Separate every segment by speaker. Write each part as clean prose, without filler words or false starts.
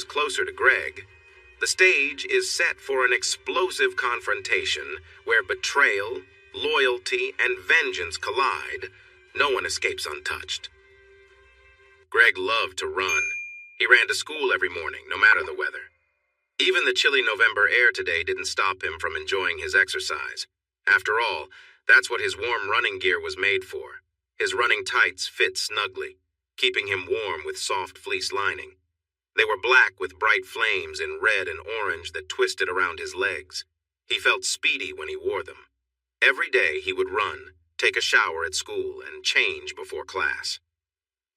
Speaker 1: closer to Greg. The stage is set for an explosive confrontation where betrayal, loyalty, and vengeance collide. No one escapes untouched. Greg loved to run. He ran to school every morning, no matter the weather. Even the chilly November air today didn't stop him from enjoying his exercise. After all, that's what his warm running gear was made for. His running tights fit snugly, keeping him warm with soft fleece lining. They were black with bright flames in red and orange that twisted around his legs. He felt speedy when he wore them. Every day he would run, take a shower at school, and change before class.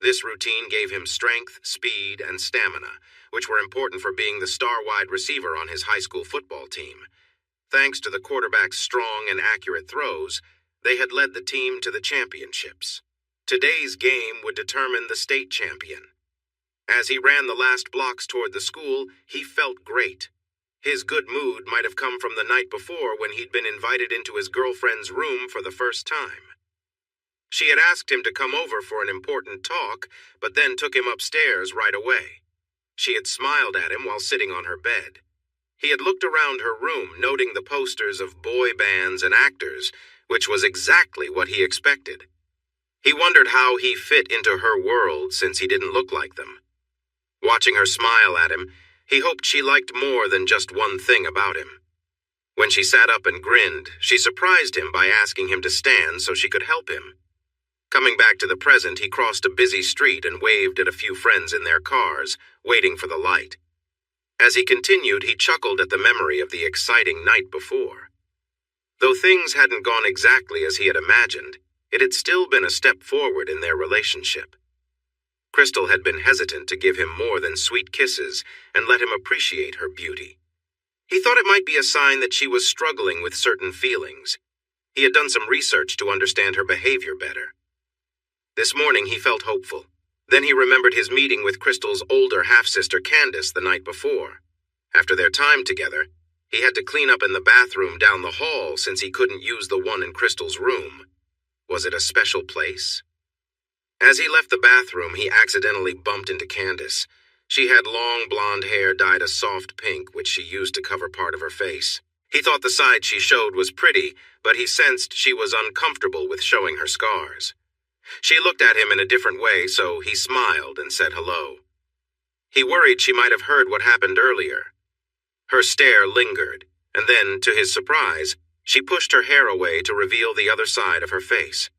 Speaker 1: This routine gave him strength, speed, and stamina, which were important for being the star wide receiver on his high school football team. Thanks to the quarterback's strong and accurate throws, they had led the team to the championships. Today's game would determine the state champion. As he ran the last blocks toward the school, he felt great. His good mood might have come from the night before when he'd been invited into his girlfriend's room for the first time. She had asked him to come over for an important talk, but then took him upstairs right away. She had smiled at him while sitting on her bed. He had looked around her room, noting the posters of boy bands and actors, which was exactly what he expected. He wondered how he fit into her world since he didn't look like them. Watching her smile at him, he hoped she liked more than just one thing about him. When she sat up and grinned, she surprised him by asking him to stand so she could help him. Coming back to the present, he crossed a busy street and waved at a few friends in their cars, waiting for the light. As he continued, he chuckled at the memory of the exciting night before. Though things hadn't gone exactly as he had imagined, it had still been a step forward in their relationship. Crystal had been hesitant to give him more than sweet kisses and let him appreciate her beauty. He thought it might be a sign that she was struggling with certain feelings. He had done some research to understand her behavior better. This morning he felt hopeful. Then he remembered his meeting with Crystal's older half-sister Candace the night before. After their time together, he had to clean up in the bathroom down the hall since he couldn't use the one in Crystal's room. Was it a special place? As he left the bathroom, he accidentally bumped into Candace. She had long blonde hair dyed a soft pink, which she used to cover part of her face. He thought the side she showed was pretty, but he sensed she was uncomfortable with showing her scars. She looked at him in a different way, so he smiled and said hello. He worried she might have heard what happened earlier. Her stare lingered, and then, to his surprise, she pushed her hair away to reveal the other side of her face.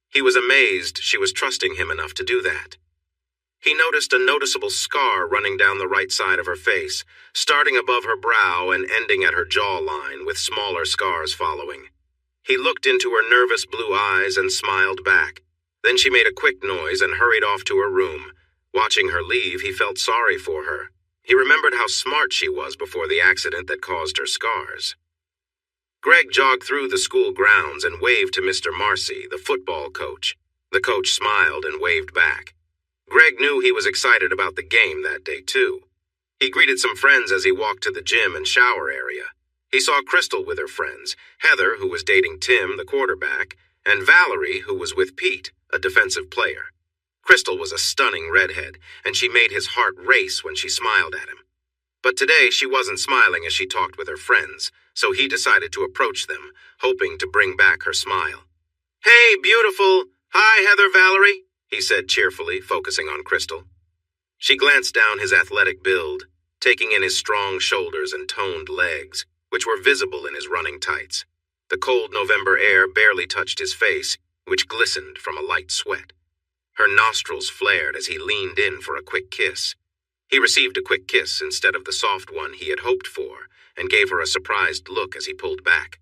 Speaker 1: He was amazed she was trusting him enough to do that. He noticed a noticeable scar running down the right side of her face, starting above her brow and ending at her jawline, with smaller scars following. He looked into her nervous blue eyes and smiled back. Then she made a quick noise and hurried off to her room. Watching her leave, he felt sorry for her. He remembered how smart she was before the accident that caused her scars. Greg jogged through the school grounds and waved to Mr. Marcy, the football coach. The coach smiled and waved back. Greg knew he was excited about the game that day, too. He greeted some friends as he walked to the gym and shower area. He saw Crystal with her friends, Heather, who was dating Tim, the quarterback, and Valerie, who was with Pete, a defensive player. Crystal was a stunning redhead, and she made his heart race when she smiled at him. But today she wasn't smiling as she talked with her friends, so he decided to approach them, hoping to bring back her smile. "Hey, beautiful! Hi, Heather, Valerie," he said cheerfully, focusing on Crystal. She glanced down his athletic build, taking in his strong shoulders and toned legs, which were visible in his running tights. The cold November air barely touched his face, which glistened from a light sweat. Her nostrils flared as he leaned in for a quick kiss. He received a quick kiss instead of the soft one he had hoped for, and gave her a surprised look as he pulled back.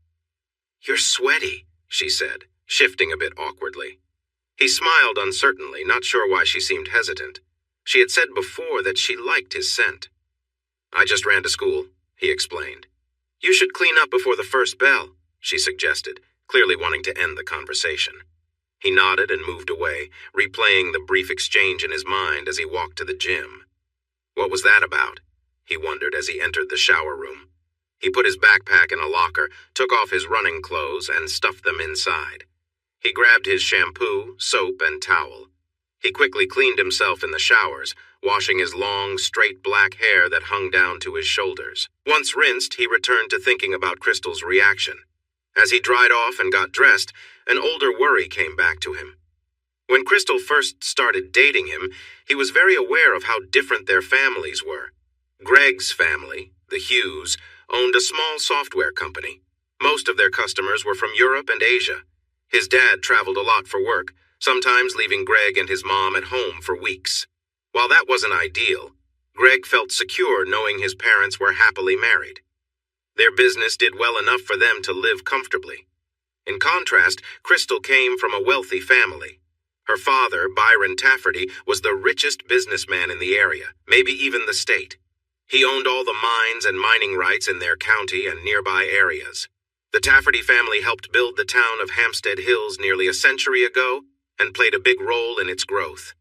Speaker 1: "You're sweaty," she said, shifting a bit awkwardly. He smiled uncertainly, not sure why she seemed hesitant. She had said before that she liked his scent. "I just ran to school," he explained. "You should clean up before the first bell," she suggested, clearly wanting to end the conversation. He nodded and moved away, replaying the brief exchange in his mind as he walked to the gym. What was that about? He wondered as he entered the shower room. He put his backpack in a locker, took off his running clothes, and stuffed them inside. He grabbed his shampoo, soap, and towel. He quickly cleaned himself in the showers, washing his long, straight black hair that hung down to his shoulders. Once rinsed, he returned to thinking about Crystal's reaction. As he dried off and got dressed, an older worry came back to him. When Crystal first started dating him, he was very aware of how different their families were. Greg's family, the Hughes, owned a small software company. Most of their customers were from Europe and Asia. His dad traveled a lot for work, sometimes leaving Greg and his mom at home for weeks. While that wasn't ideal, Greg felt secure knowing his parents were happily married. Their business did well enough for them to live comfortably. In contrast, Crystal came from a wealthy family. Her father, Byron Tafferty, was the richest businessman in the area, maybe even the state. He owned all the mines and mining rights in their county and nearby areas. The Tafferty family helped build the town of Hampstead Hills nearly a century ago and played a big role in its growth.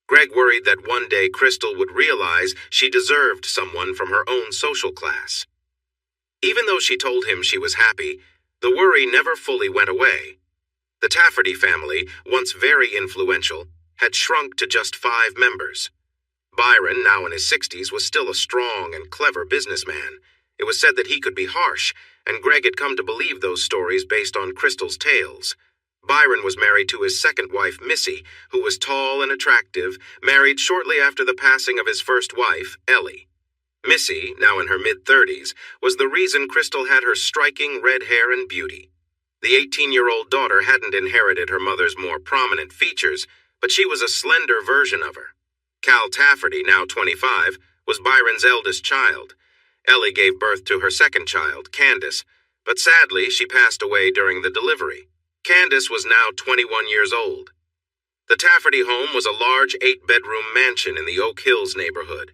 Speaker 1: Greg worried that one day Crystal would realize she deserved someone from her own social class. Even though she told him she was happy, the worry never fully went away. The Tafferty family, once very influential, had shrunk to just 5 members. Byron, now in his 60s, was still a strong and clever businessman. It was said that he could be harsh, and Greg had come to believe those stories based on Crystal's tales. Byron was married to his second wife, Missy, who was tall and attractive, married shortly after the passing of his first wife, Ellie. Missy, now in her mid-30s, was the reason Crystal had her striking red hair and beauty. The 18-year-old daughter hadn't inherited her mother's more prominent features, but she was a slender version of her. Cal Tafferty, now 25, was Byron's eldest child. Ellie gave birth to her second child, Candace, but sadly she passed away during the delivery. Candace was now 21 years old. The Tafferty home was a large 8-bedroom mansion in the Oak Hills neighborhood.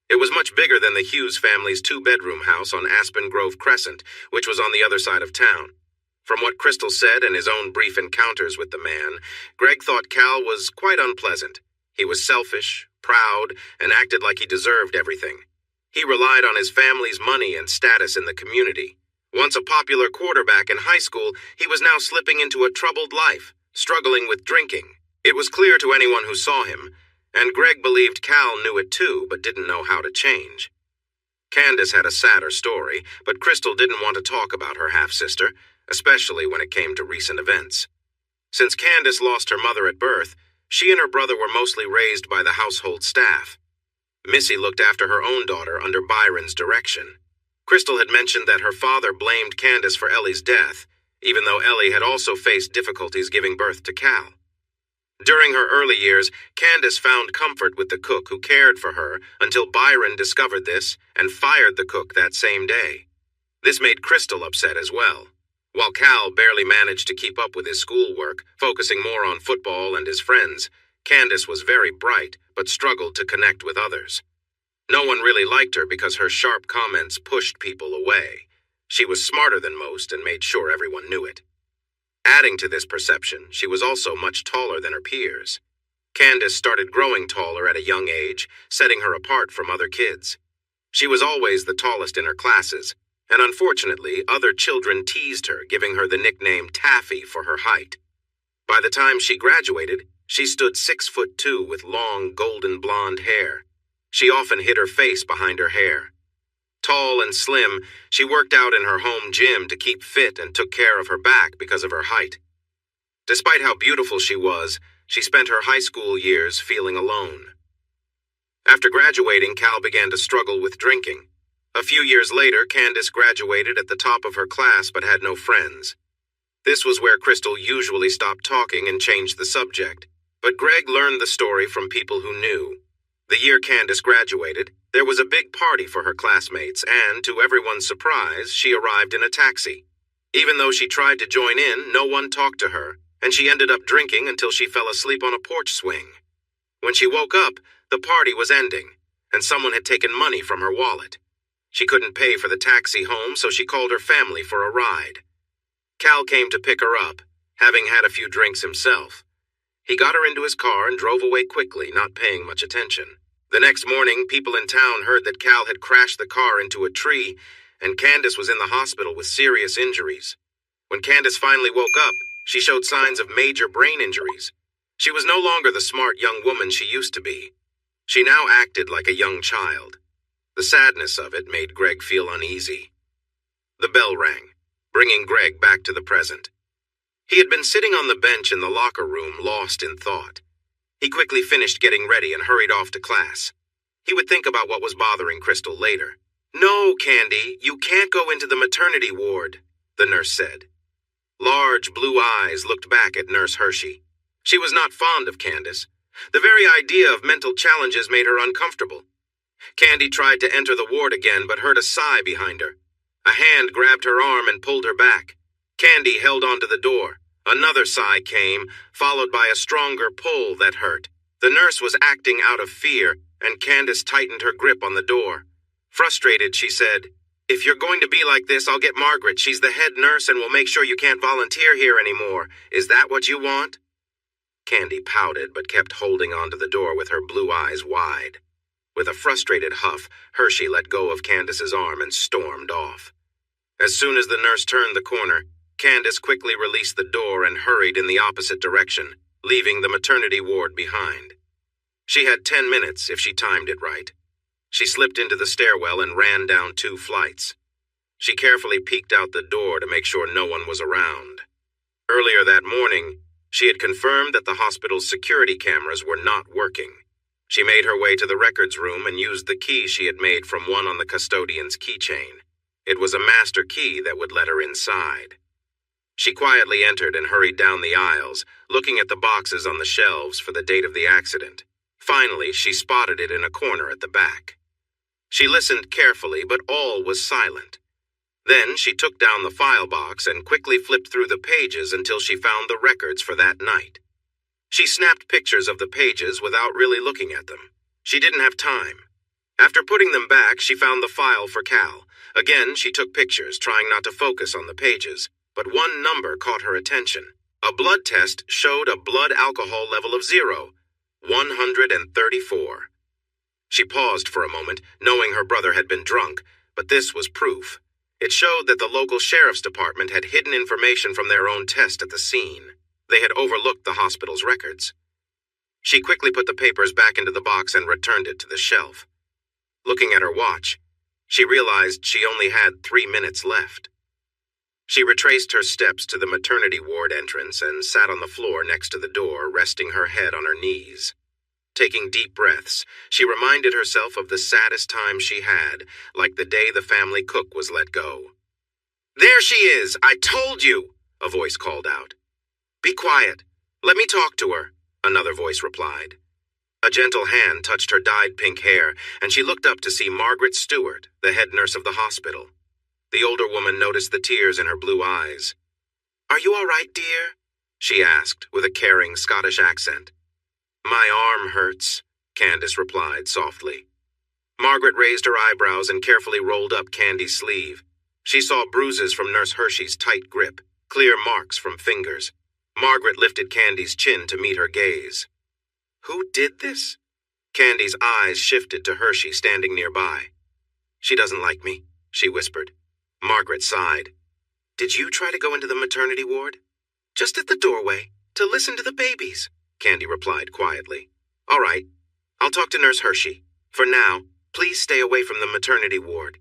Speaker 1: It was much bigger than the Hughes family's 2-bedroom house on Aspen Grove Crescent, which was on the other side of town. From what Crystal said in his own brief encounters with the man, Greg thought Cal was quite unpleasant. He was selfish, proud, and acted like he deserved everything. He relied on his family's money and status in the community. Once a popular quarterback in high school, he was now slipping into a troubled life, struggling with drinking. It was clear to anyone who saw him, and Greg believed Cal knew it too, but didn't know how to change. Candace had a sadder story, but Crystal didn't want to talk about her half-sister, especially when it came to recent events. Since Candace lost her mother at birth, she and her brother were mostly raised by the household staff. Missy looked after her own daughter under Byron's direction. Crystal had mentioned that her father blamed Candace for Ellie's death, even though Ellie had also faced difficulties giving birth to Cal. During her early years, Candace found comfort with the cook who cared for her until Byron discovered this and fired the cook that same day. This made Crystal upset as well. While Cal barely managed to keep up with his schoolwork, focusing more on football and his friends, Candace was very bright but struggled to connect with others. No one really liked her because her sharp comments pushed people away. She was smarter than most and made sure everyone knew it. Adding to this perception, she was also much taller than her peers. Candace started growing taller at a young age, setting her apart from other kids. She was always the tallest in her classes, and unfortunately, other children teased her, giving her the nickname Taffy for her height. By the time she graduated, she stood 6'2" with long, golden blonde hair. She often hid her face behind her hair. Tall and slim, she worked out in her home gym to keep fit and took care of her back because of her height. Despite how beautiful she was, she spent her high school years feeling alone. After graduating, Cal began to struggle with drinking. A few years later, Candace graduated at the top of her class but had no friends. This was where Crystal usually stopped talking and changed the subject, but Greg learned the story from people who knew. The year Candace graduated, there was a big party for her classmates, and, to everyone's surprise, she arrived in a taxi. Even though she tried to join in, no one talked to her, and she ended up drinking until she fell asleep on a porch swing. When she woke up, the party was ending, and someone had taken money from her wallet. She couldn't pay for the taxi home, so she called her family for a ride. Cal came to pick her up, having had a few drinks himself. He got her into his car and drove away quickly, not paying much attention. The next morning, people in town heard that Cal had crashed the car into a tree, and Candace was in the hospital with serious injuries. When Candace finally woke up, she showed signs of major brain injuries. She was no longer the smart young woman she used to be. She now acted like a young child. The sadness of it made Greg feel uneasy. The bell rang, bringing Greg back to the present. He had been sitting on the bench in the locker room, lost in thought. He quickly finished getting ready and hurried off to class. He would think about what was bothering Crystal later. "No, Candy, you can't go into the maternity ward," the nurse said. Large blue eyes looked back at Nurse Hershey. She was not fond of Candace. The very idea of mental challenges made her uncomfortable. Candy tried to enter the ward again, but heard a sigh behind her. A hand grabbed her arm and pulled her back. Candy held onto the door. Another sigh came, followed by a stronger pull that hurt. The nurse was acting out of fear, and Candace tightened her grip on the door. Frustrated, she said, "If you're going to be like this, I'll get Margaret. She's the head nurse and will make sure you can't volunteer here anymore. Is that what you want?" Candy pouted but kept holding onto the door with her blue eyes wide. With a frustrated huff, Hershey let go of Candace's arm and stormed off. As soon as the nurse turned the corner, Candace quickly released the door and hurried in the opposite direction, leaving the maternity ward behind. She had 10 minutes if she timed it right. She slipped into the stairwell and ran down 2 flights. She carefully peeked out the door to make sure no one was around. Earlier that morning, she had confirmed that the hospital's security cameras were not working. She made her way to the records room and used the key she had made from one on the custodian's keychain. It was a master key that would let her inside. She quietly entered and hurried down the aisles, looking at the boxes on the shelves for the date of the accident. Finally, she spotted it in a corner at the back. She listened carefully, but all was silent. Then she took down the file box and quickly flipped through the pages until she found the records for that night. She snapped pictures of the pages without really looking at them. She didn't have time. After putting them back, she found the file for Cal. Again, she took pictures, trying not to focus on the pages. But one number caught her attention. A blood test showed a blood alcohol level of 0, 134. She paused for a moment, knowing her brother had been drunk, but this was proof. It showed that the local sheriff's department had hidden information from their own test at the scene. They had overlooked the hospital's records. She quickly put the papers back into the box and returned it to the shelf. Looking at her watch, she realized she only had 3 minutes left. She retraced her steps to the maternity ward entrance and sat on the floor next to the door, resting her head on her knees. Taking deep breaths, she reminded herself of the saddest time she had, like the day the family cook was let go. "There she is! I told you!" a voice called out. "Be quiet. Let me talk to her," another voice replied. A gentle hand touched her dyed pink hair, and she looked up to see Margaret Stewart, the head nurse of the hospital. The older woman noticed the tears in her blue eyes. "Are you all right, dear?" she asked with a caring Scottish accent. "My arm hurts," Candace replied softly. Margaret raised her eyebrows and carefully rolled up Candy's sleeve. She saw bruises from Nurse Hershey's tight grip, clear marks from fingers. Margaret lifted Candy's chin to meet her gaze. "Who did this?" Candy's eyes shifted to Hershey standing nearby. "She doesn't like me," she whispered. Margaret sighed. "Did you try to go into the maternity ward?" "Just at the doorway, to listen to the babies," Candy replied quietly. "All right, I'll talk to Nurse Hershey. For now, please stay away from the maternity ward."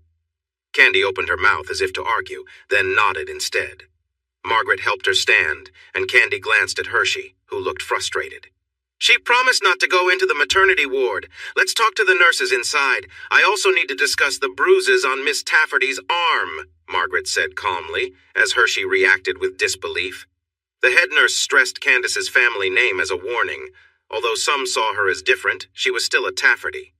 Speaker 1: Candy opened her mouth as if to argue, then nodded instead. Margaret helped her stand, and Candy glanced at Hershey, who looked frustrated. "She promised not to go into the maternity ward. Let's talk to the nurses inside. I also need to discuss the bruises on Miss Tafferty's arm," Margaret said calmly, as Hershey reacted with disbelief. The head nurse stressed Candace's family name as a warning. Although some saw her as different, she was still a Tafferty.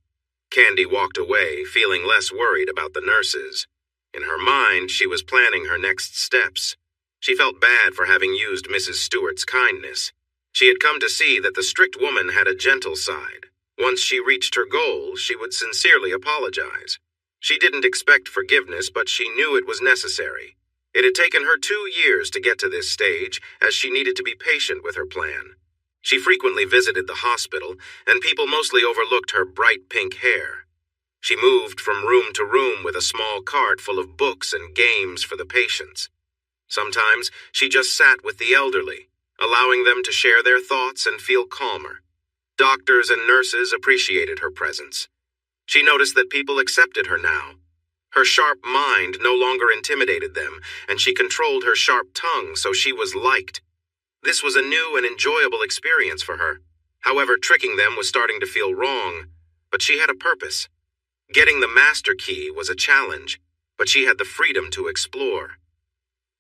Speaker 1: Candy walked away, feeling less worried about the nurses. In her mind, she was planning her next steps. She felt bad for having used Mrs. Stewart's kindness. She had come to see that the strict woman had a gentle side. Once she reached her goal, she would sincerely apologize. She didn't expect forgiveness, but she knew it was necessary. It had taken her 2 years to get to this stage, as she needed to be patient with her plan. She frequently visited the hospital, and people mostly overlooked her bright pink hair. She moved from room to room with a small cart full of books and games for the patients. Sometimes she just sat with the elderly, allowing them to share their thoughts and feel calmer. Doctors and nurses appreciated her presence. She noticed that people accepted her now. Her sharp mind no longer intimidated them, and she controlled her sharp tongue so she was liked. This was a new and enjoyable experience for her. However, tricking them was starting to feel wrong, but she had a purpose. Getting the master key was a challenge, but she had the freedom to explore.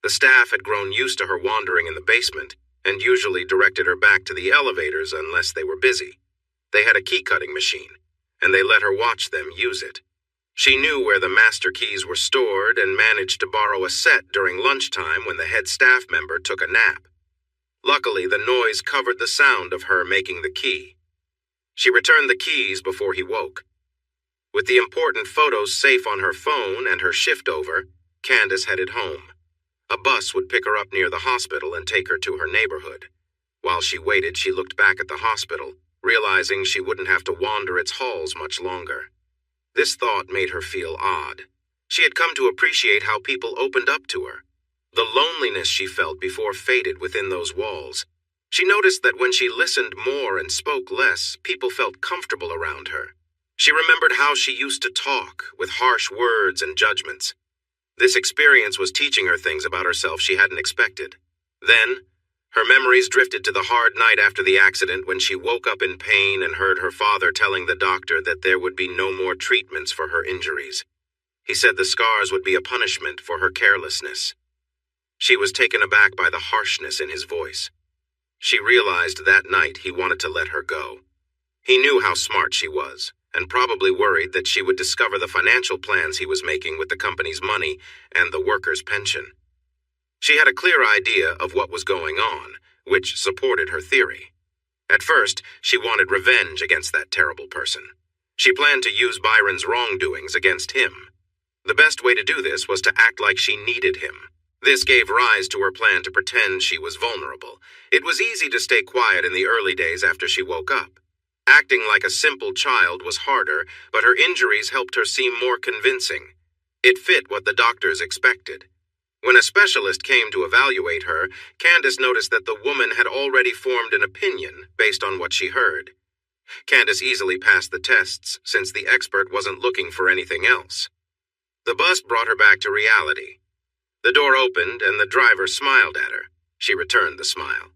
Speaker 1: The staff had grown used to her wandering in the basement, and usually directed her back to the elevators unless they were busy. They had a key-cutting machine, and they let her watch them use it. She knew where the master keys were stored and managed to borrow a set during lunchtime when the head staff member took a nap. Luckily, the noise covered the sound of her making the key. She returned the keys before he woke. With the important photos safe on her phone and her shift over, Candace headed home. A bus would pick her up near the hospital and take her to her neighborhood. While she waited, she looked back at the hospital, realizing she wouldn't have to wander its halls much longer. This thought made her feel odd. She had come to appreciate how people opened up to her. The loneliness she felt before faded within those walls. She noticed that when she listened more and spoke less, people felt comfortable around her. She remembered how she used to talk, with harsh words and judgments. This experience was teaching her things about herself she hadn't expected. Then, her memories drifted to the hard night after the accident when she woke up in pain and heard her father telling the doctor that there would be no more treatments for her injuries. He said the scars would be a punishment for her carelessness. She was taken aback by the harshness in his voice. She realized that night he wanted to let her go. He knew how smart she was, and probably worried that she would discover the financial plans he was making with the company's money and the workers' pension. She had a clear idea of what was going on, which supported her theory. At first, she wanted revenge against that terrible person. She planned to use Byron's wrongdoings against him. The best way to do this was to act like she needed him. This gave rise to her plan to pretend she was vulnerable. It was easy to stay quiet in the early days after she woke up. Acting like a simple child was harder, but her injuries helped her seem more convincing. It fit what the doctors expected. When a specialist came to evaluate her, Candace noticed that the woman had already formed an opinion based on what she heard. Candace easily passed the tests, since the expert wasn't looking for anything else. The bus brought her back to reality. The door opened and the driver smiled at her. She returned the smile.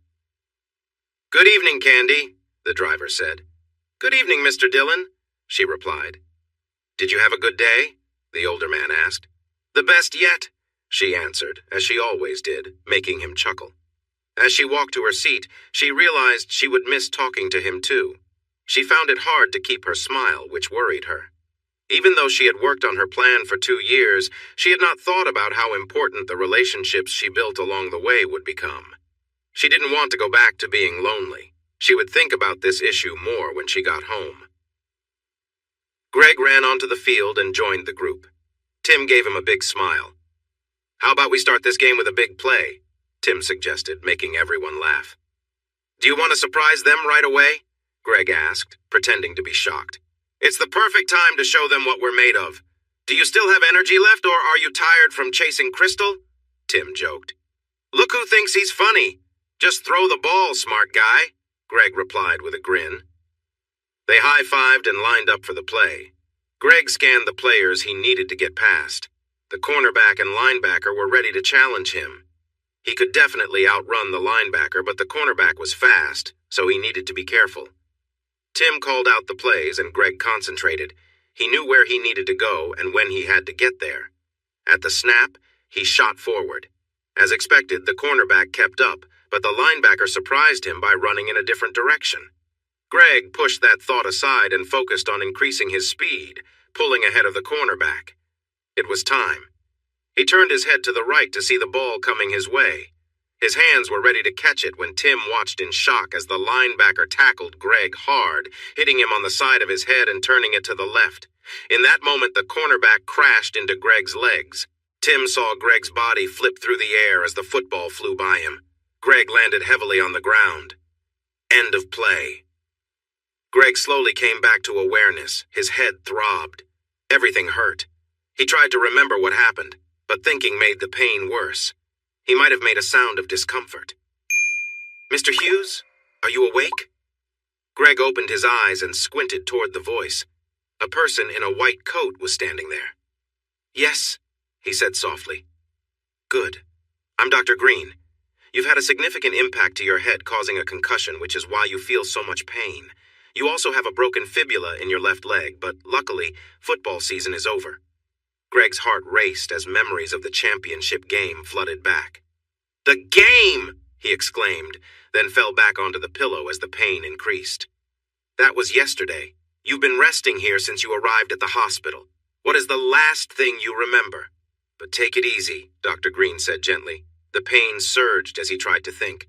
Speaker 1: "Good evening, Candy," the driver said. "Good evening, Mr. Dillon," she replied. "Did you have a good day?" the older man asked. "The best yet," she answered, as she always did, making him chuckle. As she walked to her seat, she realized she would miss talking to him too. She found it hard to keep her smile, which worried her. Even though she had worked on her plan for 2 years, she had not thought about how important the relationships she built along the way would become. She didn't want to go back to being lonely. She would think about this issue more when she got home. Greg ran onto the field and joined the group. Tim gave him a big smile. "How about we start this game with a big play?" Tim suggested, making everyone laugh. "Do you want to surprise them right away?" Greg asked, pretending to be shocked. "It's the perfect time to show them what we're made of. Do you still have energy left, or are you tired from chasing Crystal?" Tim joked. "Look who thinks he's funny. Just throw the ball, smart guy," Greg replied with a grin. They high-fived and lined up for the play. Greg scanned the players he needed to get past. The cornerback and linebacker were ready to challenge him. He could definitely outrun the linebacker, but the cornerback was fast, so he needed to be careful. Tim called out the plays and Greg concentrated. He knew where he needed to go and when he had to get there. At the snap, he shot forward. As expected, the cornerback kept up, but the linebacker surprised him by running in a different direction. Greg pushed that thought aside and focused on increasing his speed, pulling ahead of the cornerback. It was time. He turned his head to the right to see the ball coming his way. His hands were ready to catch it when Tim watched in shock as the linebacker tackled Greg hard, hitting him on the side of his head and turning it to the left. In that moment, the cornerback crashed into Greg's legs. Tim saw Greg's body flip through the air as the football flew by him. Greg landed heavily on the ground. End of play. Greg slowly came back to awareness. His head throbbed. Everything hurt. He tried to remember what happened, but thinking made the pain worse. He might have made a sound of discomfort. "Mr. Hughes, are you awake?" Greg opened his eyes and squinted toward the voice. A person in a white coat was standing there. "Yes," he said softly. "Good. I'm Dr. Green. You've had a significant impact to your head, causing a concussion, which is why you feel so much pain. You also have a broken fibula in your left leg, but luckily, football season is over." Greg's heart raced as memories of the championship game flooded back. "The game!" he exclaimed, then fell back onto the pillow as the pain increased. "That was yesterday. You've been resting here since you arrived at the hospital. What is the last thing you remember?" "But take it easy," Dr. Green said gently. The pain surged as he tried to think.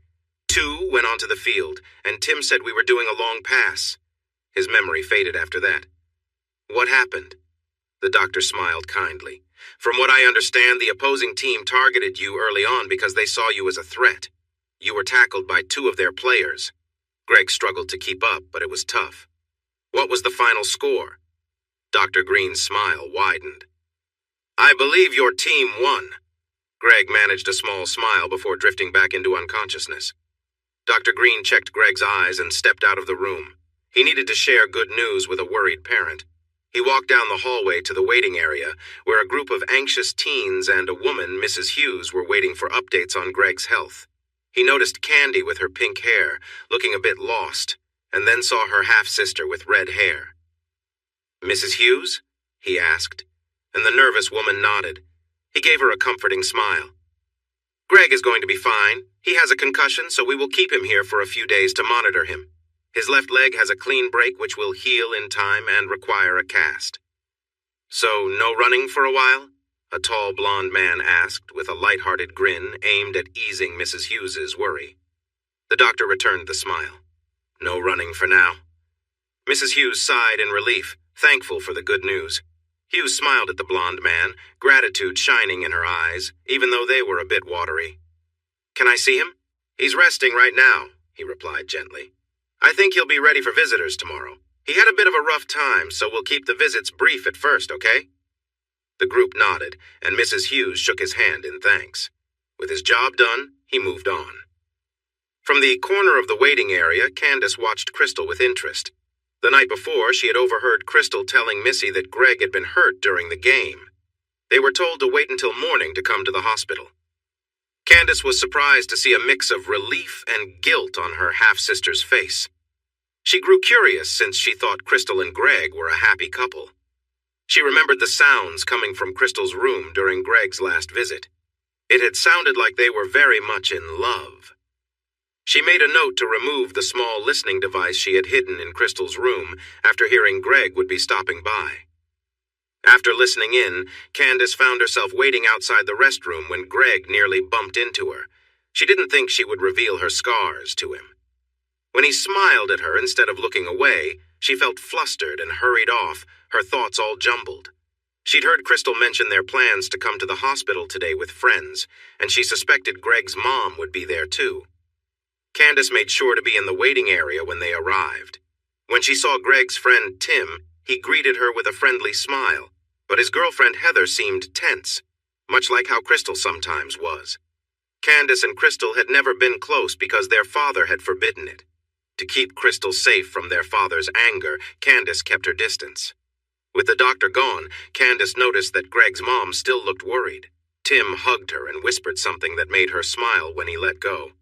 Speaker 1: "Two went onto the field, and Tim said we were doing a long pass." His memory faded after that. "What happened?" The doctor smiled kindly. "From what I understand, the opposing team targeted you early on because they saw you as a threat. You were tackled by two of their players." Greg struggled to keep up, but it was tough. "What was the final score?" Dr. Green's smile widened. "I believe your team won." Greg managed a small smile before drifting back into unconsciousness. Dr. Green checked Greg's eyes and stepped out of the room. He needed to share good news with a worried parent. He walked down the hallway to the waiting area, where a group of anxious teens and a woman, Mrs. Hughes, were waiting for updates on Greg's health. He noticed Candy with her pink hair, looking a bit lost, and then saw her half-sister with red hair. "Mrs. Hughes?" he asked, and the nervous woman nodded. He gave her a comforting smile. "Greg is going to be fine. He has a concussion, so we will keep him here for a few days to monitor him. His left leg has a clean break which will heal in time and require a cast." "So no running for a while?" a tall blond man asked with a light-hearted grin aimed at easing Mrs. Hughes's worry. The doctor returned the smile. "No running for now." Mrs. Hughes sighed in relief, thankful for the good news. Hughes smiled at the blond man, gratitude shining in her eyes, even though they were a bit watery. "Can I see him?" "He's resting right now," he replied gently. "I think he'll be ready for visitors tomorrow. He had a bit of a rough time, so we'll keep the visits brief at first, okay?" The group nodded, and Mrs. Hughes shook his hand in thanks. With his job done, he moved on. From the corner of the waiting area, Candace watched Crystal with interest. The night before, she had overheard Crystal telling Missy that Greg had been hurt during the game. They were told to wait until morning to come to the hospital. Candace was surprised to see a mix of relief and guilt on her half-sister's face. She grew curious since she thought Crystal and Greg were a happy couple. She remembered the sounds coming from Crystal's room during Greg's last visit. It had sounded like they were very much in love. She made a note to remove the small listening device she had hidden in Crystal's room after hearing Greg would be stopping by. After listening in, Candace found herself waiting outside the restroom when Greg nearly bumped into her. She didn't think she would reveal her scars to him. When he smiled at her instead of looking away, she felt flustered and hurried off, her thoughts all jumbled. She'd heard Crystal mention their plans to come to the hospital today with friends, and she suspected Greg's mom would be there too. Candace made sure to be in the waiting area when they arrived. When she saw Greg's friend Tim, he greeted her with a friendly smile, but his girlfriend Heather seemed tense, much like how Crystal sometimes was. Candace and Crystal had never been close because their father had forbidden it. To keep Crystal safe from their father's anger, Candace kept her distance. With the doctor gone, Candace noticed that Greg's mom still looked worried. Tim hugged her and whispered something that made her smile when he let go.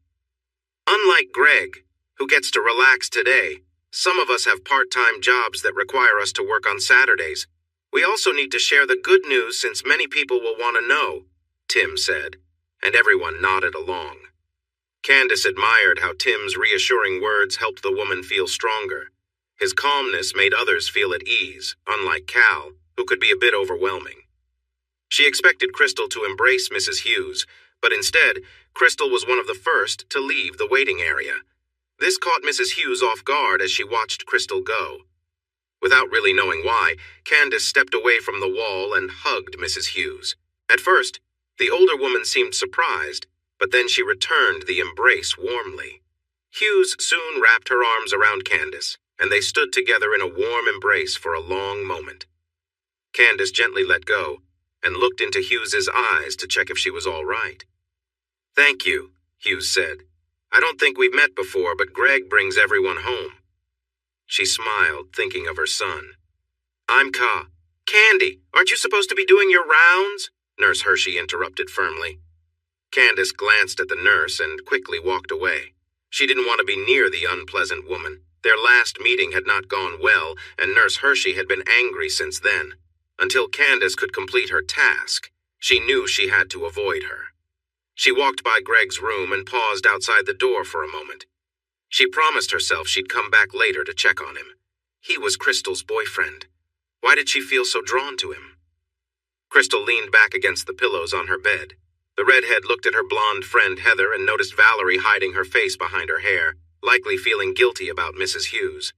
Speaker 1: "Unlike Greg, who gets to relax today, some of us have part-time jobs that require us to work on Saturdays. We also need to share the good news since many people will want to know," Tim said, and everyone nodded along. Candace admired how Tim's reassuring words helped the woman feel stronger. His calmness made others feel at ease, unlike Cal, who could be a bit overwhelming. She expected Crystal to embrace Mrs. Hughes, but instead, Crystal was one of the first to leave the waiting area. This caught Mrs. Hughes off guard as she watched Crystal go. Without really knowing why, Candace stepped away from the wall and hugged Mrs. Hughes. At first, the older woman seemed surprised, but then she returned the embrace warmly. Hughes soon wrapped her arms around Candace, and they stood together in a warm embrace for a long moment. Candace gently let go and looked into Hughes's eyes to check if she was all right. "Thank you," Hughes said. "I don't think we've met before, but Greg brings everyone home." She smiled, thinking of her son. I'm Candy, aren't you supposed to be doing your rounds? Nurse Hershey interrupted firmly. Candace glanced at the nurse and quickly walked away. She didn't want to be near the unpleasant woman. Their last meeting had not gone well, and Nurse Hershey had been angry since then. Until Candace could complete her task, she knew she had to avoid her. She walked by Greg's room and paused outside the door for a moment. She promised herself she'd come back later to check on him. He was Crystal's boyfriend. Why did she feel so drawn to him? Crystal leaned back against the pillows on her bed. The redhead looked at her blonde friend Heather and noticed Valerie hiding her face behind her hair, likely feeling guilty about Mrs. Hughes.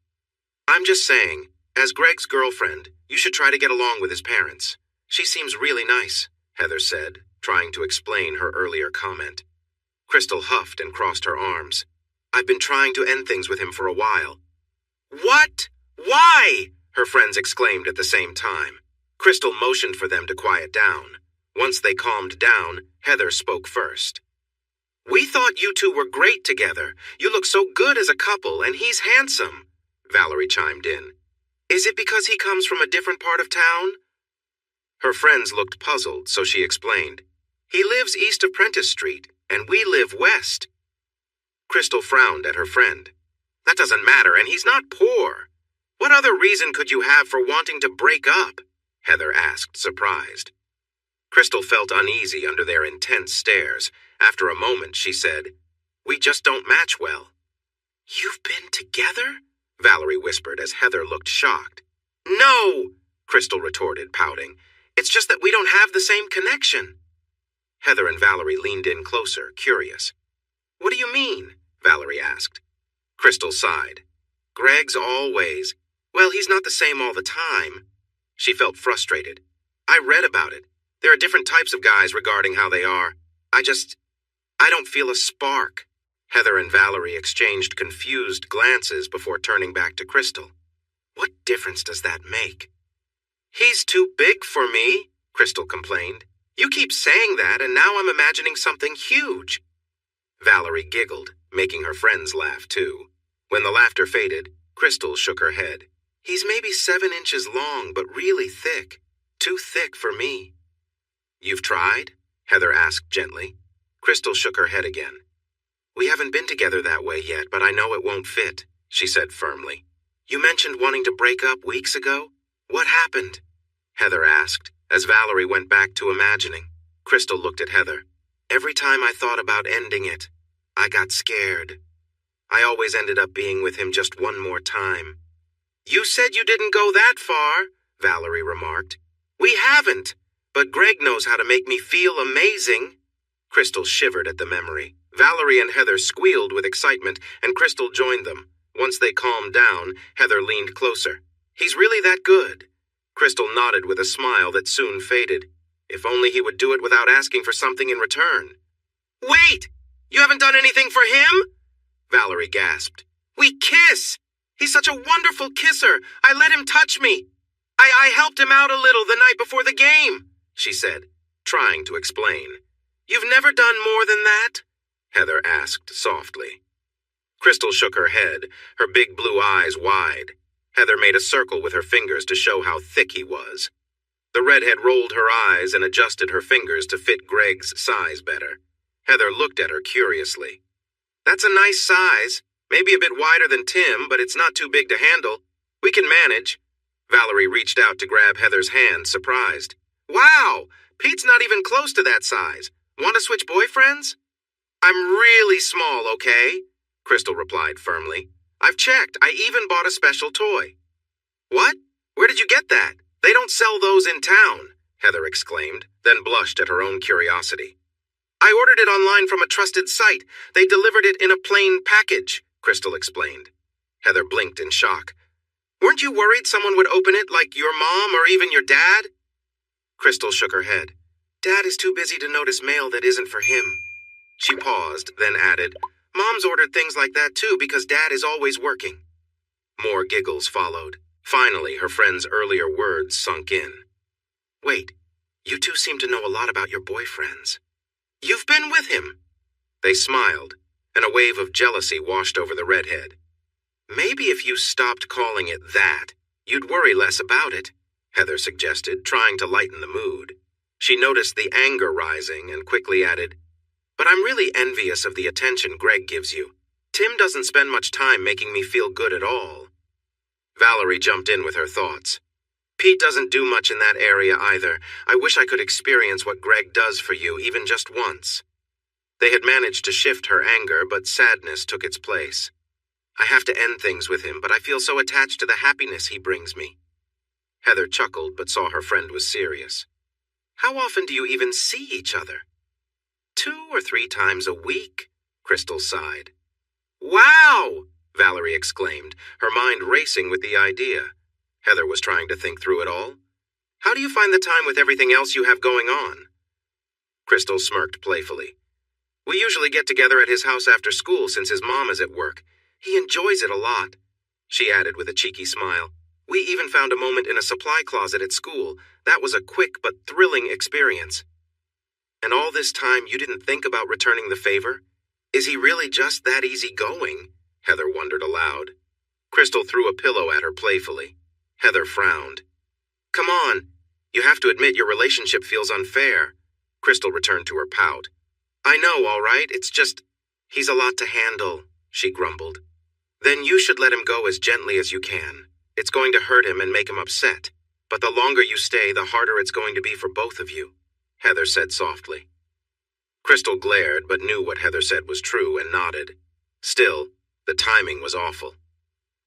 Speaker 1: I'm just saying, as Greg's girlfriend, you should try to get along with his parents. She seems really nice, Heather said, trying to explain her earlier comment. Crystal huffed and crossed her arms. I've been trying to end things with him for a while. What? Why? Her friends exclaimed at the same time. Crystal motioned for them to quiet down. Once they calmed down, Heather spoke first. We thought you two were great together. You look so good as a couple, and he's handsome, Valerie chimed in. Is it because he comes from a different part of town? Her friends looked puzzled, so she explained. He lives east of Prentice Street, and we live west. Crystal frowned at her friend. That doesn't matter, and he's not poor. What other reason could you have for wanting to break up? Heather asked, surprised. Crystal felt uneasy under their intense stares. After a moment, she said, We just don't match well. You've been together? Valerie whispered as Heather looked shocked. No, Crystal retorted, pouting. It's just that we don't have the same connection. Heather and Valerie leaned in closer, curious. What do you mean? Valerie asked. Crystal sighed. Greg's always. Well, he's not the same all the time. She felt frustrated. I read about it. There are different types of guys regarding how they are. I don't feel a spark. Heather and Valerie exchanged confused glances before turning back to Crystal. What difference does that make? He's too big for me, Crystal complained. You keep saying that, and now I'm imagining something huge. Valerie giggled, making her friends laugh too. When the laughter faded, Crystal shook her head. He's maybe 7 inches long, but really thick. Too thick for me. You've tried? Heather asked gently. Crystal shook her head again. We haven't been together that way yet, but I know it won't fit, she said firmly. You mentioned wanting to break up weeks ago? What happened? Heather asked, as Valerie went back to imagining. Crystal looked at Heather. Every time I thought about ending it, I got scared. I always ended up being with him just one more time. You said you didn't go that far, Valerie remarked. We haven't, but Greg knows how to make me feel amazing. Crystal shivered at the memory. Valerie and Heather squealed with excitement, and Crystal joined them. Once they calmed down, Heather leaned closer. He's really that good. Crystal nodded with a smile that soon faded. If only he would do it without asking for something in return. Wait! You haven't done anything for him? Valerie gasped. We kiss! He's such a wonderful kisser. I let him touch me. I helped him out a little the night before the game, she said, trying to explain. You've never done more than that? Heather asked softly. Crystal shook her head, her big blue eyes wide. Heather made a circle with her fingers to show how thick he was. The redhead rolled her eyes and adjusted her fingers to fit Greg's size better. Heather looked at her curiously. That's a nice size. Maybe a bit wider than Tim, but it's not too big to handle. We can manage. Valerie reached out to grab Heather's hand, surprised. Wow! Pete's not even close to that size. Want to switch boyfriends? I'm really small, okay? Crystal replied firmly. I've checked. I even bought a special toy. What? Where did you get that? They don't sell those in town, Heather exclaimed, then blushed at her own curiosity. I ordered it online from a trusted site. They delivered it in a plain package, Crystal explained. Heather blinked in shock. Weren't you worried someone would open it like your mom or even your dad? Crystal shook her head. Dad is too busy to notice mail that isn't for him. She paused, then added, Mom's ordered things like that too because Dad is always working. More giggles followed. Finally, her friend's earlier words sunk in. Wait, you two seem to know a lot about your boyfriends. You've been with him. They smiled, and a wave of jealousy washed over the redhead. Maybe if you stopped calling it that, you'd worry less about it, Heather suggested, trying to lighten the mood. She noticed the anger rising and quickly added, "But I'm really envious of the attention Greg gives you. Tim doesn't spend much time making me feel good at all." Valerie jumped in with her thoughts. "Pete doesn't do much in that area either. I wish I could experience what Greg does for you, even just once." They had managed to shift her anger, but sadness took its place. "I have to end things with him, but I feel so attached to the happiness he brings me." Heather chuckled, but saw her friend was serious. "How often do you even see each other?" 2 or 3 times a week, Crystal sighed. "Wow!" Valerie exclaimed, her mind racing with the idea. Heather was trying to think through it all. "How do you find the time with everything else you have going on?" Crystal smirked playfully. "We usually get together at his house after school since his mom is at work. He enjoys it a lot," she added with a cheeky smile. "We even found a moment in a supply closet at school. That was a quick but thrilling experience." "And all this time you didn't think about returning the favor? Is he really just that easygoing?" Heather wondered aloud. Crystal threw a pillow at her playfully. Heather frowned. "Come on. You have to admit your relationship feels unfair." Crystal returned to her pout. "I know, all right. It's just, he's a lot to handle," she grumbled. "Then you should let him go as gently as you can. It's going to hurt him and make him upset. But the longer you stay, the harder it's going to be for both of you," Heather said softly. Crystal glared, but knew what Heather said was true and nodded. Still, the timing was awful.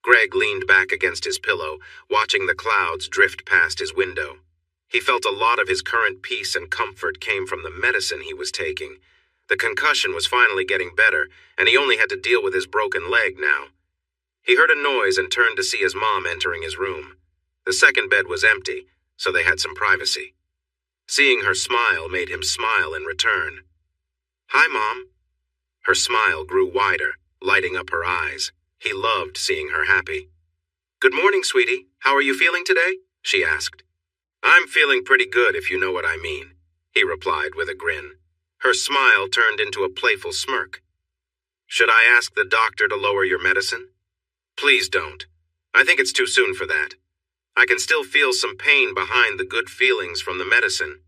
Speaker 1: Greg leaned back against his pillow, watching the clouds drift past his window. He felt a lot of his current peace and comfort came from the medicine he was taking. The concussion was finally getting better, and he only had to deal with his broken leg now. He heard a noise and turned to see his mom entering his room. The second bed was empty, so they had some privacy. Seeing her smile made him smile in return. "Hi, Mom." Her smile grew wider, lighting up her eyes. He loved seeing her happy. "Good morning, sweetie. How are you feeling today?" she asked. "I'm feeling pretty good, if you know what I mean," he replied with a grin. Her smile turned into a playful smirk. "Should I ask the doctor to lower your medicine?" "Please don't. I think it's too soon for that. I can still feel some pain behind the good feelings from the medicine.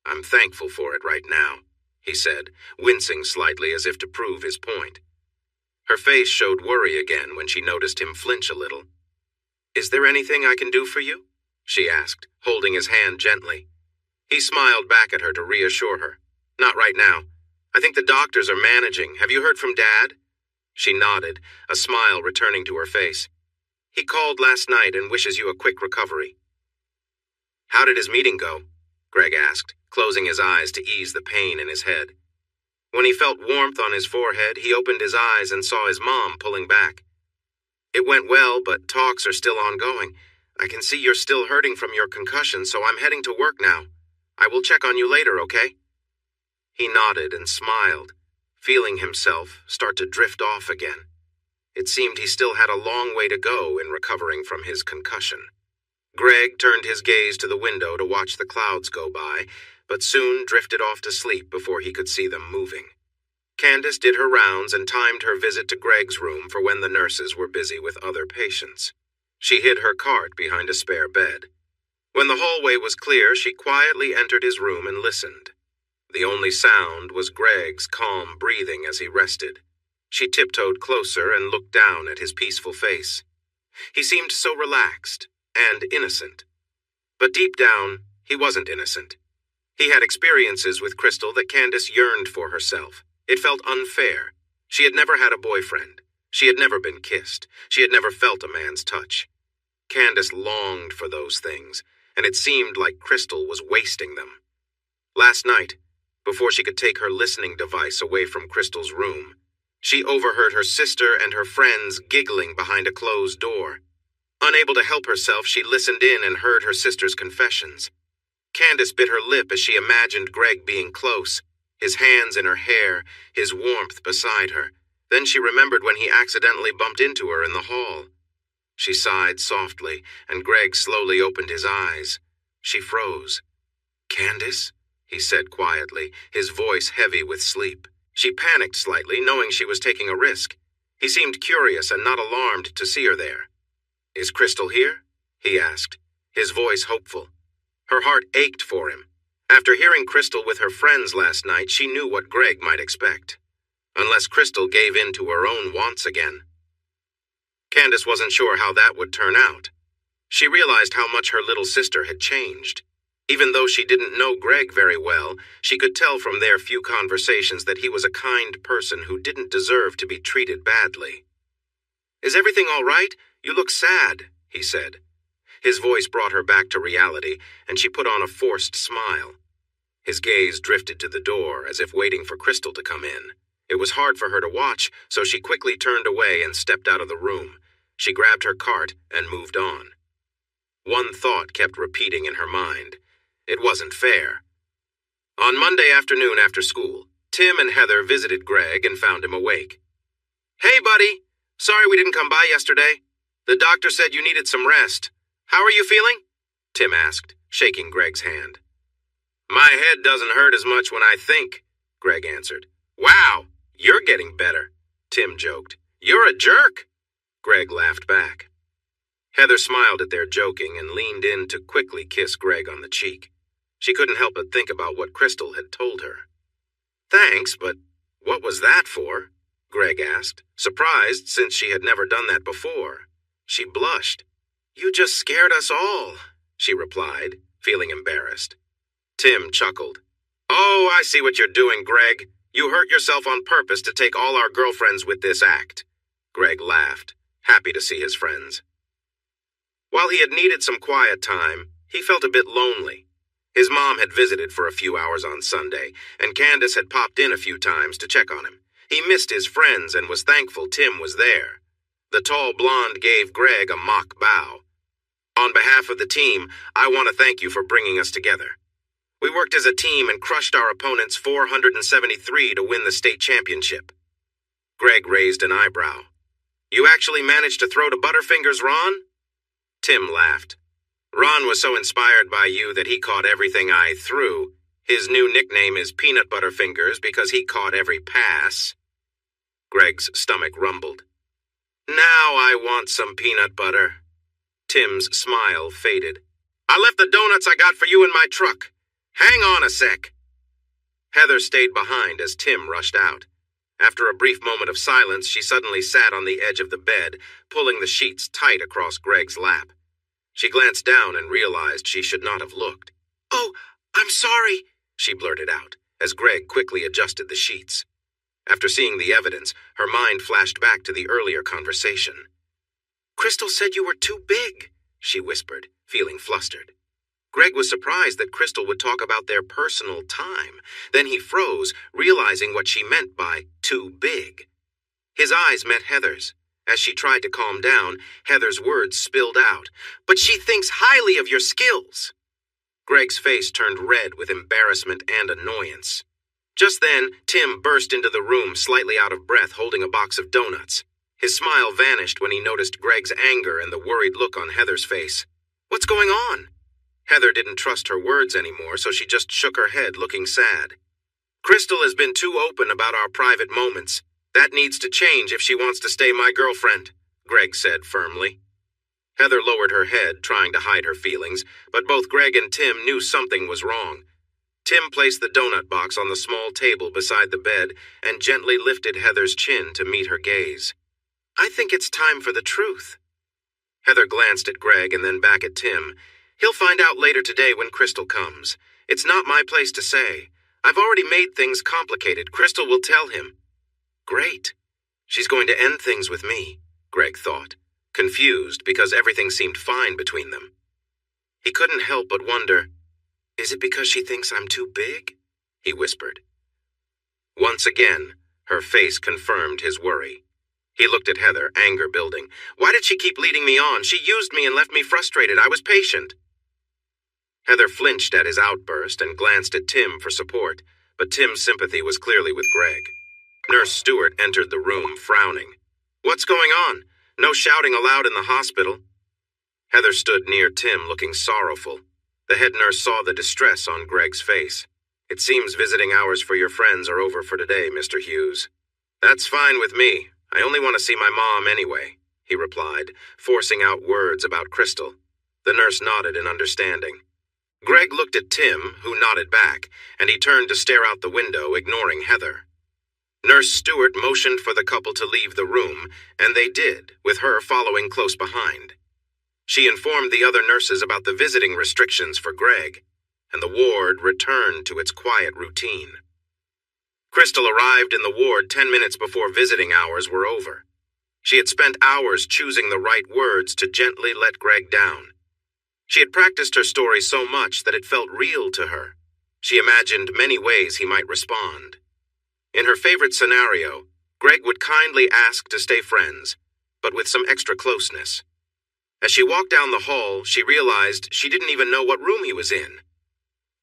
Speaker 1: I'm thankful for it right now," he said, wincing slightly as if to prove his point. Her face showed worry again when she noticed him flinch a little. "Is there anything I can do for you?" she asked, holding his hand gently. He smiled back at her to reassure her. "Not right now. I think the doctors are managing. Have you heard from Dad?" She nodded, a smile returning to her face. "He called last night and wishes you a quick recovery." "How did his meeting go?" Greg asked, closing his eyes to ease the pain in his head. When he felt warmth on his forehead, he opened his eyes and saw his mom pulling back. "It went well, but talks are still ongoing. I can see you're still hurting from your concussion, so I'm heading to work now. I will check on you later, okay?" He nodded and smiled, feeling himself start to drift off again. It seemed he still had a long way to go in recovering from his concussion. Greg turned his gaze to the window to watch the clouds go by, but soon drifted off to sleep before he could see them moving. Candace did her rounds and timed her visit to Greg's room for when the nurses were busy with other patients. She hid her cart behind a spare bed. When the hallway was clear, she quietly entered his room and listened. The only sound was Greg's calm breathing as he rested. She tiptoed closer and looked down at his peaceful face. He seemed so relaxed and innocent. But deep down, he wasn't innocent. He had experiences with Crystal that Candace yearned for herself. It felt unfair. She had never had a boyfriend. She had never been kissed. She had never felt a man's touch. Candace longed for those things, and it seemed like Crystal was wasting them. Last night, before she could take her listening device away from Crystal's room, she overheard her sister and her friends giggling behind a closed door. Unable to help herself, she listened in and heard her sister's confessions. Candace bit her lip as she imagined Greg being close, his hands in her hair, his warmth beside her. Then she remembered when he accidentally bumped into her in the hall. She sighed softly, and Greg slowly opened his eyes. She froze. "Candace?" he said quietly, his voice heavy with sleep. She panicked slightly, knowing she was taking a risk. He seemed curious and not alarmed to see her there. "Is Crystal here?" he asked, his voice hopeful. Her heart ached for him. After hearing Crystal with her friends last night, she knew what Greg might expect. Unless Crystal gave in to her own wants again. Candace wasn't sure how that would turn out. She realized how much her little sister had changed. Even though she didn't know Greg very well, she could tell from their few conversations that he was a kind person who didn't deserve to be treated badly. "Is everything all right? You look sad," he said. His voice brought her back to reality, and she put on a forced smile. His gaze drifted to the door, as if waiting for Crystal to come in. It was hard for her to watch, so she quickly turned away and stepped out of the room. She grabbed her cart and moved on. One thought kept repeating in her mind. It wasn't fair. On Monday afternoon after school, Tim and Heather visited Greg and found him awake. "Hey, buddy. Sorry we didn't come by yesterday. The doctor said you needed some rest. How are you feeling?" Tim asked, shaking Greg's hand. "My head doesn't hurt as much when I think," Greg answered. "Wow, you're getting better," Tim joked. "You're a jerk." Greg laughed back. Heather smiled at their joking and leaned in to quickly kiss Greg on the cheek. She couldn't help but think about what Crystal had told her. "Thanks, but what was that for?" Greg asked, surprised since she had never done that before. She blushed. "You just scared us all," she replied, feeling embarrassed. Tim chuckled. "Oh, I see what you're doing, Greg. You hurt yourself on purpose to take all our girlfriends with this act." Greg laughed, happy to see his friends. While he had needed some quiet time, he felt a bit lonely. His mom had visited for a few hours on Sunday, and Candace had popped in a few times to check on him. He missed his friends and was thankful Tim was there. The tall blonde gave Greg a mock bow. "On behalf of the team, I want to thank you for bringing us together. We worked as a team and crushed our opponents 473 to win the state championship." Greg raised an eyebrow. "You actually managed to throw to Butterfingers, Ron?" Tim laughed. "Ron was so inspired by you that he caught everything I threw. His new nickname is Peanut Butterfingers because he caught every pass." Greg's stomach rumbled. "Now I want some peanut butter." Tim's smile faded. "I left the donuts I got for you in my truck. Hang on a sec." Heather stayed behind as Tim rushed out. After a brief moment of silence, she suddenly sat on the edge of the bed, pulling the sheets tight across Greg's lap. She glanced down and realized she should not have looked. "Oh, I'm sorry," she blurted out, as Greg quickly adjusted the sheets. After seeing the evidence, her mind flashed back to the earlier conversation. "Crystal said you were too big," she whispered, feeling flustered. Greg was surprised that Crystal would talk about their personal time. Then he froze, realizing what she meant by too big. His eyes met Heather's. As she tried to calm down, Heather's words spilled out. "But she thinks highly of your skills." Greg's face turned red with embarrassment and annoyance. Just then, Tim burst into the room, slightly out of breath, holding a box of donuts. His smile vanished when he noticed Greg's anger and the worried look on Heather's face. "What's going on?" Heather didn't trust her words anymore, so she just shook her head, looking sad. "Crystal has been too open about our private moments. That needs to change if she wants to stay my girlfriend," Greg said firmly. Heather lowered her head, trying to hide her feelings, but both Greg and Tim knew something was wrong. Tim placed the donut box on the small table beside the bed and gently lifted Heather's chin to meet her gaze. "I think it's time for the truth." Heather glanced at Greg and then back at Tim. "He'll find out later today when Crystal comes. It's not my place to say. I've already made things complicated. Crystal will tell him." Great. She's going to end things with me, Greg thought, confused because everything seemed fine between them. He couldn't help but wonder, "Is it because she thinks I'm too big?" he whispered. Once again, her face confirmed his worry. He looked at Heather, anger building. "Why did she keep leading me on? She used me and left me frustrated. I was patient." Heather flinched at his outburst and glanced at Tim for support, but Tim's sympathy was clearly with Greg. Nurse Stewart entered the room, frowning. "What's going on? No shouting allowed in the hospital." Heather stood near Tim, looking sorrowful. The head nurse saw the distress on Greg's face. "It seems visiting hours for your friends are over for today, Mr. Hughes." "That's fine with me. I only want to see my mom anyway, he replied, forcing out words about Crystal. The nurse nodded in understanding. Greg looked at Tim, who nodded back, and he turned to stare out the window, ignoring Heather. Nurse Stewart motioned for the couple to leave the room, and they did, with her following close behind. She informed the other nurses about the visiting restrictions for Greg, and the ward returned to its quiet routine. Crystal arrived in the ward 10 minutes before visiting hours were over. She had spent hours choosing the right words to gently let Greg down. She had practiced her story so much that it felt real to her. She imagined many ways he might respond. In her favorite scenario, Greg would kindly ask to stay friends, but with some extra closeness. As she walked down the hall, she realized she didn't even know what room he was in.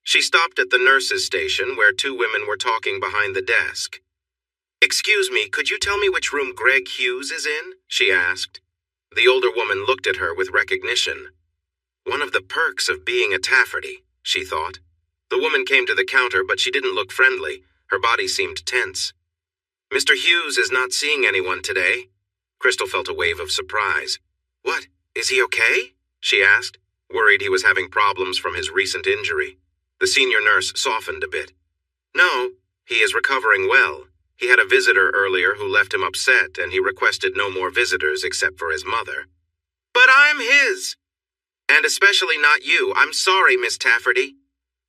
Speaker 1: She stopped at the nurse's station where two women were talking behind the desk. "Excuse me, could you tell me which room Greg Hughes is in?" she asked. The older woman looked at her with recognition. One of the perks of being a Tafferty, she thought. The woman came to the counter, but she didn't look friendly. Her body seemed tense. "Mr. Hughes is not seeing anyone today." Crystal felt a wave of surprise. "What? Is he okay?" she asked, worried he was having problems from his recent injury. The senior nurse softened a bit. "No, he is recovering well. He had a visitor earlier who left him upset, and he requested no more visitors except for his mother." "But I'm his!" "And especially not you. I'm sorry, Miss Tafferty."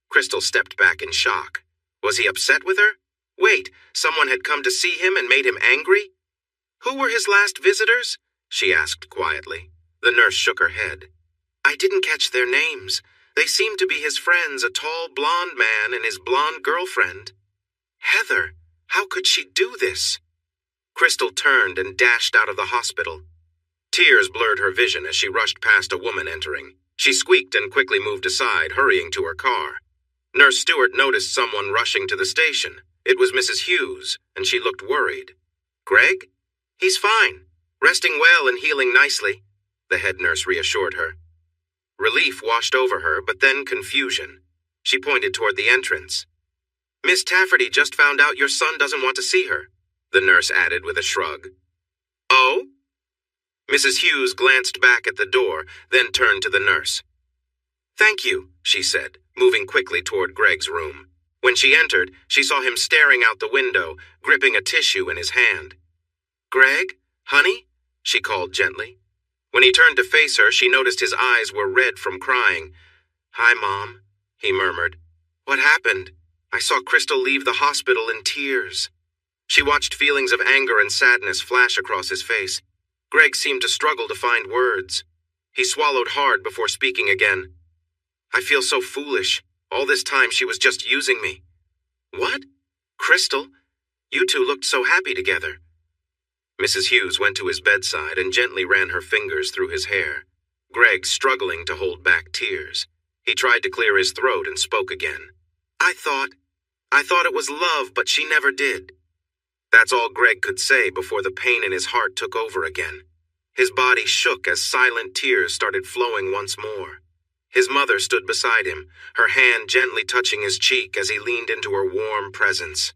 Speaker 1: Crystal stepped back in shock. Was he upset with her? Wait, someone had come to see him and made him angry? "Who were his last visitors?" she asked quietly. The nurse shook her head. "I didn't catch their names. They seemed to be his friends, a tall blonde man and his blonde girlfriend." "Heather, how could she do this?" Crystal turned and dashed out of the hospital. Tears blurred her vision as she rushed past a woman entering. She squeaked and quickly moved aside, hurrying to her car. Nurse Stewart noticed someone rushing to the station. It was Mrs. Hughes, and she looked worried. "Greg? He's fine. Resting well and healing nicely," the head nurse reassured her. Relief washed over her, but then confusion. She pointed toward the entrance. "Miss Tafferty just found out your son doesn't want to see her," the nurse added with a shrug. "Oh?" Mrs. Hughes glanced back at the door, then turned to the nurse. "Thank you," she said, moving quickly toward Greg's room. When she entered, she saw him staring out the window, gripping a tissue in his hand. "Greg? Honey?" she called gently. When he turned to face her, she noticed his eyes were red from crying. "Hi, Mom," he murmured. "What happened? I saw Crystal leave the hospital in tears." She watched feelings of anger and sadness flash across his face. Greg seemed to struggle to find words. He swallowed hard before speaking again. "I feel so foolish. All this time she was just using me." "What? Crystal? You two looked so happy together." Mrs. Hughes went to his bedside and gently ran her fingers through his hair. Greg struggling to hold back tears. He tried to clear his throat and spoke again. I thought it was love, but she never did." That's all Greg could say before the pain in his heart took over again. His body shook as silent tears started flowing once more. His mother stood beside him, her hand gently touching his cheek as he leaned into her warm presence.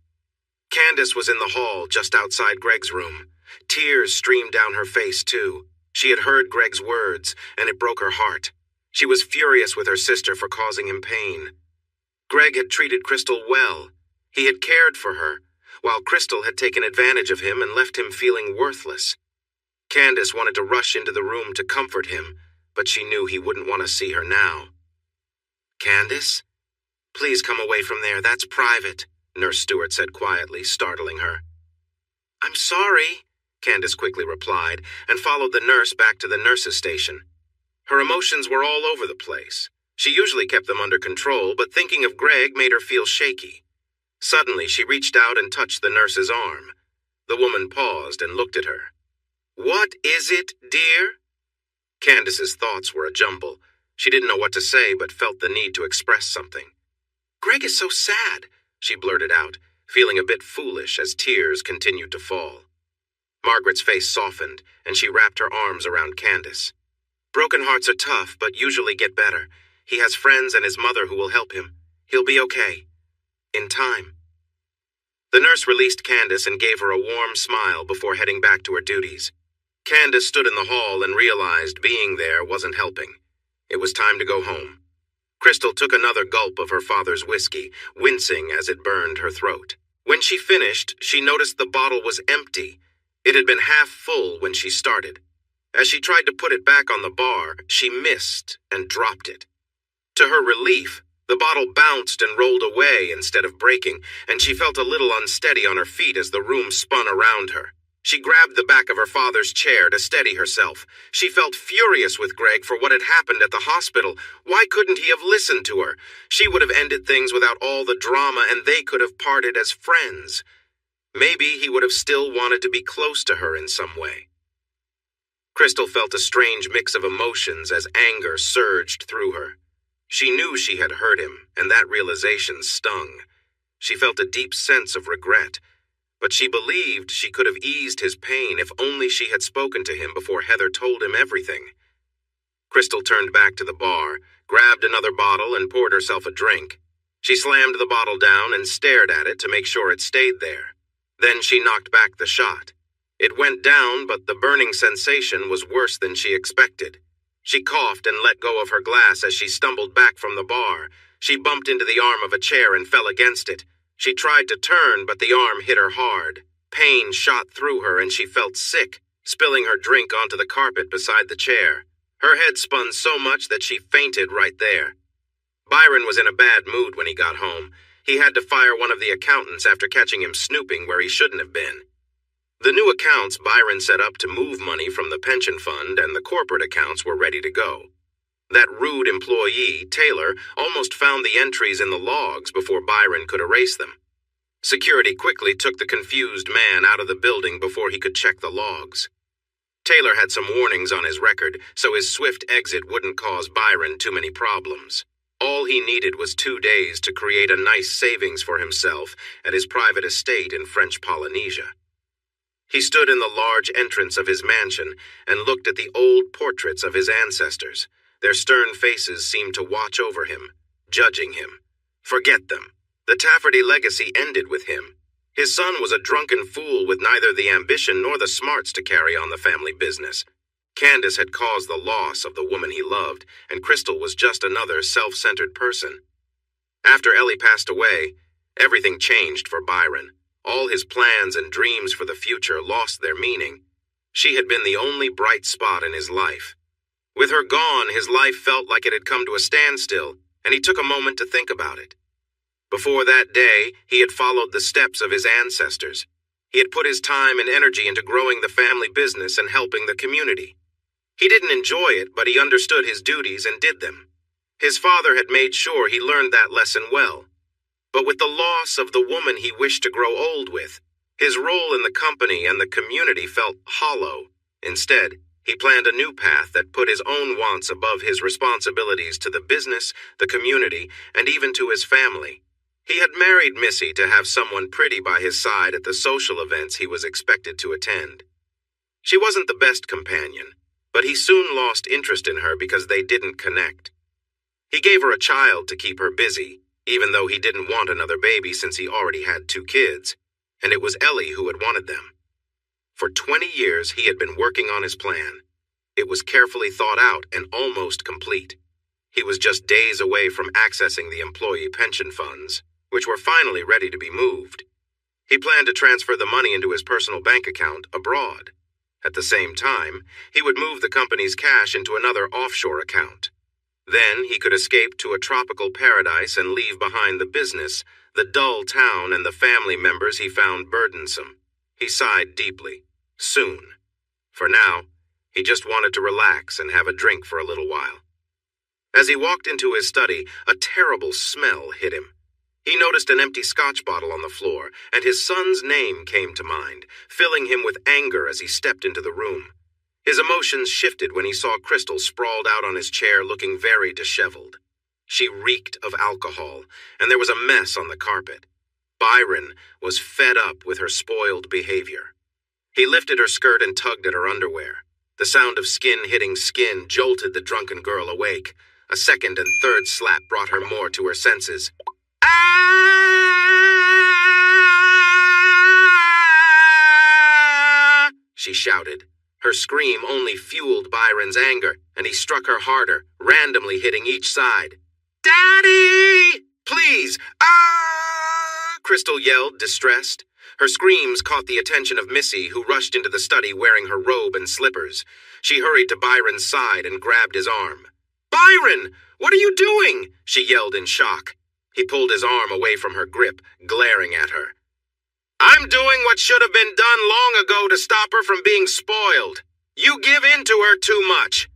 Speaker 1: Candace was in the hall just outside Greg's room. Tears streamed down her face, too. She had heard Greg's words, and it broke her heart. She was furious with her sister for causing him pain. Greg had treated Crystal well. He had cared for her, while Crystal had taken advantage of him and left him feeling worthless. Candace wanted to rush into the room to comfort him, but she knew he wouldn't want to see her now. "Candace? Please come away from there, that's private," Nurse Stewart said quietly, startling her. "I'm sorry," Candace quickly replied, and followed the nurse back to the nurse's station. Her emotions were all over the place. She usually kept them under control, but thinking of Greg made her feel shaky. Suddenly, she reached out and touched the nurse's arm. The woman paused and looked at her. "What is it, dear?" Candace's thoughts were a jumble. She didn't know what to say, but felt the need to express something. "Greg is so sad," she blurted out, feeling a bit foolish as tears continued to fall. Margaret's face softened, and she wrapped her arms around Candace. "Broken hearts are tough, but usually get better. He has friends and his mother who will help him. He'll be okay. In time." The nurse released Candace and gave her a warm smile before heading back to her duties. Candace stood in the hall and realized being there wasn't helping. It was time to go home. Crystal took another gulp of her father's whiskey, wincing as it burned her throat. When she finished, she noticed the bottle was empty. It had been half full when she started. As she tried to put it back on the bar, she missed and dropped it. To her relief, the bottle bounced and rolled away instead of breaking, and she felt a little unsteady on her feet as the room spun around her. She grabbed the back of her father's chair to steady herself. She felt furious with Greg for what had happened at the hospital. Why couldn't he have listened to her? She would have ended things without all the drama, and they could have parted as friends. Maybe he would have still wanted to be close to her in some way. Crystal felt a strange mix of emotions as anger surged through her. She knew she had hurt him, and that realization stung. She felt a deep sense of regret, but she believed she could have eased his pain if only she had spoken to him before Heather told him everything. Crystal turned back to the bar, grabbed another bottle, and poured herself a drink. She slammed the bottle down and stared at it to make sure it stayed there. Then she knocked back the shot. It went down, but the burning sensation was worse than she expected. She coughed and let go of her glass as she stumbled back from the bar. She bumped into the arm of a chair and fell against it. She tried to turn, but the arm hit her hard. Pain shot through her and she felt sick, spilling her drink onto the carpet beside the chair. Her head spun so much that she fainted right there. Byron was in a bad mood when he got home. He had to fire one of the accountants after catching him snooping where he shouldn't have been. The new accounts Byron set up to move money from the pension fund and the corporate accounts were ready to go. That rude employee, Taylor, almost found the entries in the logs before Byron could erase them. Security quickly took the confused man out of the building before he could check the logs. Taylor had some warnings on his record, so his swift exit wouldn't cause Byron too many problems. All he needed was 2 days to create a nice savings for himself at his private estate in French Polynesia. He stood in the large entrance of his mansion and looked at the old portraits of his ancestors. Their stern faces seemed to watch over him, judging him. Forget them. The Tafferty legacy ended with him. His son was a drunken fool with neither the ambition nor the smarts to carry on the family business. Candace had caused the loss of the woman he loved, and Crystal was just another self-centered person. After Ellie passed away, everything changed for Byron. All his plans and dreams for the future lost their meaning. She had been the only bright spot in his life. With her gone, his life felt like it had come to a standstill, and he took a moment to think about it. Before that day, he had followed the steps of his ancestors. He had put his time and energy into growing the family business and helping the community. He didn't enjoy it, but he understood his duties and did them. His father had made sure he learned that lesson well. But with the loss of the woman he wished to grow old with, his role in the company and the community felt hollow. Instead, he planned a new path that put his own wants above his responsibilities to the business, the community, and even to his family. He had married Missy to have someone pretty by his side at the social events he was expected to attend. She wasn't the best companion, but he soon lost interest in her because they didn't connect. He gave her a child to keep her busy, even though he didn't want another baby since he already had 2 kids, and it was Ellie who had wanted them. For 20 years, he had been working on his plan. It was carefully thought out and almost complete. He was just days away from accessing the employee pension funds, which were finally ready to be moved. He planned to transfer the money into his personal bank account abroad. At the same time, he would move the company's cash into another offshore account. Then he could escape to a tropical paradise and leave behind the business, the dull town, and the family members he found burdensome. He sighed deeply. Soon. For now, he just wanted to relax and have a drink for a little while. As he walked into his study, a terrible smell hit him. He noticed an empty scotch bottle on the floor, and his son's name came to mind, filling him with anger as he stepped into the room. His emotions shifted when he saw Crystal sprawled out on his chair looking very disheveled. She reeked of alcohol, and there was a mess on the carpet. Byron was fed up with her spoiled behavior. He lifted her skirt and tugged at her underwear. The sound of skin hitting skin jolted the drunken girl awake. A second and third slap brought her more to her senses. shouted. Her scream only fueled Byron's anger, and he struck her harder, randomly hitting each side. "Daddy! Please! Ah!" Crystal yelled, distressed. Her screams caught the attention of Missy, who rushed into the study wearing her robe and slippers. She hurried to Byron's side and grabbed his arm. "Byron! What are you doing?" she yelled in shock. He pulled his arm away from her grip, glaring at her. "I'm doing what should have been done long ago to stop her from being spoiled. You give in to her too much."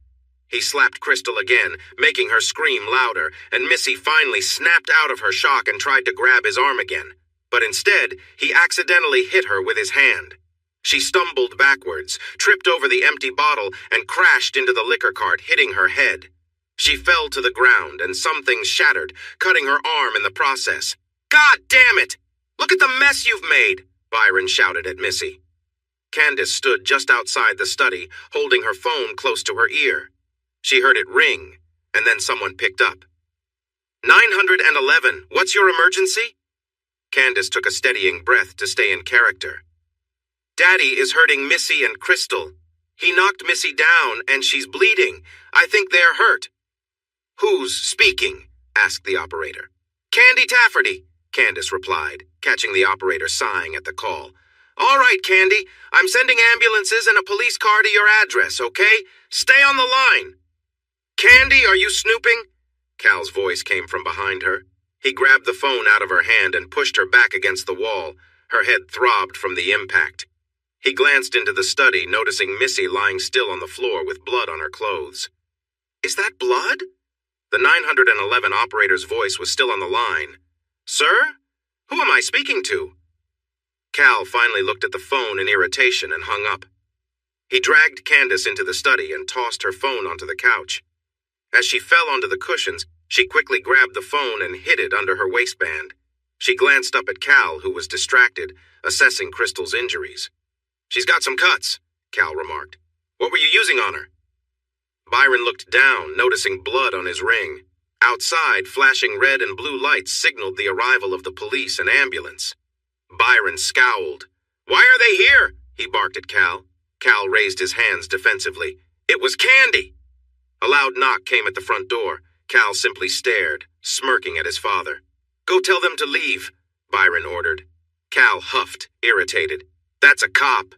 Speaker 1: He slapped Crystal again, making her scream louder, and Missy finally snapped out of her shock and tried to grab his arm again. But instead, he accidentally hit her with his hand. She stumbled backwards, tripped over the empty bottle, and crashed into the liquor cart, hitting her head. She fell to the ground, and some things shattered, cutting her arm in the process. "God damn it! Look at the mess you've made!" Byron shouted at Missy. Candace stood just outside the study, holding her phone close to her ear. She heard it ring, and then someone picked up. 911, what's your emergency? Candace took a steadying breath to stay in character. "Daddy is hurting Missy and Crystal. He knocked Missy down, and she's bleeding. I think they're hurt." "Who's speaking?" asked the operator. "Candy Tafferty," Candace replied, catching the operator sighing at the call. "All right, Candy, I'm sending ambulances and a police car to your address, okay? Stay on the line." "Candy, are you snooping?" Cal's voice came from behind her. He grabbed the phone out of her hand and pushed her back against the wall. Her head throbbed from the impact. He glanced into the study, noticing Missy lying still on the floor with blood on her clothes. "Is that blood?" The 911 operator's voice was still on the line. "Sir? Who am I speaking to?" Cal finally looked at the phone in irritation and hung up. He dragged Candace into the study and tossed her phone onto the couch. As she fell onto the cushions, she quickly grabbed the phone and hid it under her waistband. She glanced up at Cal, who was distracted, assessing Crystal's injuries. "She's got some cuts," Cal remarked. "What were you using on her?" Byron looked down, noticing blood on his ring. Outside, flashing red and blue lights signaled the arrival of the police and ambulance. Byron scowled. "Why are they here?" he barked at Cal. Cal raised his hands defensively. "It was Candy!" A loud knock came at the front door. Cal simply stared, smirking at his father. "Go tell them to leave," Byron ordered. Cal huffed, irritated. "That's a cop.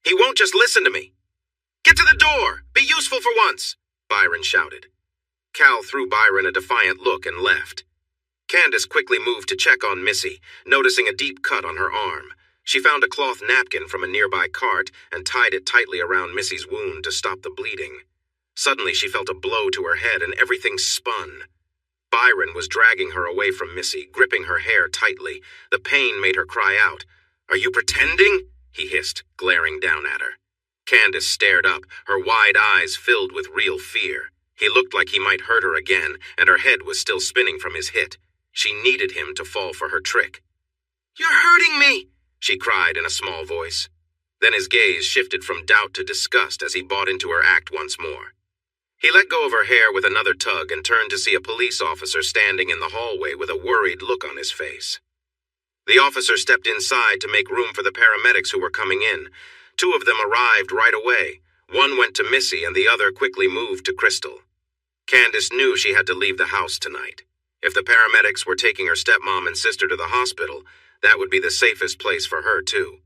Speaker 1: He won't just listen to me." "Get to the door! Be useful for once!" Byron shouted. Cal threw Byron a defiant look and left. Candace quickly moved to check on Missy, noticing a deep cut on her arm. She found a cloth napkin from a nearby cart and tied it tightly around Missy's wound to stop the bleeding. Suddenly she felt a blow to her head and everything spun. Byron was dragging her away from Missy, gripping her hair tightly. The pain made her cry out. "Are you pretending?" he hissed, glaring down at her. Candace stared up, her wide eyes filled with real fear. He looked like he might hurt her again, and her head was still spinning from his hit. She needed him to fall for her trick. "You're hurting me!" she cried in a small voice. Then his gaze shifted from doubt to disgust as he bought into her act once more. He let go of her hair with another tug and turned to see a police officer standing in the hallway with a worried look on his face. The officer stepped inside to make room for the paramedics who were coming in. Two of them arrived right away. One went to Missy and the other quickly moved to Crystal. Candace knew she had to leave the house tonight. If the paramedics were taking her stepmom and sister to the hospital, that would be the safest place for her, too.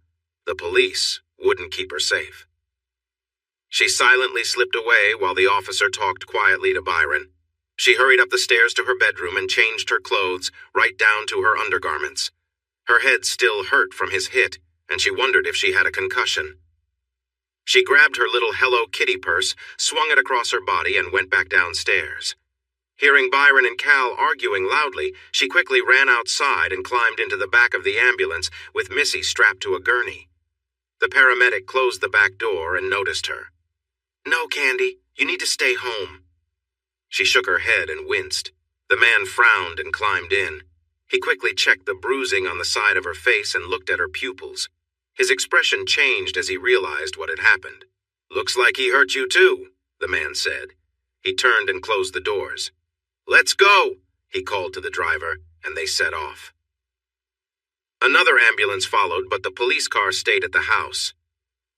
Speaker 1: The police wouldn't keep her safe. She silently slipped away while the officer talked quietly to Byron. She hurried up the stairs to her bedroom and changed her clothes, right down to her undergarments. Her head still hurt from his hit, and she wondered if she had a concussion. She grabbed her little Hello Kitty purse, swung it across her body, and went back downstairs. Hearing Byron and Cal arguing loudly, she quickly ran outside and climbed into the back of the ambulance with Missy strapped to a gurney. The paramedic closed the back door and noticed her. "No, Candy, you need to stay home." She shook her head and winced. The man frowned and climbed in. He quickly checked the bruising on the side of her face and looked at her pupils. His expression changed as he realized what had happened. "Looks like he hurt you too," the man said. He turned and closed the doors. "Let's go," he called to the driver, and they set off. Another ambulance followed, but the police car stayed at the house.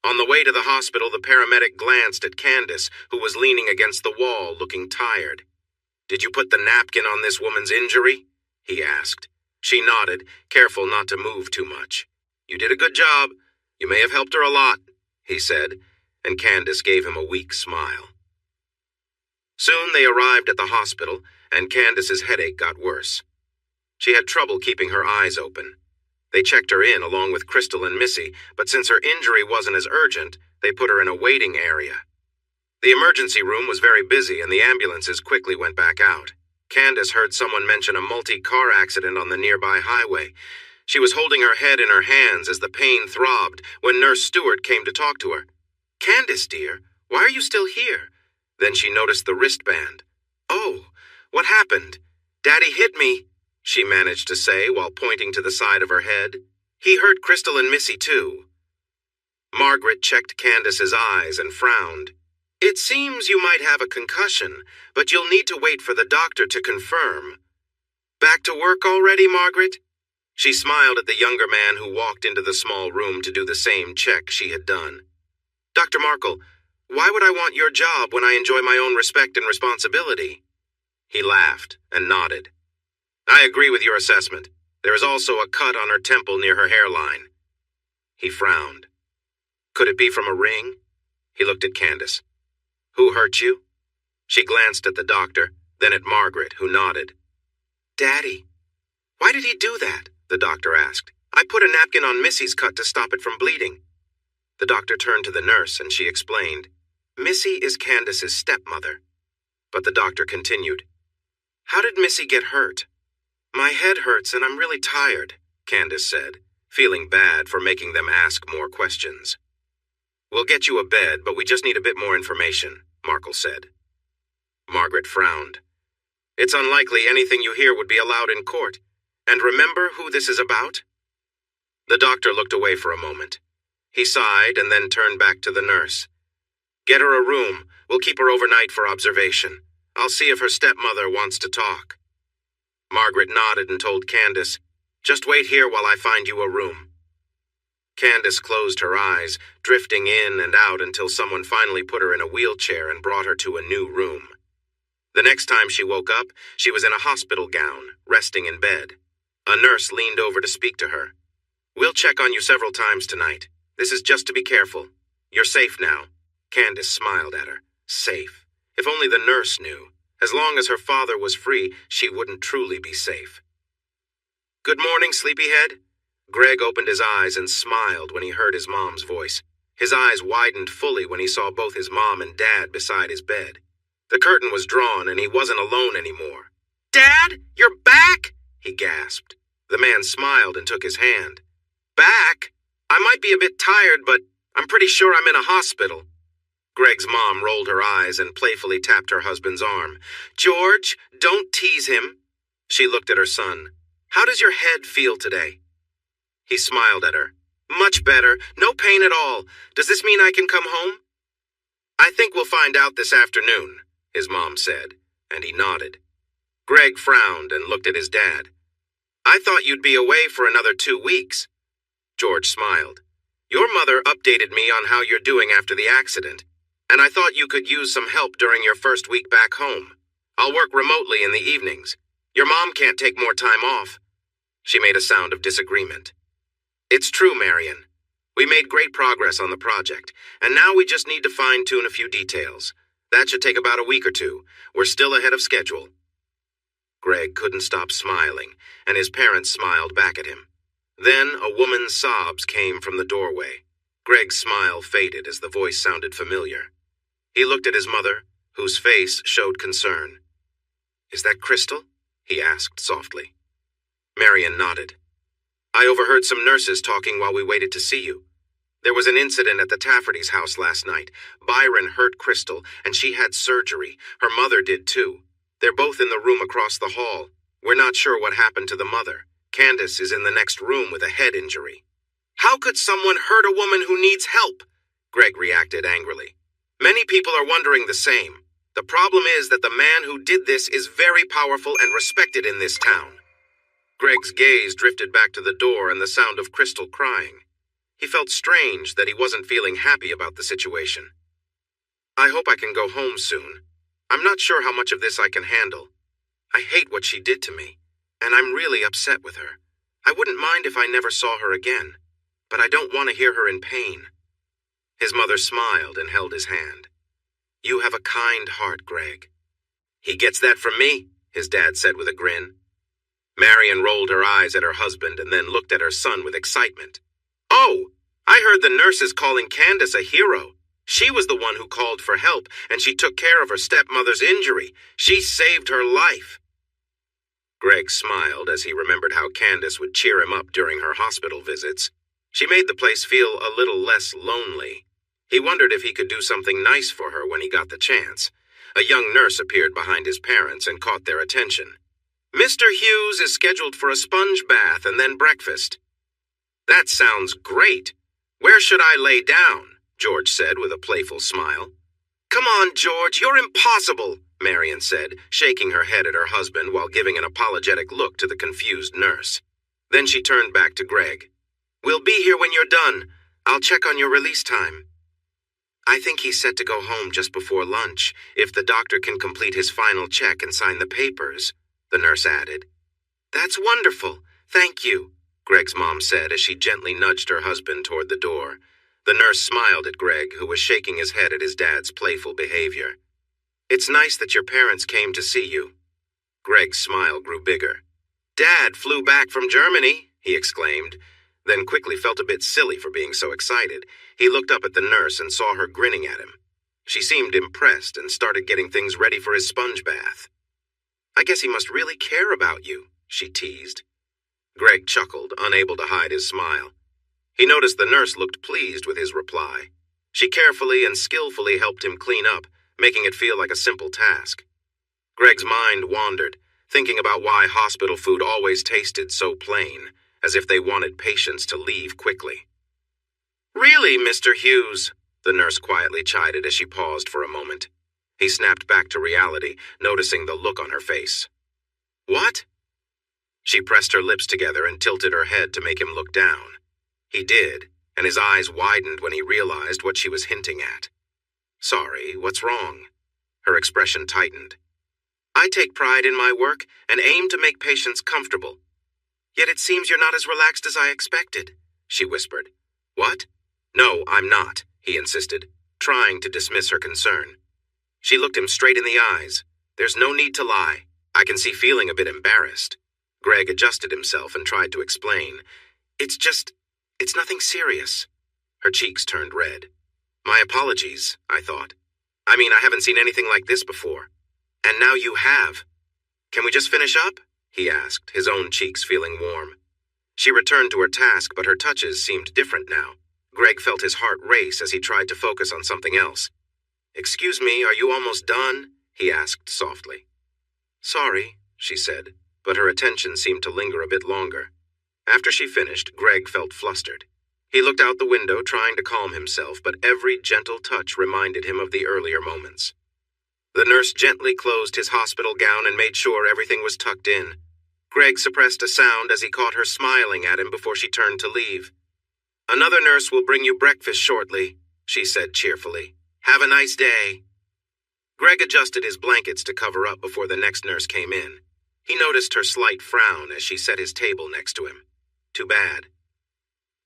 Speaker 1: On the way to the hospital, the paramedic glanced at Candace, who was leaning against the wall, looking tired. "Did you put the napkin on this woman's injury?" he asked. She nodded, careful not to move too much. "You did a good job. You may have helped her a lot," he said, and Candace gave him a weak smile. Soon they arrived at the hospital, and Candace's headache got worse. She had trouble keeping her eyes open. They checked her in along with Crystal and Missy, but since her injury wasn't as urgent, they put her in a waiting area. The emergency room was very busy, and the ambulances quickly went back out. Candace heard someone mention a multi-car accident on the nearby highway. She was holding her head in her hands as the pain throbbed when Nurse Stewart came to talk to her. "Candace, dear, why are you still here?" Then she noticed the wristband. "Oh, what happened?" "Daddy hit me," she managed to say while pointing to the side of her head. "He hurt Crystal and Missy, too." Margaret checked Candace's eyes and frowned. "It seems you might have a concussion, but you'll need to wait for the doctor to confirm." "Back to work already, Margaret?" She smiled at the younger man who walked into the small room to do the same check she had done. "Dr. Markle, why would I want your job when I enjoy my own respect and responsibility?" He laughed and nodded. "I agree with your assessment. There is also a cut on her temple near her hairline." He frowned. "Could it be from a ring?" He looked at Candace. "Who hurt you?" She glanced at the doctor, then at Margaret, who nodded. "Daddy." "Why did he do that?" the doctor asked. "I put a napkin on Missy's cut to stop it from bleeding." The doctor turned to the nurse and she explained, "Missy is Candace's stepmother." But the doctor continued, "How did Missy get hurt?" "My head hurts and I'm really tired," Candace said, feeling bad for making them ask more questions. "We'll get you a bed, but we just need a bit more information," Markle said. Margaret frowned. "It's unlikely anything you hear would be allowed in court. And remember who this is about?" The doctor looked away for a moment. He sighed and then turned back to the nurse. "Get her a room. We'll keep her overnight for observation. I'll see if her stepmother wants to talk." Margaret nodded and told Candace, "Just wait here while I find you a room." Candace closed her eyes, drifting in and out until someone finally put her in a wheelchair and brought her to a new room. The next time she woke up, she was in a hospital gown, resting in bed. A nurse leaned over to speak to her. "We'll check on you several times tonight. This is just to be careful. You're safe now." Candace smiled at her. Safe. If only the nurse knew. As long as her father was free, she wouldn't truly be safe. "Good morning, sleepyhead." Greg opened his eyes and smiled when he heard his mom's voice. His eyes widened fully when he saw both his mom and dad beside his bed. The curtain was drawn and he wasn't alone anymore. "Dad, you're back?" he gasped. The man smiled and took his hand. "Back? I might be a bit tired, but I'm pretty sure I'm in a hospital." Greg's mom rolled her eyes and playfully tapped her husband's arm. "George, don't tease him." She looked at her son. "How does your head feel today?" He smiled at her. "Much better. No pain at all. Does this mean I can come home?" "I think we'll find out this afternoon," his mom said, and he nodded. Greg frowned and looked at his dad. "I thought you'd be away for another 2 weeks." George smiled. "Your mother updated me on how you're doing after the accident, and I thought you could use some help during your first week back home. I'll work remotely in the evenings. Your mom can't take more time off." She made a sound of disagreement. "It's true, Marion. We made great progress on the project, and now we just need to fine-tune a few details. That should take about a week or 2. We're still ahead of schedule." Greg couldn't stop smiling, and his parents smiled back at him. Then a woman's sobs came from the doorway. Greg's smile faded as the voice sounded familiar. He looked at his mother, whose face showed concern. "Is that Crystal?" he asked softly. Marion nodded. "I overheard some nurses talking while we waited to see you. There was an incident at the Tafferty's house last night. Byron hurt Crystal, and she had surgery. Her mother did too. They're both in the room across the hall. We're not sure what happened to the mother. Candace is in the next room with a head injury." "How could someone hurt a woman who needs help?" Greg reacted angrily. "Many people are wondering the same. The problem is that the man who did this is very powerful and respected in this town." Greg's gaze drifted back to the door and the sound of Crystal crying. He felt strange that he wasn't feeling happy about the situation. I hope I can go home soon. I'm not sure how much of this I can handle. I hate what she did to me, and I'm really upset with her. I wouldn't mind if I never saw her again, but I don't want to hear her in pain. His mother smiled and held his hand. You have a kind heart, Greg. He gets that from me, his dad said with a grin. Marion rolled her eyes at her husband and then looked at her son with excitement. Oh, I heard the nurses calling Candace a hero. She was the one who called for help, and she took care of her stepmother's injury. She saved her life. Greg smiled as he remembered how Candace would cheer him up during her hospital visits. She made the place feel a little less lonely. He wondered if he could do something nice for her when he got the chance. A young nurse appeared behind his parents and caught their attention. Mr. Hughes is scheduled for a sponge bath and then breakfast. That sounds great. Where should I lay down? George said with a playful smile. Come on, George, you're impossible, Marion said, shaking her head at her husband while giving an apologetic look to the confused nurse. Then she turned back to Greg. We'll be here when you're done. I'll check on your release time. I think he's set to go home just before lunch, if the doctor can complete his final check and sign the papers, the nurse added. That's wonderful. Thank you, Greg's mom said as she gently nudged her husband toward the door. The nurse smiled at Greg, who was shaking his head at his dad's playful behavior. It's nice that your parents came to see you. Greg's smile grew bigger. Dad flew back from Germany, he exclaimed, then quickly felt a bit silly for being so excited. He looked up at the nurse and saw her grinning at him. She seemed impressed and started getting things ready for his sponge bath. I guess he must really care about you, she teased. Greg chuckled, unable to hide his smile. He noticed the nurse looked pleased with his reply. She carefully and skillfully helped him clean up, making it feel like a simple task. Greg's mind wandered, thinking about why hospital food always tasted so plain, as if they wanted patients to leave quickly. Really, Mr. Hughes, the nurse quietly chided as she paused for a moment. He snapped back to reality, noticing the look on her face. What? She pressed her lips together and tilted her head to make him look down. He did, and his eyes widened when he realized what she was hinting at. Sorry, what's wrong? Her expression tightened. I take pride in my work and aim to make patients comfortable. Yet it seems you're not as relaxed as I expected, she whispered. What? No, I'm not, he insisted, trying to dismiss her concern. She looked him straight in the eyes. There's no need to lie. I can see feeling a bit embarrassed. Greg adjusted himself and tried to explain. It's nothing serious. Her cheeks turned red. My apologies, I thought. I mean, I haven't seen anything like this before. And now you have. Can we just finish up? He asked, his own cheeks feeling warm. She returned to her task, but her touches seemed different now. Greg felt his heart race as he tried to focus on something else. Excuse me, are you almost done? He asked softly. Sorry, she said, but her attention seemed to linger a bit longer. After she finished, Greg felt flustered. He looked out the window, trying to calm himself, but every gentle touch reminded him of the earlier moments. The nurse gently closed his hospital gown and made sure everything was tucked in. Greg suppressed a sound as he caught her smiling at him before she turned to leave. Another nurse will bring you breakfast shortly, she said cheerfully. Have a nice day. Greg adjusted his blankets to cover up before the next nurse came in. He noticed her slight frown as she set his table next to him. Too bad.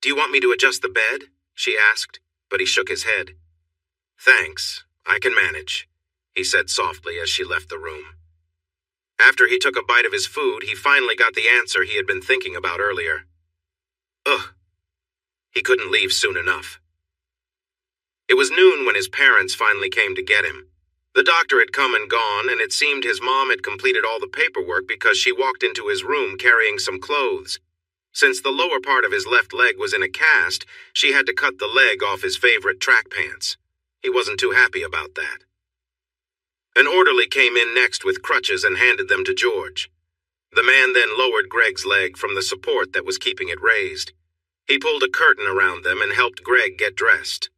Speaker 1: Do you want me to adjust the bed? She asked, but he shook his head. Thanks, I can manage, he said softly as she left the room. After he took a bite of his food, he finally got the answer he had been thinking about earlier. Ugh. He couldn't leave soon enough. It was noon when his parents finally came to get him. The doctor had come and gone, and it seemed his mom had completed all the paperwork because she walked into his room carrying some clothes. Since the lower part of his left leg was in a cast, she had to cut the leg off his favorite track pants. He wasn't too happy about that. An orderly came in next with crutches and handed them to George. The man then lowered Greg's leg from the support that was keeping it raised. He pulled a curtain around them and helped Greg get dressed.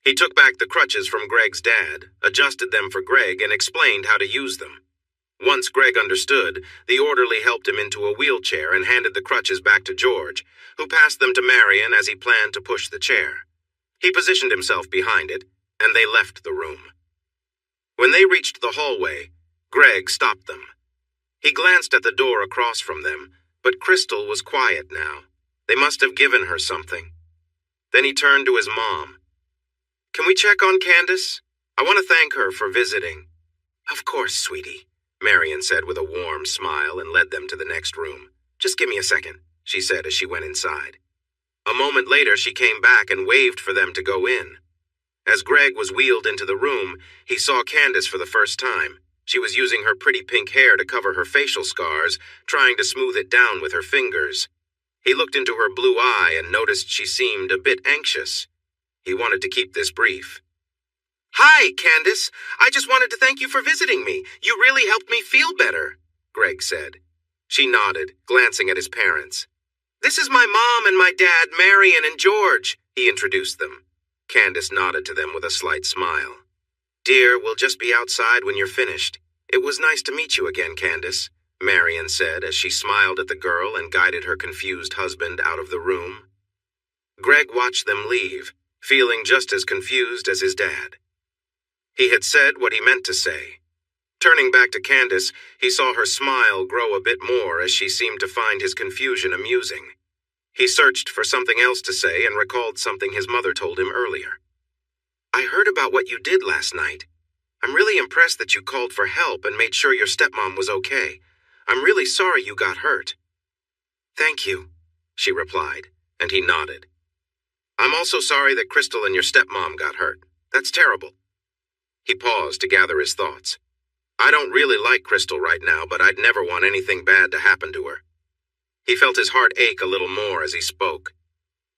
Speaker 1: He took back the crutches from Greg's dad, adjusted them for Greg, and explained how to use them. Once Greg understood, the orderly helped him into a wheelchair and handed the crutches back to George, who passed them to Marion as he planned to push the chair. He positioned himself behind it, and they left the room. When they reached the hallway, Greg stopped them. He glanced at the door across from them, but Crystal was quiet now. They must have given her something. Then he turned to his mom. "Can we check on Candace? I want to thank her for visiting." "Of course, sweetie," Marion said with a warm smile and led them to the next room. "Just give me a second," she said as she went inside. A moment later, she came back and waved for them to go in. As Greg was wheeled into the room, he saw Candace for the first time. She was using her pretty pink hair to cover her facial scars, trying to smooth it down with her fingers. He looked into her blue eye and noticed she seemed a bit anxious. He wanted to keep this brief. "Hi, Candace. I just wanted to thank you for visiting me. You really helped me feel better," Greg said. She nodded, glancing at his parents. "This is my mom and my dad, Marion and George," he introduced them. Candace nodded to them with a slight smile. "Dear, we'll just be outside when you're finished. It was nice to meet you again, Candace," Marion said as she smiled at the girl and guided her confused husband out of the room. Greg watched them leave, feeling just as confused as his dad. He had said what he meant to say. Turning back to Candace, he saw her smile grow a bit more as she seemed to find his confusion amusing. He searched for something else to say and recalled something his mother told him earlier. "I heard about what you did last night. I'm really impressed that you called for help and made sure your stepmom was okay. I'm really sorry you got hurt." "Thank you," she replied, and he nodded. "I'm also sorry that Crystal and your stepmom got hurt. That's terrible." He paused to gather his thoughts. "I don't really like Crystal right now, but I'd never want anything bad to happen to her." He felt his heart ache a little more as he spoke.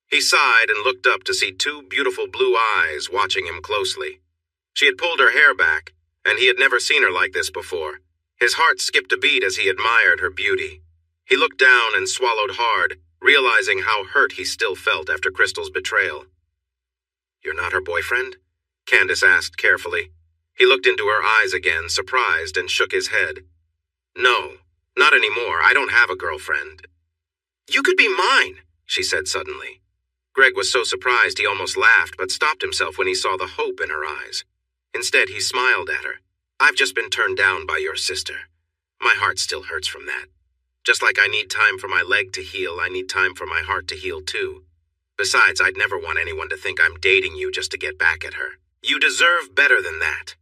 Speaker 1: He sighed and looked up to see two beautiful blue eyes watching him closely. She had pulled her hair back, and he had never seen her like this before. His heart skipped a beat as he admired her beauty. He looked down and swallowed hard, realizing how hurt he still felt after Crystal's betrayal. "You're not her boyfriend?" Candace asked carefully. He looked into her eyes again, surprised, and shook his head. "No, not anymore. I don't have a girlfriend." "You could be mine," she said suddenly. Greg was so surprised he almost laughed, but stopped himself when he saw the hope in her eyes. Instead, he smiled at her. "I've just been turned down by your sister. My heart still hurts from that. Just like I need time for my leg to heal, I need time for my heart to heal too. Besides, I'd never want anyone to think I'm dating you just to get back at her. You deserve better than that."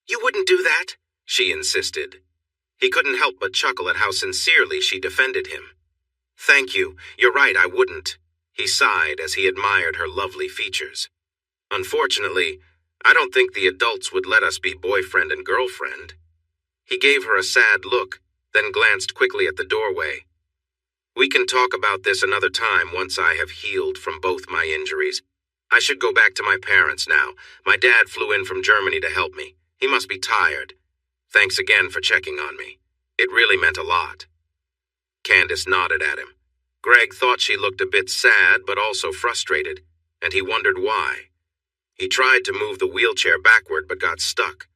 Speaker 1: "You wouldn't do that," she insisted. He couldn't help but chuckle at how sincerely she defended him. "Thank you. You're right, I wouldn't." He sighed as he admired her lovely features. "Unfortunately, I don't think the adults would let us be boyfriend and girlfriend." He gave her a sad look, then glanced quickly at the doorway. "We can talk about this another time once I have healed from both my injuries. I should go back to my parents now. My dad flew in from Germany to help me. He must be tired. Thanks again for checking on me. It really meant a lot." Candace nodded at him. Greg thought she looked a bit sad but also frustrated, and he wondered why. He tried to move the wheelchair backward but got stuck.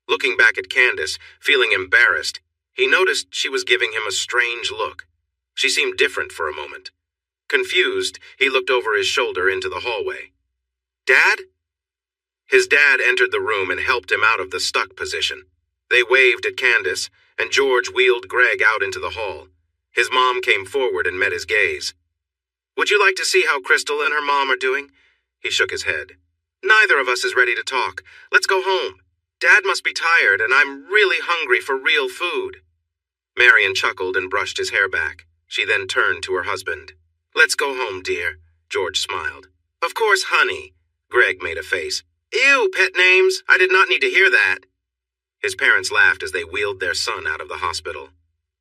Speaker 1: Looking back at Candace, feeling embarrassed, he noticed she was giving him a strange look. She seemed different for a moment. Confused, he looked over his shoulder into the hallway. "Dad?" His dad entered the room and helped him out of the stuck position. They waved at Candace, and George wheeled Greg out into the hall. His mom came forward and met his gaze. "Would you like to see how Crystal and her mom are doing?" He shook his head. "Neither of us is ready to talk. Let's go home. Dad must be tired, and I'm really hungry for real food." Marion chuckled and brushed his hair back. She then turned to her husband. "Let's go home, dear," George smiled. "Of course, honey." Greg made a face. "Ew, pet names. I did not need to hear that." His parents laughed as they wheeled their son out of the hospital.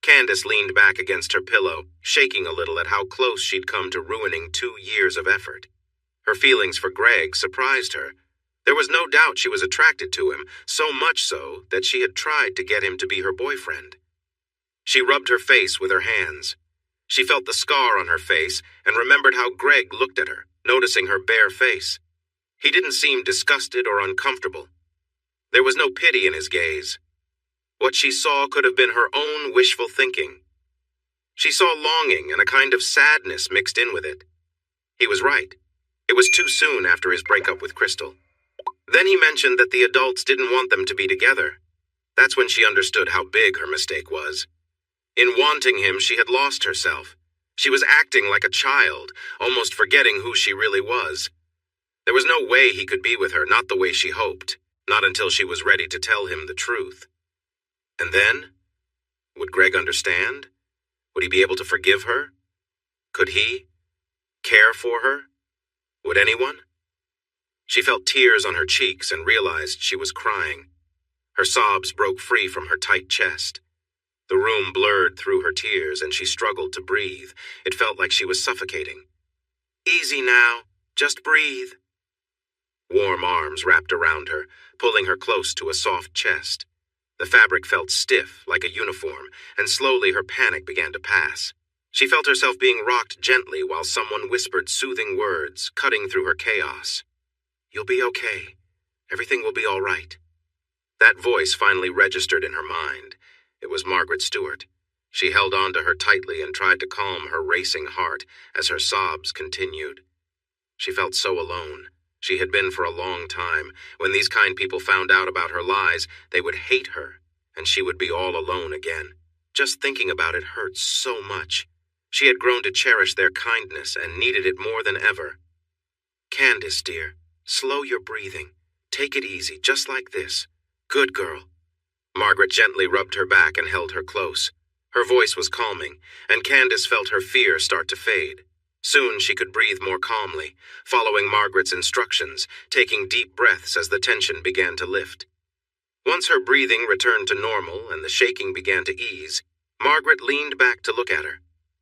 Speaker 1: Candace leaned back against her pillow, shaking a little at how close she'd come to ruining 2 years of effort. Her feelings for Greg surprised her. There was no doubt she was attracted to him, so much so that she had tried to get him to be her boyfriend. She rubbed her face with her hands. She felt the scar on her face and remembered how Greg looked at her, noticing her bare face. He didn't seem disgusted or uncomfortable. There was no pity in his gaze. What she saw could have been her own wishful thinking. She saw longing and a kind of sadness mixed in with it. He was right. It was too soon after his breakup with Crystal. Then he mentioned that the adults didn't want them to be together. That's when she understood how big her mistake was. In wanting him, she had lost herself. She was acting like a child, almost forgetting who she really was. There was no way he could be with her, not the way she hoped, not until she was ready to tell him the truth. And then? Would Greg understand? Would he be able to forgive her? Could he care for her? Would anyone? She felt tears on her cheeks and realized she was crying. Her sobs broke free from her tight chest. The room blurred through her tears and she struggled to breathe. It felt like she was suffocating. Easy now, just breathe. Warm arms wrapped around her, pulling her close to a soft chest. The fabric felt stiff, like a uniform, and slowly her panic began to pass. She felt herself being rocked gently while someone whispered soothing words, cutting through her chaos. You'll be okay. Everything will be all right. That voice finally registered in her mind. It was Margaret Stewart. She held on to her tightly and tried to calm her racing heart as her sobs continued. She felt so alone. She had been for a long time. When these kind people found out about her lies, they would hate her, and she would be all alone again. Just thinking about it hurt so much. She had grown to cherish their kindness and needed it more than ever. Candace, dear, slow your breathing. Take it easy, just like this. Good girl. Margaret gently rubbed her back and held her close. Her voice was calming, and Candace felt her fear start to fade. Soon she could breathe more calmly, following Margaret's instructions, taking deep breaths as the tension began to lift. Once her breathing returned to normal and the shaking began to ease, Margaret leaned back to look at her.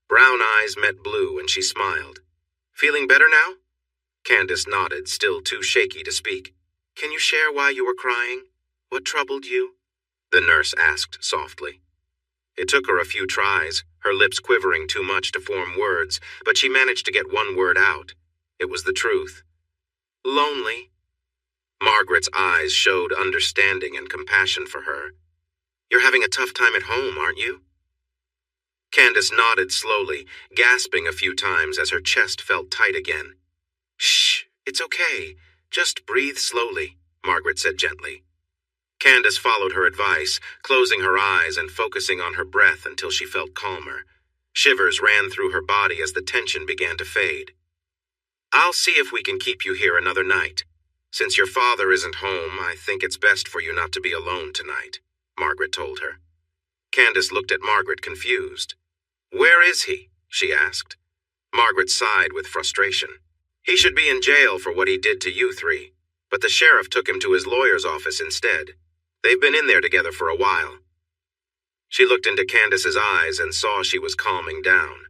Speaker 1: Brown eyes met blue and she smiled. Feeling better now? Candace nodded, still too shaky to speak. Can you share why you were crying? What troubled you? The nurse asked softly. It took her a few tries, her lips quivering too much to form words, but she managed to get one word out. It was the truth. Lonely. Margaret's eyes showed understanding and compassion for her. You're having a tough time at home, aren't you? Candace nodded slowly, gasping a few times as her chest felt tight again. Shh, it's okay. Just breathe slowly, Margaret said gently. Candace followed her advice, closing her eyes and focusing on her breath until she felt calmer. Shivers ran through her body as the tension began to fade. I'll see if we can keep you here another night. Since your father isn't home, I think it's best for you not to be alone tonight, Margaret told her. Candace looked at Margaret confused. Where is he? She asked. Margaret sighed with frustration. He should be in jail for what he did to you three, but the sheriff took him to his lawyer's office instead. They've been in there together for a while. She looked into Candace's eyes and saw she was calming down.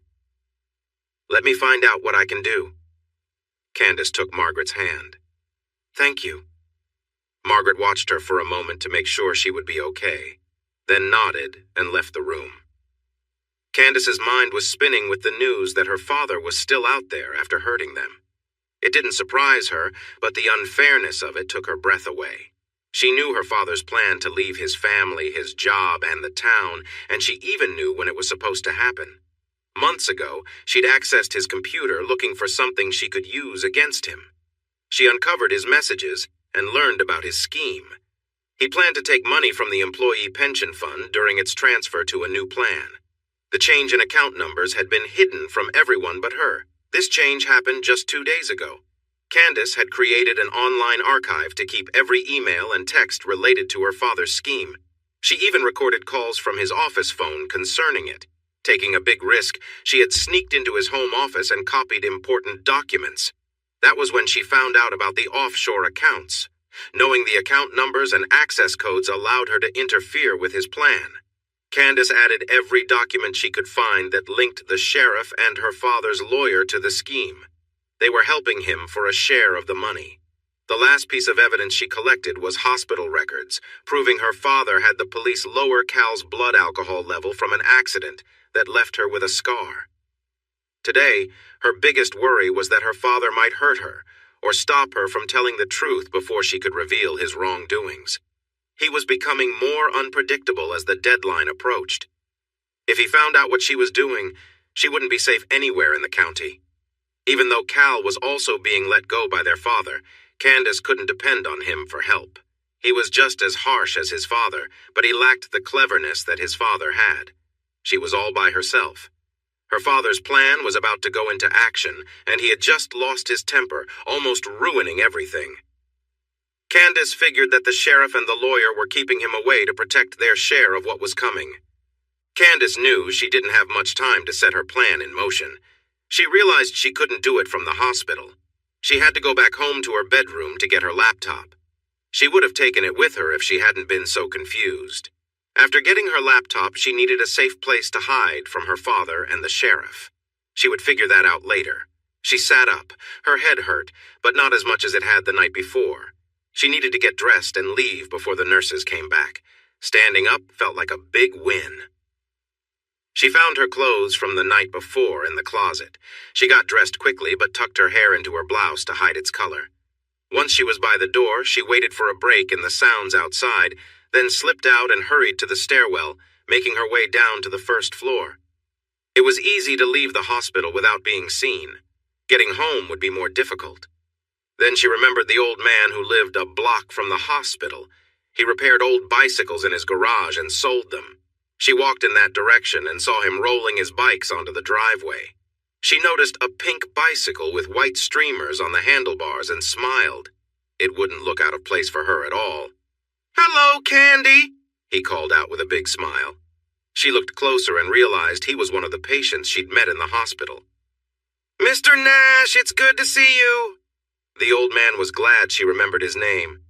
Speaker 1: Let me find out what I can do. Candace took Margaret's hand. Thank you. Margaret watched her for a moment to make sure she would be okay, then nodded and left the room. Candace's mind was spinning with the news that her father was still out there after hurting them. It didn't surprise her, but the unfairness of it took her breath away. She knew her father's plan to leave his family, his job, and the town, and she even knew when it was supposed to happen. Months ago, she'd accessed his computer looking for something she could use against him. She uncovered his messages and learned about his scheme. He planned to take money from the employee pension fund during its transfer to a new plan. The change in account numbers had been hidden from everyone but her. This change happened just 2 days ago. Candace had created an online archive to keep every email and text related to her father's scheme. She even recorded calls from his office phone concerning it. Taking a big risk, she had sneaked into his home office and copied important documents. That was when she found out about the offshore accounts. Knowing the account numbers and access codes allowed her to interfere with his plan. Candace added every document she could find that linked the sheriff and her father's lawyer to the scheme. They were helping him for a share of the money. The last piece of evidence she collected was hospital records, proving her father had the police lower Cal's blood alcohol level from an accident that left her with a scar. Today, her biggest worry was that her father might hurt her or stop her from telling the truth before she could reveal his wrongdoings. He was becoming more unpredictable as the deadline approached. If he found out what she was doing, she wouldn't be safe anywhere in the county. Even though Cal was also being let go by their father, Candace couldn't depend on him for help. He was just as harsh as his father, but he lacked the cleverness that his father had. She was all by herself. Her father's plan was about to go into action, and he had just lost his temper, almost ruining everything. Candace figured that the sheriff and the lawyer were keeping him away to protect their share of what was coming. Candace knew she didn't have much time to set her plan in motion. She realized she couldn't do it from the hospital. She had to go back home to her bedroom to get her laptop. She would have taken it with her if she hadn't been so confused. After getting her laptop, she needed a safe place to hide from her father and the sheriff. She would figure that out later. She sat up. Her head hurt, but not as much as it had the night before. She needed to get dressed and leave before the nurses came back. Standing up felt like a big win. She found her clothes from the night before in the closet. She got dressed quickly but tucked her hair into her blouse to hide its color. Once she was by the door, she waited for a break in the sounds outside, then slipped out and hurried to the stairwell, making her way down to the first floor. It was easy to leave the hospital without being seen. Getting home would be more difficult. Then she remembered the old man who lived a block from the hospital. He repaired old bicycles in his garage and sold them. She walked in that direction and saw him rolling his bikes onto the driveway. She noticed a pink bicycle with white streamers on the handlebars and smiled. It wouldn't look out of place for her at all. "Hello, Candy," he called out with a big smile. She looked closer and realized he was one of the patients she'd met in the hospital. "Mr. Nash, it's good to see you." The old man was glad she remembered his name.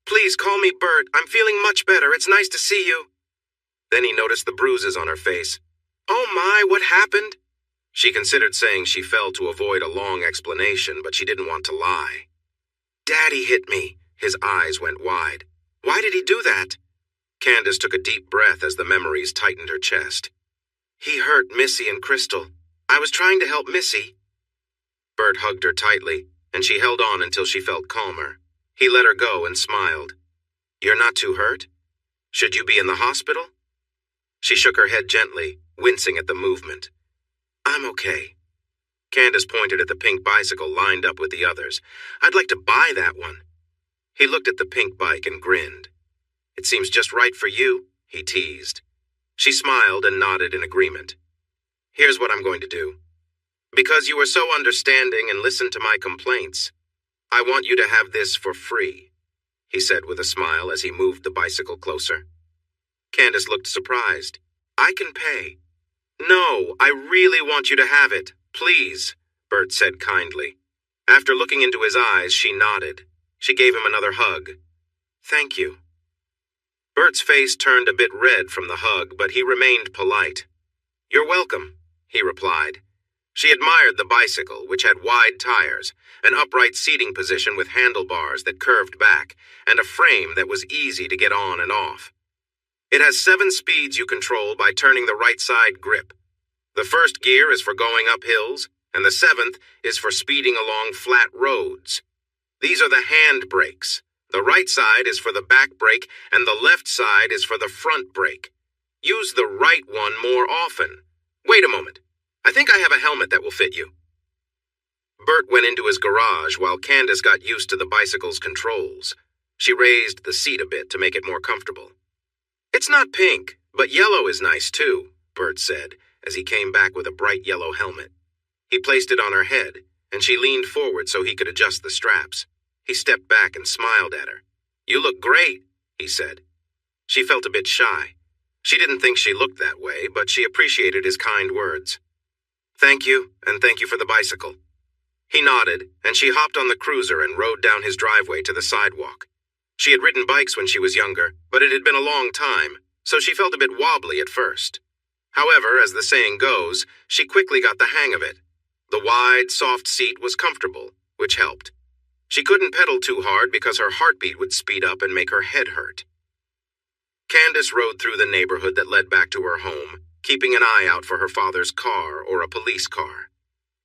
Speaker 1: "Please call me Bert. I'm feeling much better. It's nice to see you." Then he noticed the bruises on her face. "Oh my, what happened?" She considered saying she fell to avoid a long explanation, but she didn't want to lie. "Daddy hit me." His eyes went wide. "Why did he do that?" Candace took a deep breath as the memories tightened her chest. "He hurt Missy and Crystal. I was trying to help Missy." Bert hugged her tightly, and she held on until she felt calmer. He let her go and smiled. "You're not too hurt? Should you be in the hospital?" She shook her head gently, wincing at the movement. "I'm okay." Candace pointed at the pink bicycle lined up with the others. "I'd like to buy that one." He looked at the pink bike and grinned. "It seems just right for you," he teased. She smiled and nodded in agreement. "Here's what I'm going to do. Because you were so understanding and listened to my complaints, I want you to have this for free," he said with a smile as he moved the bicycle closer. Candace looked surprised. "I can pay." "No, I really want you to have it. Please," Bert said kindly. After looking into his eyes, she nodded. She gave him another hug. "Thank you." Bert's face turned a bit red from the hug, but he remained polite. "You're welcome," he replied. She admired the bicycle, which had wide tires, an upright seating position with handlebars that curved back, and a frame that was easy to get on and off. It has 7 speeds you control by turning the right side grip. The first gear is for going up hills, and the 7th is for speeding along flat roads. These are the hand brakes. The right side is for the back brake, and the left side is for the front brake. Use the right one more often. Wait a moment. I think I have a helmet that will fit you. Bert went into his garage while Candace got used to the bicycle's controls. She raised the seat a bit to make it more comfortable. "It's not pink, but yellow is nice too," Bert said, as he came back with a bright yellow helmet. He placed it on her head, and she leaned forward so he could adjust the straps. He stepped back and smiled at her. "You look great," he said. She felt a bit shy. She didn't think she looked that way, but she appreciated his kind words. "Thank you, and thank you for the bicycle." He nodded, and she hopped on the cruiser and rode down his driveway to the sidewalk. She had ridden bikes when she was younger, but it had been a long time, so she felt a bit wobbly at first. However, as the saying goes, she quickly got the hang of it. The wide, soft seat was comfortable, which helped. She couldn't pedal too hard because her heartbeat would speed up and make her head hurt. Candace rode through the neighborhood that led back to her home, keeping an eye out for her father's car or a police car.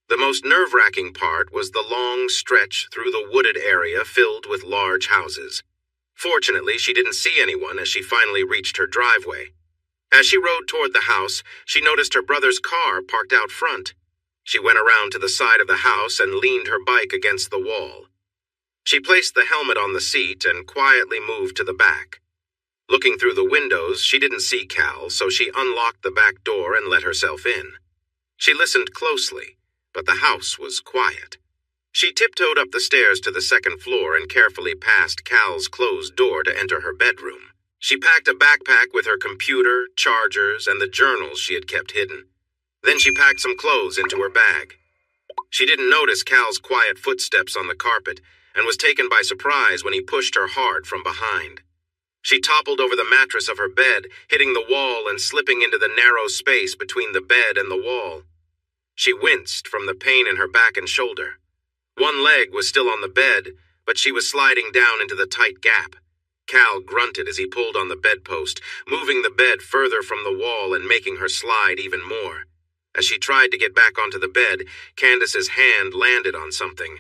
Speaker 1: The most nerve-wracking part was the long stretch through the wooded area filled with large houses. Fortunately, she didn't see anyone as she finally reached her driveway. As she rode toward the house, she noticed her brother's car parked out front. She went around to the side of the house and leaned her bike against the wall. She placed the helmet on the seat and quietly moved to the back. Looking through the windows, she didn't see Cal, so she unlocked the back door and let herself in. She listened closely, but the house was quiet. She tiptoed up the stairs to the second floor and carefully passed Cal's closed door to enter her bedroom. She packed a backpack with her computer, chargers, and the journals she had kept hidden. Then she packed some clothes into her bag. She didn't notice Cal's quiet footsteps on the carpet and was taken by surprise when he pushed her hard from behind. She toppled over the mattress of her bed, hitting the wall and slipping into the narrow space between the bed and the wall. She winced from the pain in her back and shoulder. One leg was still on the bed, but she was sliding down into the tight gap. Cal grunted as he pulled on the bedpost, moving the bed further from the wall and making her slide even more. As she tried to get back onto the bed, Candace's hand landed on something.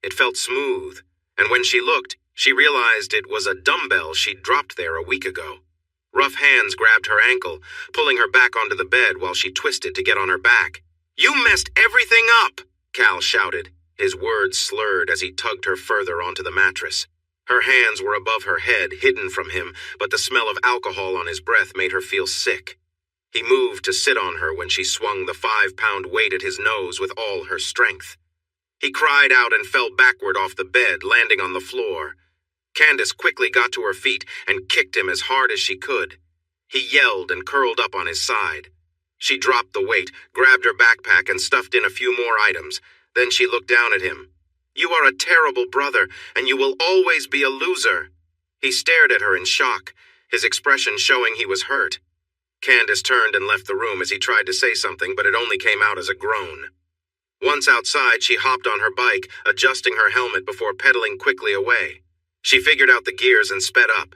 Speaker 1: It felt smooth, and when she looked, she realized it was a dumbbell she'd dropped there a week ago. Rough hands grabbed her ankle, pulling her back onto the bed while she twisted to get on her back. "You messed everything up!" Cal shouted, his words slurred as he tugged her further onto the mattress. Her hands were above her head, hidden from him, but the smell of alcohol on his breath made her feel sick. He moved to sit on her when she swung the 5-pound weight at his nose with all her strength. He cried out and fell backward off the bed, landing on the floor. Candace quickly got to her feet and kicked him as hard as she could. He yelled and curled up on his side. She dropped the weight, grabbed her backpack, and stuffed in a few more items. Then she looked down at him. "You are a terrible brother, and you will always be a loser." He stared at her in shock, his expression showing he was hurt. Candace turned and left the room as he tried to say something, but it only came out as a groan. Once outside, she hopped on her bike, adjusting her helmet before pedaling quickly away. She figured out the gears and sped up.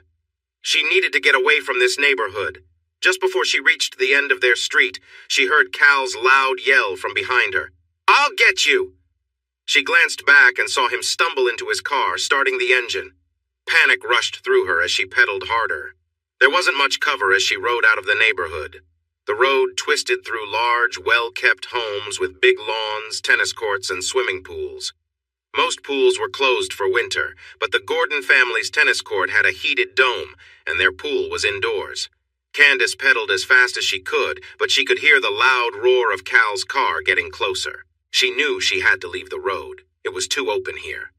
Speaker 1: She needed to get away from this neighborhood. Just before she reached the end of their street, she heard Cal's loud yell from behind her. "I'll get you!" She glanced back and saw him stumble into his car, starting the engine. Panic rushed through her as she pedaled harder. There wasn't much cover as she rode out of the neighborhood. The road twisted through large, well-kept homes with big lawns, tennis courts, and swimming pools. Most pools were closed for winter, but the Gordon family's tennis court had a heated dome, and their pool was indoors. Candace pedaled as fast as she could, but she could hear the loud roar of Cal's car getting closer. She knew she had to leave the road. It was too open here.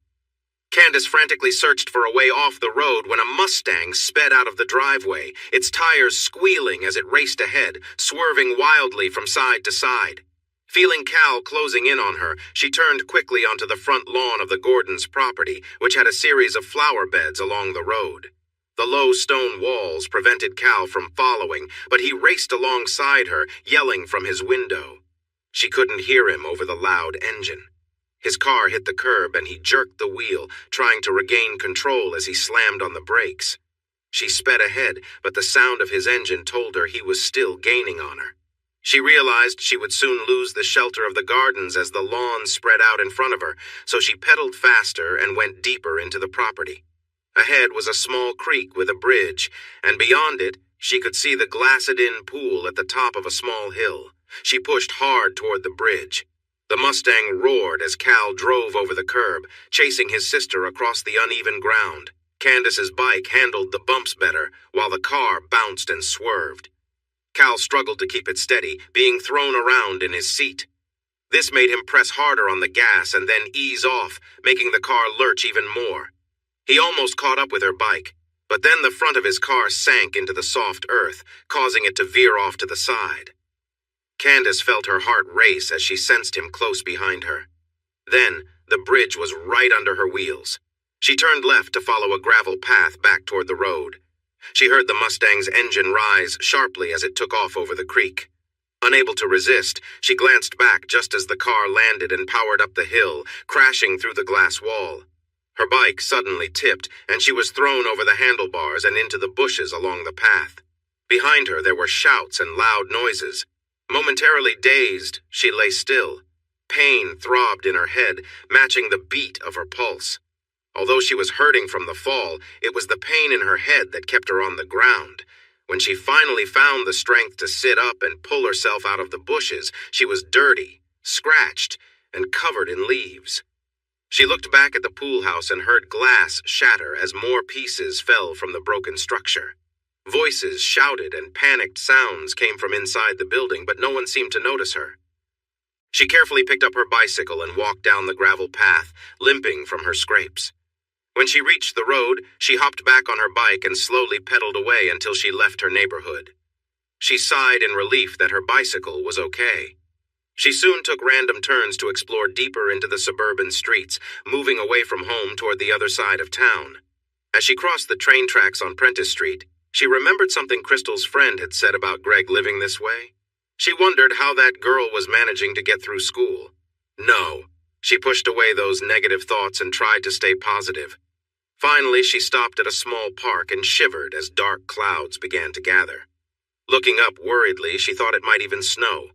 Speaker 1: Candace frantically searched for a way off the road when a Mustang sped out of the driveway, its tires squealing as it raced ahead, swerving wildly from side to side. Feeling Cal closing in on her, she turned quickly onto the front lawn of the Gordons' property, which had a series of flower beds along the road. The low stone walls prevented Cal from following, but he raced alongside her, yelling from his window. She couldn't hear him over the loud engine. His car hit the curb and he jerked the wheel, trying to regain control as he slammed on the brakes. She sped ahead, but the sound of his engine told her he was still gaining on her. She realized she would soon lose the shelter of the gardens as the lawn spread out in front of her, so she pedaled faster and went deeper into the property. Ahead was a small creek with a bridge, and beyond it, she could see the glassed-in pool at the top of a small hill. She pushed hard toward the bridge. The Mustang roared as Cal drove over the curb, chasing his sister across the uneven ground. Candace's bike handled the bumps better, while the car bounced and swerved. Cal struggled to keep it steady, being thrown around in his seat. This made him press harder on the gas and then ease off, making the car lurch even more. He almost caught up with her bike, but then the front of his car sank into the soft earth, causing it to veer off to the side. Candace felt her heart race as she sensed him close behind her. Then, the bridge was right under her wheels. She turned left to follow a gravel path back toward the road. She heard the Mustang's engine rise sharply as it took off over the creek. Unable to resist, she glanced back just as the car landed and powered up the hill, crashing through the glass wall. Her bike suddenly tipped, and she was thrown over the handlebars and into the bushes along the path. Behind her, there were shouts and loud noises. Momentarily dazed, she lay still. Pain throbbed in her head, matching the beat of her pulse. Although she was hurting from the fall, it was the pain in her head that kept her on the ground. When she finally found the strength to sit up and pull herself out of the bushes, she was dirty, scratched, and covered in leaves. She looked back at the pool house and heard glass shatter as more pieces fell from the broken structure. Voices shouted and panicked sounds came from inside the building, but no one seemed to notice her. She carefully picked up her bicycle and walked down the gravel path, limping from her scrapes. When she reached the road, she hopped back on her bike and slowly pedaled away until she left her neighborhood. She sighed in relief that her bicycle was okay. She soon took random turns to explore deeper into the suburban streets, moving away from home toward the other side of town. As she crossed the train tracks on Prentice Street, she remembered something Crystal's friend had said about Greg living this way. She wondered how that girl was managing to get through school. No, she pushed away those negative thoughts and tried to stay positive. Finally, she stopped at a small park and shivered as dark clouds began to gather. Looking up worriedly, she thought it might even snow.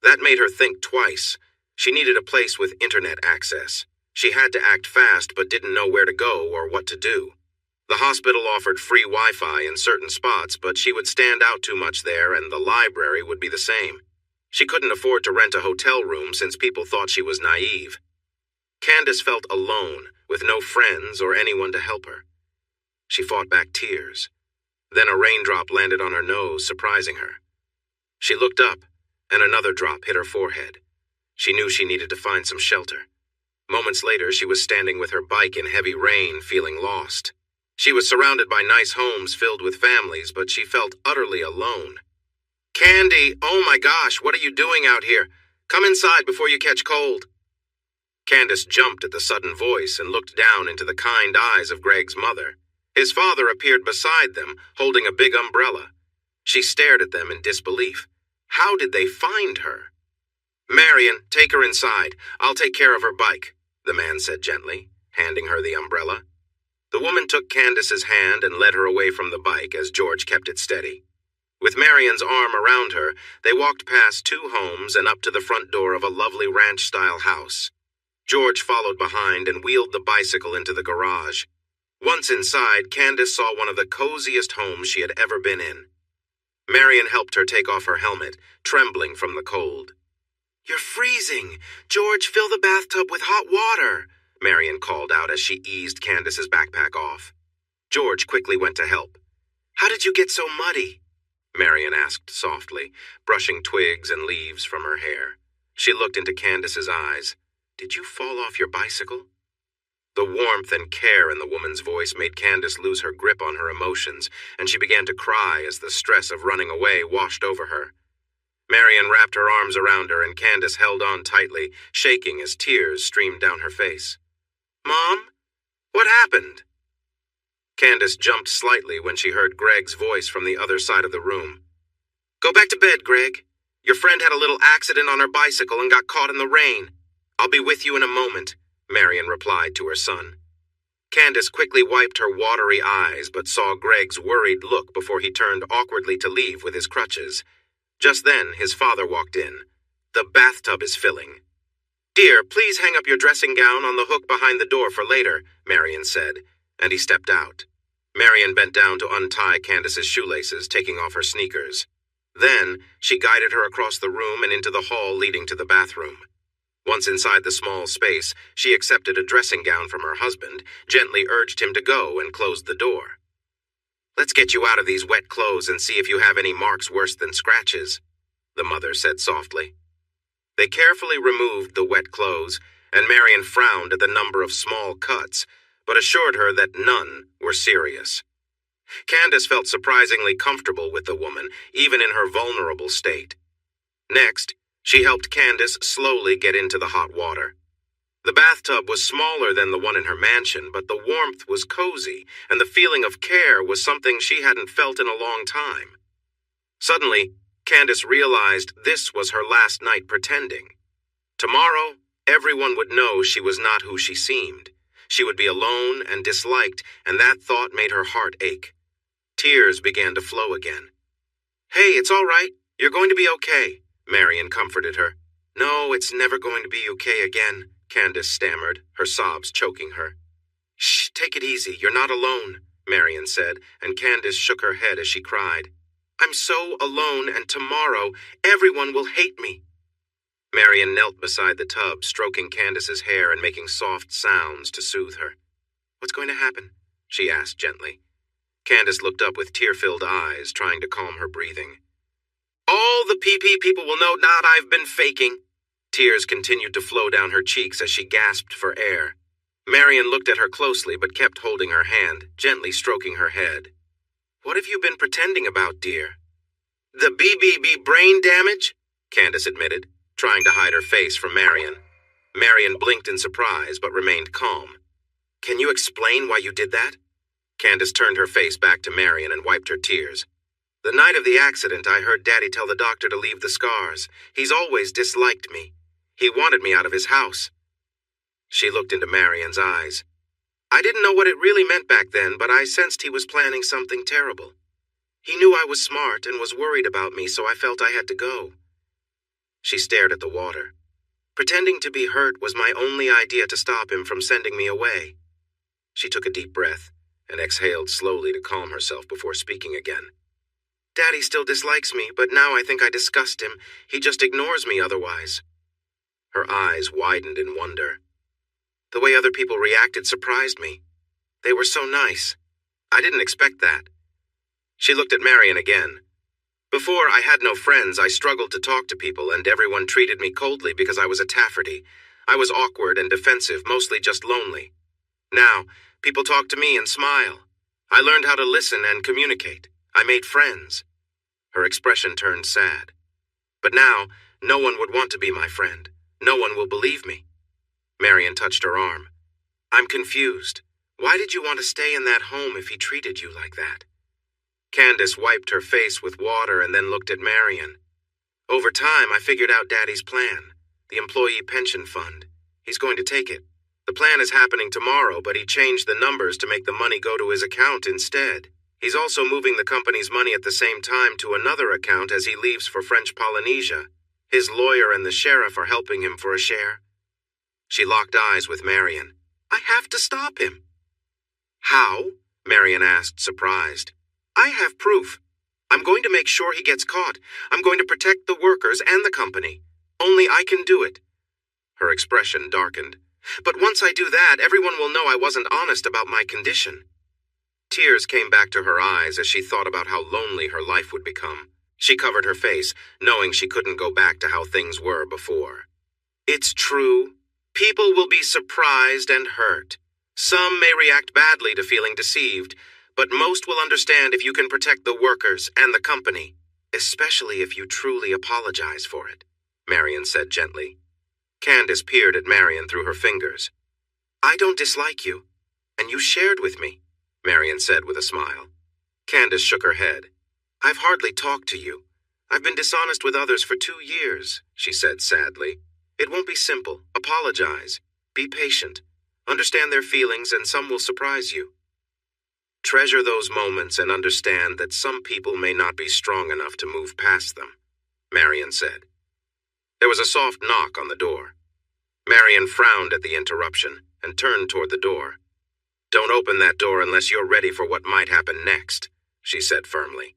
Speaker 1: That made her think twice. She needed a place with internet access. She had to act fast but didn't know where to go or what to do. The hospital offered free Wi-Fi in certain spots, but she would stand out too much there and the library would be the same. She couldn't afford to rent a hotel room since people thought she was naive. Candace felt alone, with no friends or anyone to help her. She fought back tears. Then a raindrop landed on her nose, surprising her. She looked up, and another drop hit her forehead. She knew she needed to find some shelter. Moments later, she was standing with her bike in heavy rain, feeling lost. She was surrounded by nice homes filled with families, but she felt utterly alone. "Candy, oh my gosh, what are you doing out here? Come inside before you catch cold." Candace jumped at the sudden voice and looked down into the kind eyes of Greg's mother. His father appeared beside them, holding a big umbrella. She stared at them in disbelief. How did they find her? "Marion, take her inside. I'll take care of her bike," the man said gently, handing her the umbrella. The woman took Candace's hand and led her away from the bike as George kept it steady. With Marion's arm around her, they walked past 2 homes and up to the front door of a lovely ranch-style house. George followed behind and wheeled the bicycle into the garage. Once inside, Candace saw one of the coziest homes she had ever been in. Marion helped her take off her helmet, trembling from the cold. "You're freezing! George, fill the bathtub with hot water!" Marion called out as she eased Candace's backpack off. George quickly went to help. "How did you get so muddy?" Marion asked softly, brushing twigs and leaves from her hair. She looked into Candace's eyes. "Did you fall off your bicycle?" The warmth and care in the woman's voice made Candace lose her grip on her emotions, and she began to cry as the stress of running away washed over her. Marion wrapped her arms around her, and Candace held on tightly, shaking as tears streamed down her face. "Mom? What happened?" Candace jumped slightly when she heard Greg's voice from the other side of the room. "Go back to bed, Greg. Your friend had a little accident on her bicycle and got caught in the rain. I'll be with you in a moment," Marion replied to her son. Candace quickly wiped her watery eyes but saw Greg's worried look before he turned awkwardly to leave with his crutches. Just then, his father walked in. "The bathtub is filling." "Dear, please hang up your dressing gown on the hook behind the door for later," Marion said, and he stepped out. Marion bent down to untie Candace's shoelaces, taking off her sneakers. Then, she guided her across the room and into the hall leading to the bathroom. Once inside the small space, she accepted a dressing gown from her husband, gently urged him to go, and closed the door. "Let's get you out of these wet clothes and see if you have any marks worse than scratches," the mother said softly. They carefully removed the wet clothes, and Marion frowned at the number of small cuts, but assured her that none were serious. Candace felt surprisingly comfortable with the woman, even in her vulnerable state. Next, she helped Candace slowly get into the hot water. The bathtub was smaller than the one in her mansion, but the warmth was cozy, and the feeling of care was something she hadn't felt in a long time. Suddenly, Candace realized this was her last night pretending. Tomorrow, everyone would know she was not who she seemed. She would be alone and disliked, and that thought made her heart ache. Tears began to flow again. "Hey, it's all right. You're going to be okay," Marion comforted her. "No, it's never going to be okay again," Candace stammered, her sobs choking her. "Shh, Take it easy, you're not alone, Marian said, and Candace shook her head as she cried. I'm so alone, and tomorrow everyone will hate me. Marian knelt beside the tub, stroking Candace's hair and making soft sounds to soothe her. What's going to happen? She asked gently. Candace looked up with tear-filled eyes, trying to calm her breathing. All the PP people will know not I've been faking. Tears continued to flow down her cheeks as she gasped for air. Marian looked at her closely but kept holding her hand, gently stroking her head. What have you been pretending about, dear? The BBB brain damage? Candace admitted, trying to hide her face from Marian. Marian blinked in surprise but remained calm. Can you explain why you did that? Candace turned her face back to Marian and wiped her tears. The night of the accident, I heard Daddy tell the doctor to leave the scars. He's always disliked me. He wanted me out of his house. She looked into Marian's eyes. I didn't know what it really meant back then, but I sensed he was planning something terrible. He knew I was smart and was worried about me, so I felt I had to go. She stared at the water. Pretending to be hurt was my only idea to stop him from sending me away. She took a deep breath and exhaled slowly to calm herself before speaking again. Daddy still dislikes me, but now I think I disgust him. He just ignores me otherwise. Her eyes widened in wonder. The way other people reacted surprised me. They were so nice. I didn't expect that. She looked at Marian again. Before, I had no friends. I struggled to talk to people, and everyone treated me coldly because I was a Tafferty. I was awkward and defensive, mostly just lonely. Now, people talk to me and smile. I learned how to listen and communicate. I made friends. Her expression turned sad. But now, no one would want to be my friend. No one will believe me. Marian touched her arm. I'm confused. Why did you want to stay in that home if he treated you like that? Candace wiped her face with water and then looked at Marian. Over time, I figured out Daddy's plan. The employee pension fund. He's going to take it. The plan is happening tomorrow, but he changed the numbers to make the money go to his account instead. He's also moving the company's money at the same time to another account as he leaves for French Polynesia. His lawyer and the sheriff are helping him for a share. She locked eyes with Marian. I have to stop him. How? Marian asked, surprised. I have proof. I'm going to make sure he gets caught. I'm going to protect the workers and the company. Only I can do it. Her expression darkened. But once I do that, everyone will know I wasn't honest about my condition. Tears came back to her eyes as she thought about how lonely her life would become. She covered her face, knowing she couldn't go back to how things were before. It's true. People will be surprised and hurt. Some may react badly to feeling deceived, but most will understand if you can protect the workers and the company, especially if you truly apologize for it, Marian said gently. Candace peered at Marian through her fingers. I don't dislike you, and you shared with me, Marian said with a smile. Candace shook her head. I've hardly talked to you. I've been dishonest with others for 2 years, she said sadly. It won't be simple. Apologize. Be patient. Understand their feelings, and some will surprise you. Treasure those moments and understand that some people may not be strong enough to move past them, Marian said. There was a soft knock on the door. Marian frowned at the interruption and turned toward the door. Don't open that door unless you're ready for what might happen next, she said firmly.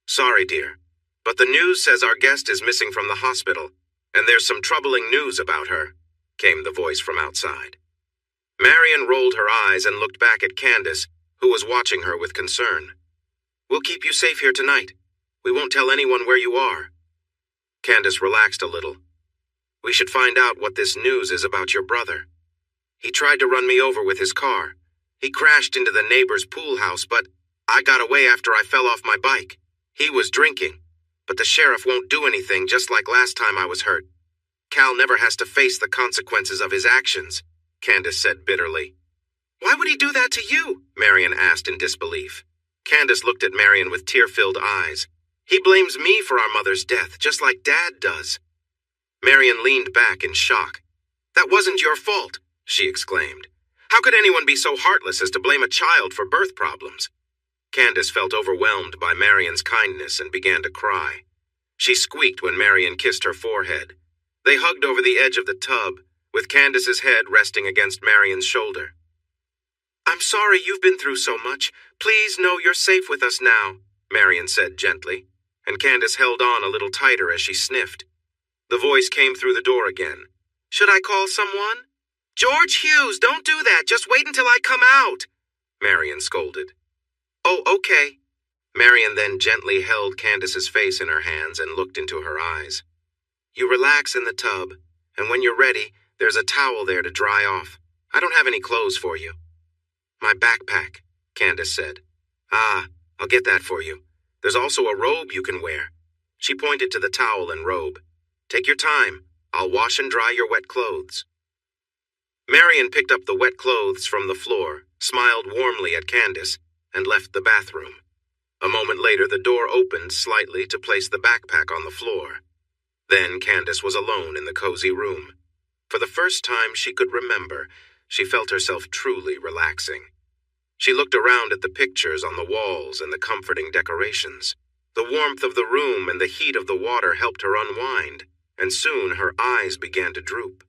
Speaker 1: Sorry, dear, but the news says our guest is missing from the hospital, and there's some troubling news about her, came the voice from outside. Marian rolled her eyes and looked back at Candace, who was watching her with concern. We'll keep you safe here tonight. We won't tell anyone where you are. Candace relaxed a little. We should find out what this news is about your brother. He tried to run me over with his car. He crashed into the neighbor's pool house, but I got away after I fell off my bike. He was drinking, but the sheriff won't do anything, just like last time I was hurt. Cal never has to face the consequences of his actions, Candace said bitterly. Why would he do that to you? Marian asked in disbelief. Candace looked at Marian with tear-filled eyes. He blames me for our mother's death, just like Dad does. Marian leaned back in shock. That wasn't your fault, she exclaimed. How could anyone be so heartless as to blame a child for birth problems? Candace felt overwhelmed by Marian's kindness and began to cry. She squeaked when Marian kissed her forehead. They hugged over the edge of the tub, with Candace's head resting against Marian's shoulder. I'm sorry you've been through so much. Please know you're safe with us now, Marion said gently, and Candace held on a little tighter as she sniffed. The voice came through the door again. Should I call someone? George Hughes, don't do that. Just wait until I come out, Marion scolded. Oh, okay. Marion then gently held Candace's face in her hands and looked into her eyes. You relax in the tub, and when you're ready, there's a towel there to dry off. I don't have any clothes for you. My backpack, Candace said. Ah, I'll get that for you. There's also a robe you can wear. She pointed to the towel and robe. Take your time. I'll wash and dry your wet clothes. Marion picked up the wet clothes from the floor, smiled warmly at Candace, and left the bathroom. A moment later, the door opened slightly to place the backpack on the floor. Then Candace was alone in the cozy room. For the first time she could remember, she felt herself truly relaxing. She looked around at the pictures on the walls and the comforting decorations. The warmth of the room and the heat of the water helped her unwind, and soon her eyes began to droop.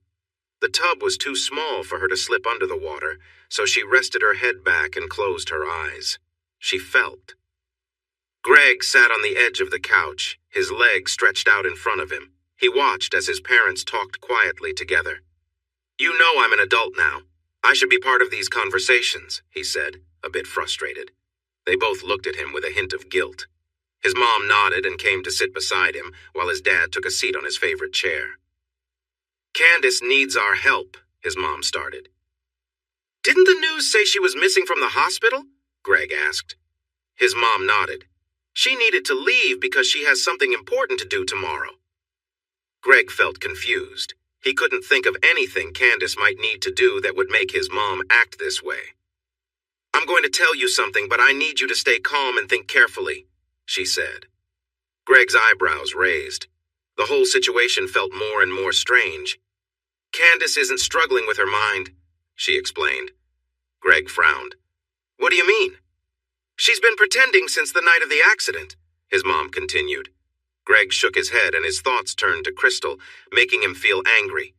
Speaker 1: The tub was too small for her to slip under the water, so she rested her head back and closed her eyes. She felt. Greg sat on the edge of the couch, his legs stretched out in front of him. He watched as his parents talked quietly together. You know I'm an adult now. I should be part of these conversations, he said, a bit frustrated. They both looked at him with a hint of guilt. His mom nodded and came to sit beside him, while his dad took a seat on his favorite chair. Candace needs our help, his mom started. Didn't the news say she was missing from the hospital? Greg asked. His mom nodded. She needed to leave because she has something important to do tomorrow. Greg felt confused. He couldn't think of anything Candace might need to do that would make his mom act this way. I'm going to tell you something, but I need you to stay calm and think carefully, she said. Greg's eyebrows raised. The whole situation felt more and more strange. Candace isn't struggling with her mind, she explained. Greg frowned. What do you mean? She's been pretending since the night of the accident, his mom continued. Greg shook his head and his thoughts turned to Crystal, making him feel angry.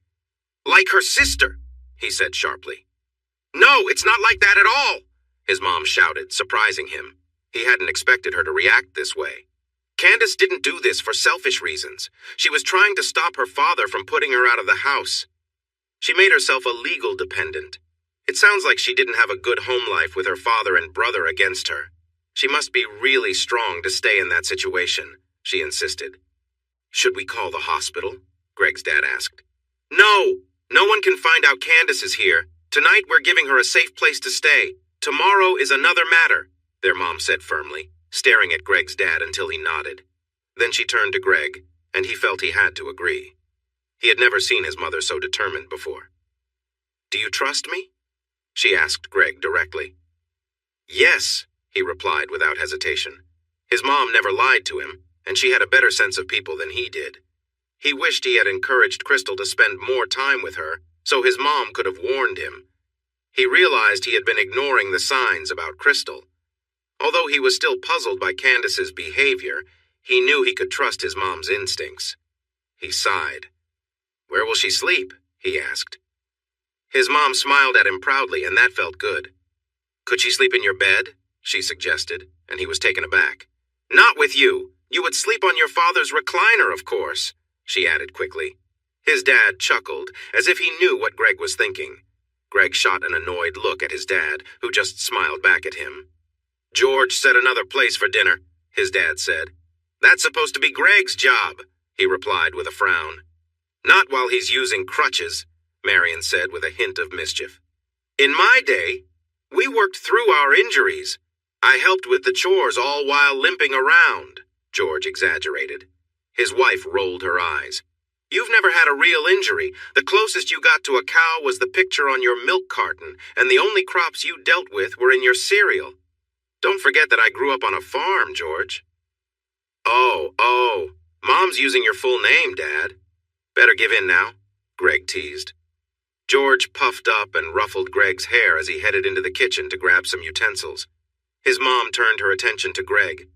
Speaker 1: Like her sister, he said sharply. No, it's not like that at all, his mom shouted, surprising him. He hadn't expected her to react this way. Candace didn't do this for selfish reasons. She was trying to stop her father from putting her out of the house. She made herself a legal dependent. It sounds like she didn't have a good home life with her father and brother against her. She must be really strong to stay in that situation, she insisted. Should we call the hospital? Greg's dad asked. No, no one can find out Candace is here. Tonight we're giving her a safe place to stay. Tomorrow is another matter, their mom said firmly, staring at Greg's dad until he nodded. Then she turned to Greg, and he felt he had to agree. He had never seen his mother so determined before. Do you trust me? She asked Greg directly. Yes, he replied without hesitation. His mom never lied to him, and she had a better sense of people than he did. He wished he had encouraged Crystal to spend more time with her, so his mom could have warned him. He realized he had been ignoring the signs about Crystal. Although he was still puzzled by Candace's behavior, he knew he could trust his mom's instincts. He sighed. Where will she sleep? He asked. His mom smiled at him proudly, and that felt good. Could she sleep in your bed? She suggested, and he was taken aback. Not with you. You would sleep on your father's recliner, of course, she added quickly. His dad chuckled, as if he knew what Greg was thinking. Greg shot an annoyed look at his dad, who just smiled back at him. George said another place for dinner, his dad said. That's supposed to be Greg's job, he replied with a frown. Not while he's using crutches, Marion said with a hint of mischief. In my day, we worked through our injuries. I helped with the chores all while limping around, George exaggerated. His wife rolled her eyes. You've never had a real injury. The closest you got to a cow was the picture on your milk carton, and the only crops you dealt with were in your cereal. Don't forget that I grew up on a farm, George. Oh, Mom's using your full name, Dad. Better give in now, Greg teased. George puffed up and ruffled Greg's hair as he headed into the kitchen to grab some utensils. His mom turned her attention to Greg.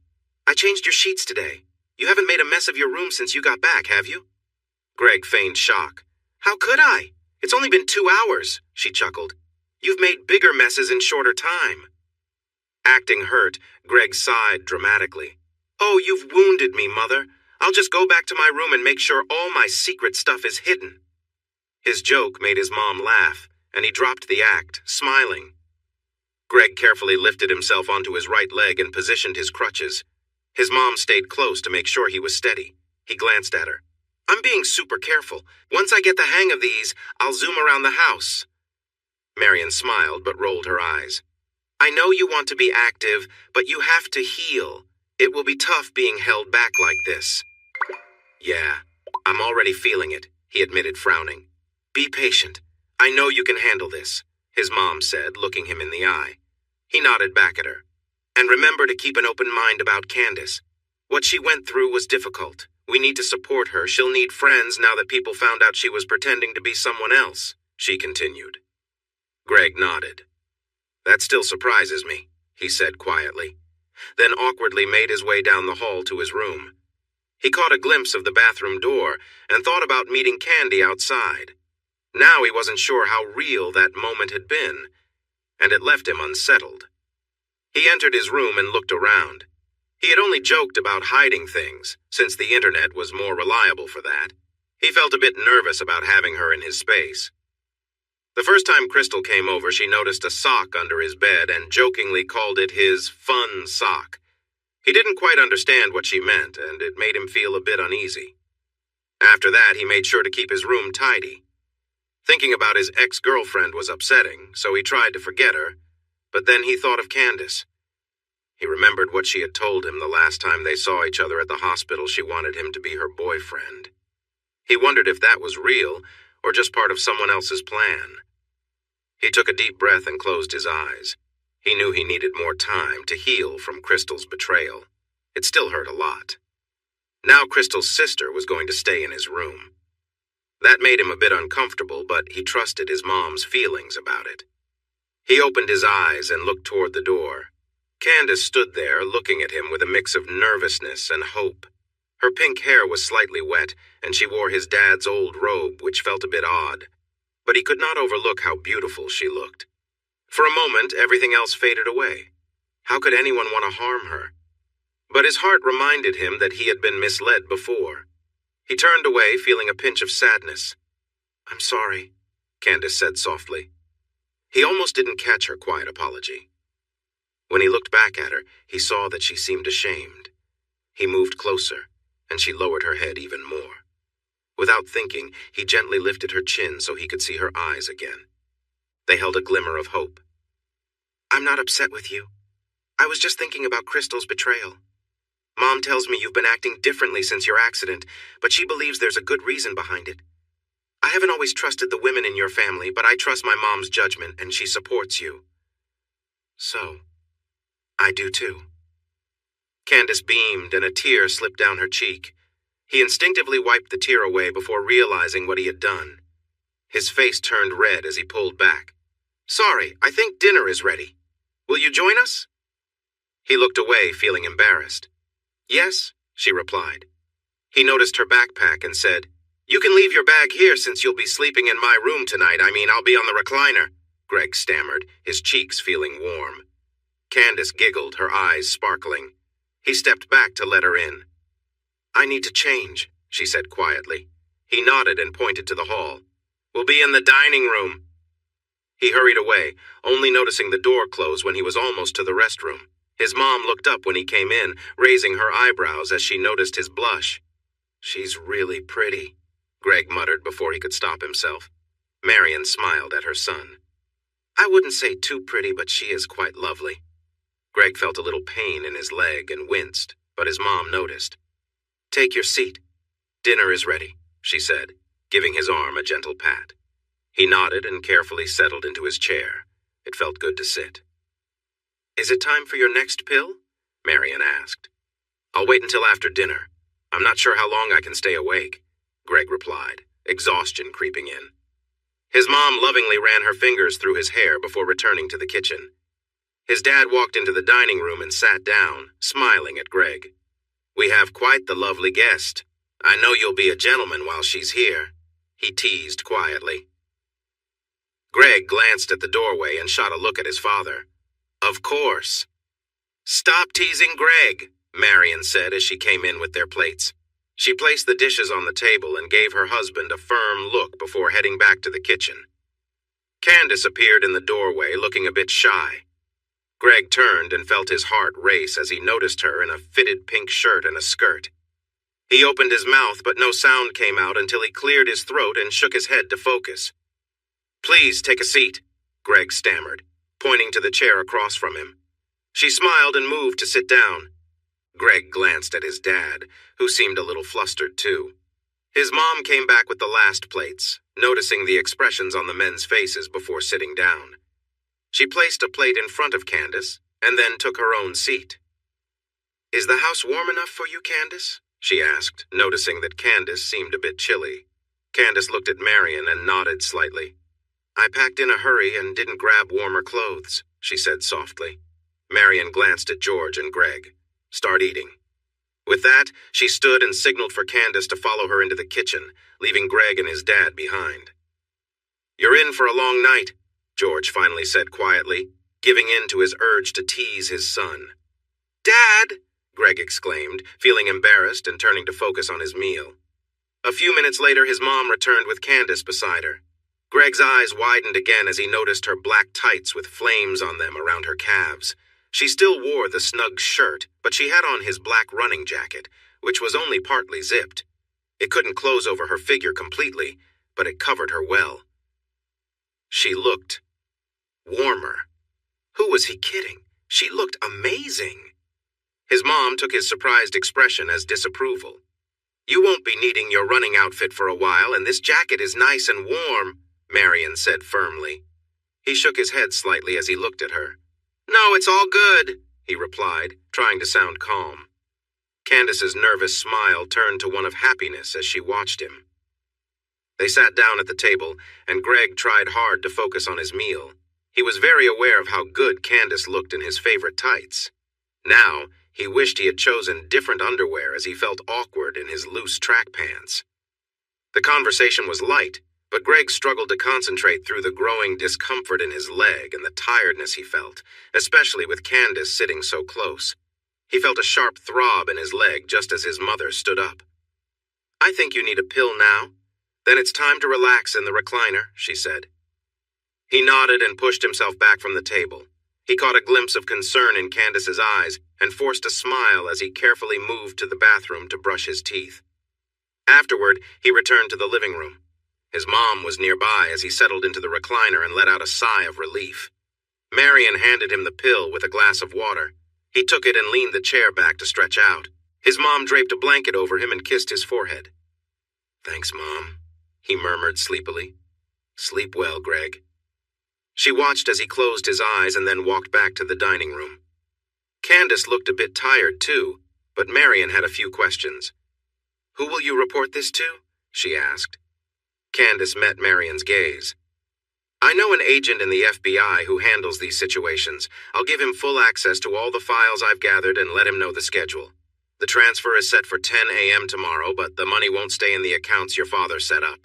Speaker 1: I changed your sheets today. You haven't made a mess of your room since you got back, have you? Greg feigned shock. How could I? It's only been 2 hours, she chuckled. You've made bigger messes in shorter time." Acting hurt, Greg sighed dramatically. "Oh, you've wounded me, Mother. I'll just go back to my room and make sure all my secret stuff is hidden." His joke made his mom laugh, and he dropped the act, smiling. Greg carefully lifted himself onto his right leg and positioned his crutches. His mom stayed close to make sure he was steady. He glanced at her. "I'm being super careful. Once I get the hang of these, I'll zoom around the house." Marion smiled but rolled her eyes. "I know you want to be active, but you have to heal. It will be tough being held back like this." "Yeah, I'm already feeling it," he admitted, frowning. "Be patient. I know you can handle this," his mom said, looking him in the eye. He nodded back at her. "And remember to keep an open mind about Candace. What she went through was difficult. We need to support her. She'll need friends now that people found out she was pretending to be someone else," she continued. Greg nodded. "That still surprises me," he said quietly, then awkwardly made his way down the hall to his room. He caught a glimpse of the bathroom door and thought about meeting Candy outside. Now he wasn't sure how real that moment had been, and it left him unsettled. He entered his room and looked around. He had only joked about hiding things, since the internet was more reliable for that. He felt a bit nervous about having her in his space. The first time Crystal came over, she noticed a sock under his bed and jokingly called it his fun sock. He didn't quite understand what she meant, and it made him feel a bit uneasy. After that, he made sure to keep his room tidy. Thinking about his ex-girlfriend was upsetting, so he tried to forget her, but then he thought of Candace. He remembered what she had told him the last time they saw each other at the hospital. She wanted him to be her boyfriend. He wondered if that was real or just part of someone else's plan. He took a deep breath and closed his eyes. He knew he needed more time to heal from Crystal's betrayal. It still hurt a lot. Now Crystal's sister was going to stay in his room. That made him a bit uncomfortable, but he trusted his mom's feelings about it. He opened his eyes and looked toward the door. Candace stood there, looking at him with a mix of nervousness and hope. Her pink hair was slightly wet, and she wore his dad's old robe, which felt a bit odd. But he could not overlook how beautiful she looked. For a moment, everything else faded away. How could anyone want to harm her? But his heart reminded him that he had been misled before. He turned away, feeling a pinch of sadness. "I'm sorry," Candace said softly. He almost didn't catch her quiet apology. When he looked back at her, he saw that she seemed ashamed. He moved closer, and she lowered her head even more. Without thinking, he gently lifted her chin so he could see her eyes again. They held a glimmer of hope. "I'm not upset with you. I was just thinking about Crystal's betrayal. Mom tells me you've been acting differently since your accident, but she believes there's a good reason behind it. I haven't always trusted the women in your family, but I trust my mom's judgment, and she supports you." "So, I do too." Candace beamed, and a tear slipped down her cheek. He instinctively wiped the tear away before realizing what he had done. His face turned red as he pulled back. "Sorry, I think dinner is ready. Will you join us?" He looked away, feeling embarrassed. "Yes," she replied. He noticed her backpack and said, "You can leave your bag here since you'll be sleeping in my room tonight. I'll be on the recliner," Greg stammered, his cheeks feeling warm. Candace giggled, her eyes sparkling. He stepped back to let her in. "I need to change," she said quietly. He nodded and pointed to the hall. "We'll be in the dining room." He hurried away, only noticing the door close when he was almost to the restroom. His mom looked up when he came in, raising her eyebrows as she noticed his blush. "She's really pretty," Greg muttered before he could stop himself. Marion smiled at her son. "I wouldn't say too pretty, but she is quite lovely." Greg felt a little pain in his leg and winced, but his mom noticed. "Take your seat. Dinner is ready," she said, giving his arm a gentle pat. He nodded and carefully settled into his chair. It felt good to sit. "Is it time for your next pill?" Marion asked. "I'll wait until after dinner. I'm not sure how long I can stay awake," Greg replied, exhaustion creeping in. His mom lovingly ran her fingers through his hair before returning to the kitchen. His dad walked into the dining room and sat down, smiling at Greg. "We have quite the lovely guest. I know you'll be a gentleman while she's here," he teased quietly. Greg glanced at the doorway and shot a look at his father. Of course. Stop teasing Greg, Marion said as she came in with their plates. She placed the dishes on the table and gave her husband a firm look before heading back to the kitchen. Candace appeared in the doorway, looking a bit shy. Greg turned and felt his heart race as he noticed her in a fitted pink shirt and a skirt. He opened his mouth, but no sound came out until he cleared his throat and shook his head to focus. Please take a seat, Greg stammered, pointing to the chair across from him. She smiled and moved to sit down. Greg glanced at his dad, who seemed a little flustered too. His mom came back with the last plates, noticing the expressions on the men's faces before sitting down. She placed a plate in front of Candace and then took her own seat. Is the house warm enough for you, Candace? She asked, noticing that Candace seemed a bit chilly. Candace looked at Marion and nodded slightly. I packed in a hurry and didn't grab warmer clothes, she said softly. Marion glanced at George and Greg. Start eating. With that, she stood and signaled for Candace to follow her into the kitchen, leaving Greg and his dad behind. You're in for a long night, George finally said quietly, giving in to his urge to tease his son. Dad! Greg exclaimed, feeling embarrassed and turning to focus on his meal. A few minutes later, his mom returned with Candace beside her. Greg's eyes widened again as he noticed her black tights with flames on them around her calves. She still wore the snug shirt, but she had on his black running jacket, which was only partly zipped. It couldn't close over her figure completely, but it covered her well. She looked warmer. Who was he kidding? She looked amazing. His mom took his surprised expression as disapproval. You won't be needing your running outfit for a while, and this jacket is nice and warm, Marion said firmly. He shook his head slightly as he looked at her. No, it's all good, he replied, trying to sound calm. Candace's nervous smile turned to one of happiness as she watched him. They sat down at the table, and Greg tried hard to focus on his meal. He was very aware of how good Candace looked in his favorite tights. Now, he wished he had chosen different underwear as he felt awkward in his loose track pants. The conversation was light, but Greg struggled to concentrate through the growing discomfort in his leg and the tiredness he felt, especially with Candace sitting so close. He felt a sharp throb in his leg just as his mother stood up. I think you need a pill now. Then it's time to relax in the recliner, she said. He nodded and pushed himself back from the table. He caught a glimpse of concern in Candace's eyes and forced a smile as he carefully moved to the bathroom to brush his teeth. Afterward, he returned to the living room. His mom was nearby as he settled into the recliner and let out a sigh of relief. Marion handed him the pill with a glass of water. He took it and leaned the chair back to stretch out. His mom draped a blanket over him and kissed his forehead. Thanks, Mom, he murmured sleepily. Sleep well, Greg. She watched as he closed his eyes and then walked back to the dining room. Candace looked a bit tired, too, but Marion had a few questions. Who will you report this to? She asked. Candace met Marion's gaze. I know an agent in the FBI who handles these situations. I'll give him full access to all the files I've gathered and let him know the schedule. The transfer is set for 10 a.m. tomorrow, but the money won't stay in the accounts your father set up.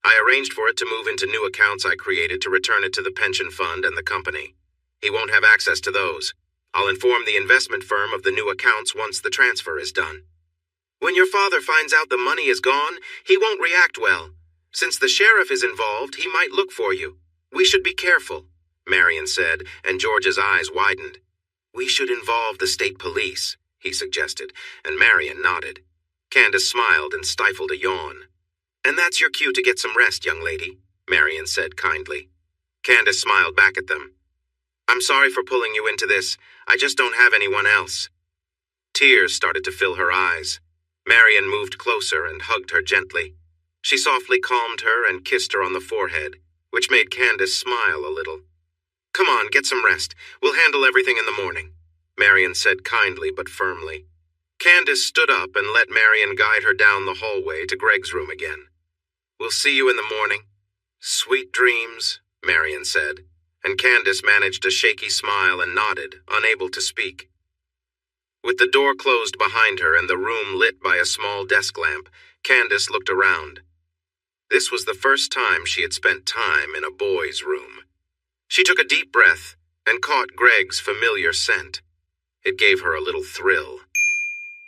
Speaker 1: I arranged for it to move into new accounts I created to return it to the pension fund and the company. He won't have access to those. I'll inform the investment firm of the new accounts once the transfer is done. When your father finds out the money is gone, he won't react well. Since the sheriff is involved, he might look for you. We should be careful, Marion said, and George's eyes widened. We should involve the state police, he suggested, and Marion nodded. Candace smiled and stifled a yawn. And that's your cue to get some rest, young lady, Marion said kindly. Candace smiled back at them. I'm sorry for pulling you into this. I just don't have anyone else. Tears started to fill her eyes. Marion moved closer and hugged her gently. She softly calmed her and kissed her on the forehead, which made Candace smile a little. Come on, get some rest. We'll handle everything in the morning, Marion said kindly but firmly. Candace stood up and let Marion guide her down the hallway to Greg's room again. We'll see you in the morning. Sweet dreams, Marion said, and Candace managed a shaky smile and nodded, unable to speak. With the door closed behind her and the room lit by a small desk lamp, Candace looked around. This was the first time she had spent time in a boy's room. She took a deep breath and caught Greg's familiar scent. It gave her a little thrill.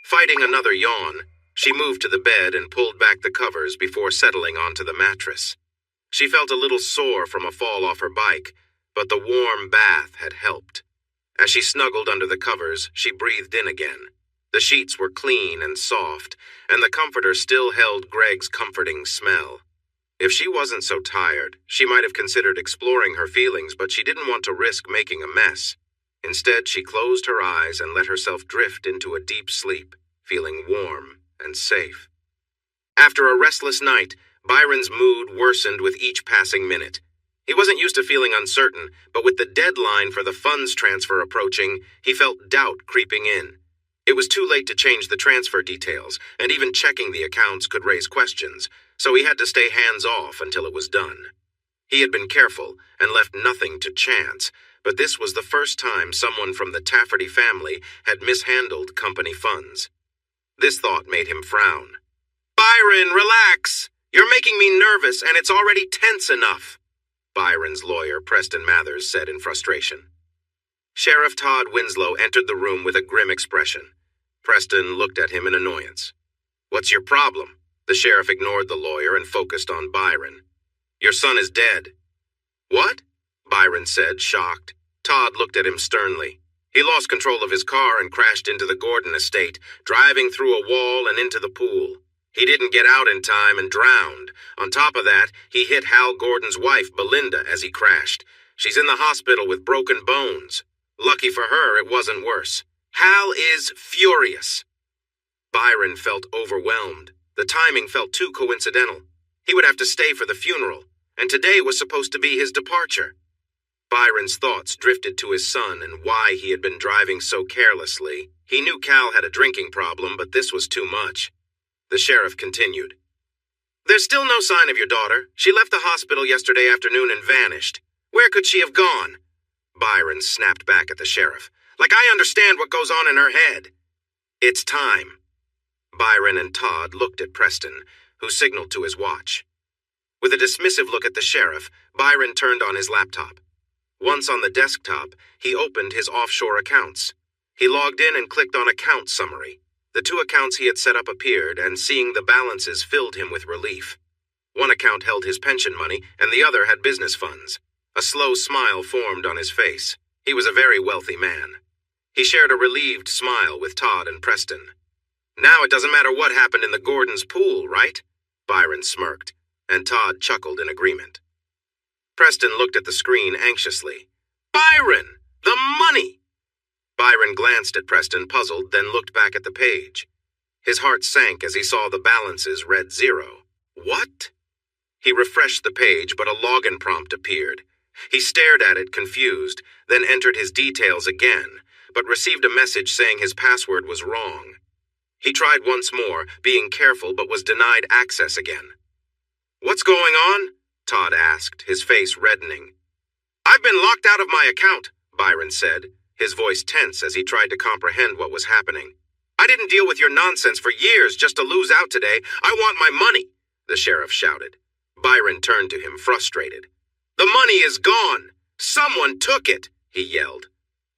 Speaker 1: Fighting another yawn, she moved to the bed and pulled back the covers before settling onto the mattress. She felt a little sore from a fall off her bike, but the warm bath had helped. As she snuggled under the covers, she breathed in again. The sheets were clean and soft, and the comforter still held Greg's comforting smell. If she wasn't so tired, she might have considered exploring her feelings, but she didn't want to risk making a mess. Instead, she closed her eyes and let herself drift into a deep sleep, feeling warm and safe. After a restless night, Byron's mood worsened with each passing minute. He wasn't used to feeling uncertain, but with the deadline for the funds transfer approaching, he felt doubt creeping in. It was too late to change the transfer details, and even checking the accounts could raise questions, so he had to stay hands-off until it was done. He had been careful and left nothing to chance, but this was the first time someone from the Tafferty family had mishandled company funds. This thought made him frown. "Byron, relax! You're making me nervous, and it's already tense enough," Byron's lawyer, Preston Mathers, said in frustration. Sheriff Todd Winslow entered the room with a grim expression. Preston looked at him in annoyance. "What's your problem?" The sheriff ignored the lawyer and focused on Byron. "Your son is dead." "What?" Byron said, shocked. Todd looked at him sternly. "He lost control of his car and crashed into the Gordon estate, driving through a wall and into the pool. He didn't get out in time and drowned. On top of that, he hit Hal Gordon's wife, Belinda, as he crashed. She's in the hospital with broken bones. Lucky for her, it wasn't worse. Hal is furious." Byron felt overwhelmed. The timing felt too coincidental. He would have to stay for the funeral, and today was supposed to be his departure. Byron's thoughts drifted to his son and why he had been driving so carelessly. He knew Cal had a drinking problem, but this was too much. The sheriff continued. "There's still no sign of your daughter. She left the hospital yesterday afternoon and vanished. Where could she have gone?" Byron snapped back at the sheriff. "Like I understand what goes on in her head." "It's time." Byron and Todd looked at Preston, who signaled to his watch. With a dismissive look at the sheriff, Byron turned on his laptop. Once on the desktop, he opened his offshore accounts. He logged in and clicked on Account Summary. The two accounts he had set up appeared, and seeing the balances filled him with relief. One account held his pension money, and the other had business funds. A slow smile formed on his face. He was a very wealthy man. He shared a relieved smile with Todd and Preston. "Now it doesn't matter what happened in the Gordons' pool, right?" Byron smirked, and Todd chuckled in agreement. Preston looked at the screen anxiously. "Byron! The money!" Byron glanced at Preston, puzzled, then looked back at the page. His heart sank as he saw the balances read 0. What? He refreshed the page, but a login prompt appeared. He stared at it, confused, then entered his details again, but received a message saying his password was wrong. He tried once more, being careful, but was denied access again. "What's going on?" Todd asked, his face reddening. "I've been locked out of my account," Byron said, his voice tense as he tried to comprehend what was happening. "I didn't deal with your nonsense for years just to lose out today. I want my money," the sheriff shouted. Byron turned to him, frustrated. "The money is gone! Someone took it!" he yelled.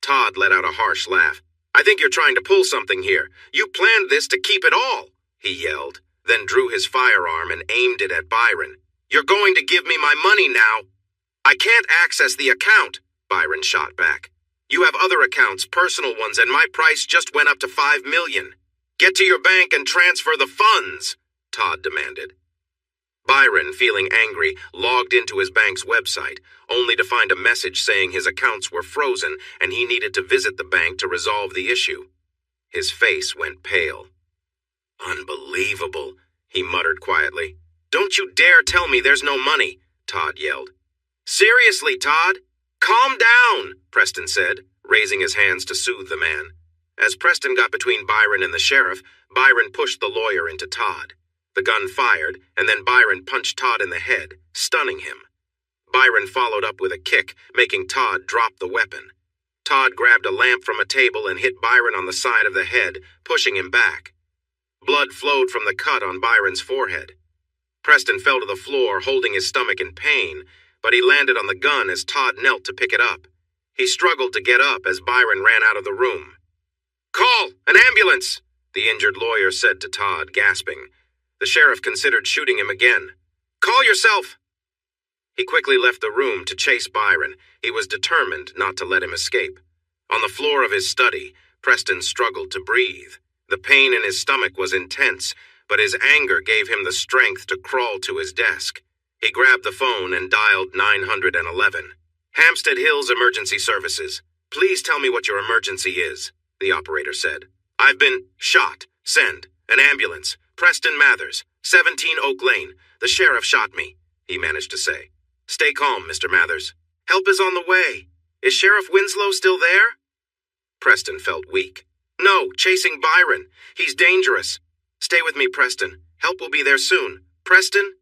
Speaker 1: Todd let out a harsh laugh. "I think you're trying to pull something here. You planned this to keep it all," he yelled, then drew his firearm and aimed it at Byron. "You're going to give me my money now." "I can't access the account," Byron shot back. "You have other accounts, personal ones, and my price just went up to $5 million. Get to your bank and transfer the funds," Todd demanded. Byron, feeling angry, logged into his bank's website, only to find a message saying his accounts were frozen and he needed to visit the bank to resolve the issue. His face went pale. "Unbelievable," he muttered quietly. "Don't you dare tell me there's no money," Todd yelled. "Seriously, Todd? Calm down," Preston said, raising his hands to soothe the man. As Preston got between Byron and the sheriff, Byron pushed the lawyer into Todd. The gun fired, and then Byron punched Todd in the head, stunning him. Byron followed up with a kick, making Todd drop the weapon. Todd grabbed a lamp from a table and hit Byron on the side of the head, pushing him back. Blood flowed from the cut on Byron's forehead. Preston fell to the floor, holding his stomach in pain, but he landed on the gun as Todd knelt to pick it up. He struggled to get up as Byron ran out of the room. "Call! An ambulance!" the injured lawyer said to Todd, gasping. The sheriff considered shooting him again. "Call yourself!" He quickly left the room to chase Byron. He was determined not to let him escape. On the floor of his study, Preston struggled to breathe. The pain in his stomach was intense, but his anger gave him the strength to crawl to his desk. He grabbed the phone and dialed 911. "Hampstead Hills Emergency Services. Please tell me what your emergency is," the operator said. "I've been shot. Send. An ambulance. Preston Mathers, 17 Oak Lane. The sheriff shot me," he managed to say. "Stay calm, Mr. Mathers. Help is on the way. Is Sheriff Winslow still there?" Preston felt weak. "No, chasing Byron. He's dangerous. Stay with me, Preston. Help will be there soon. Preston?"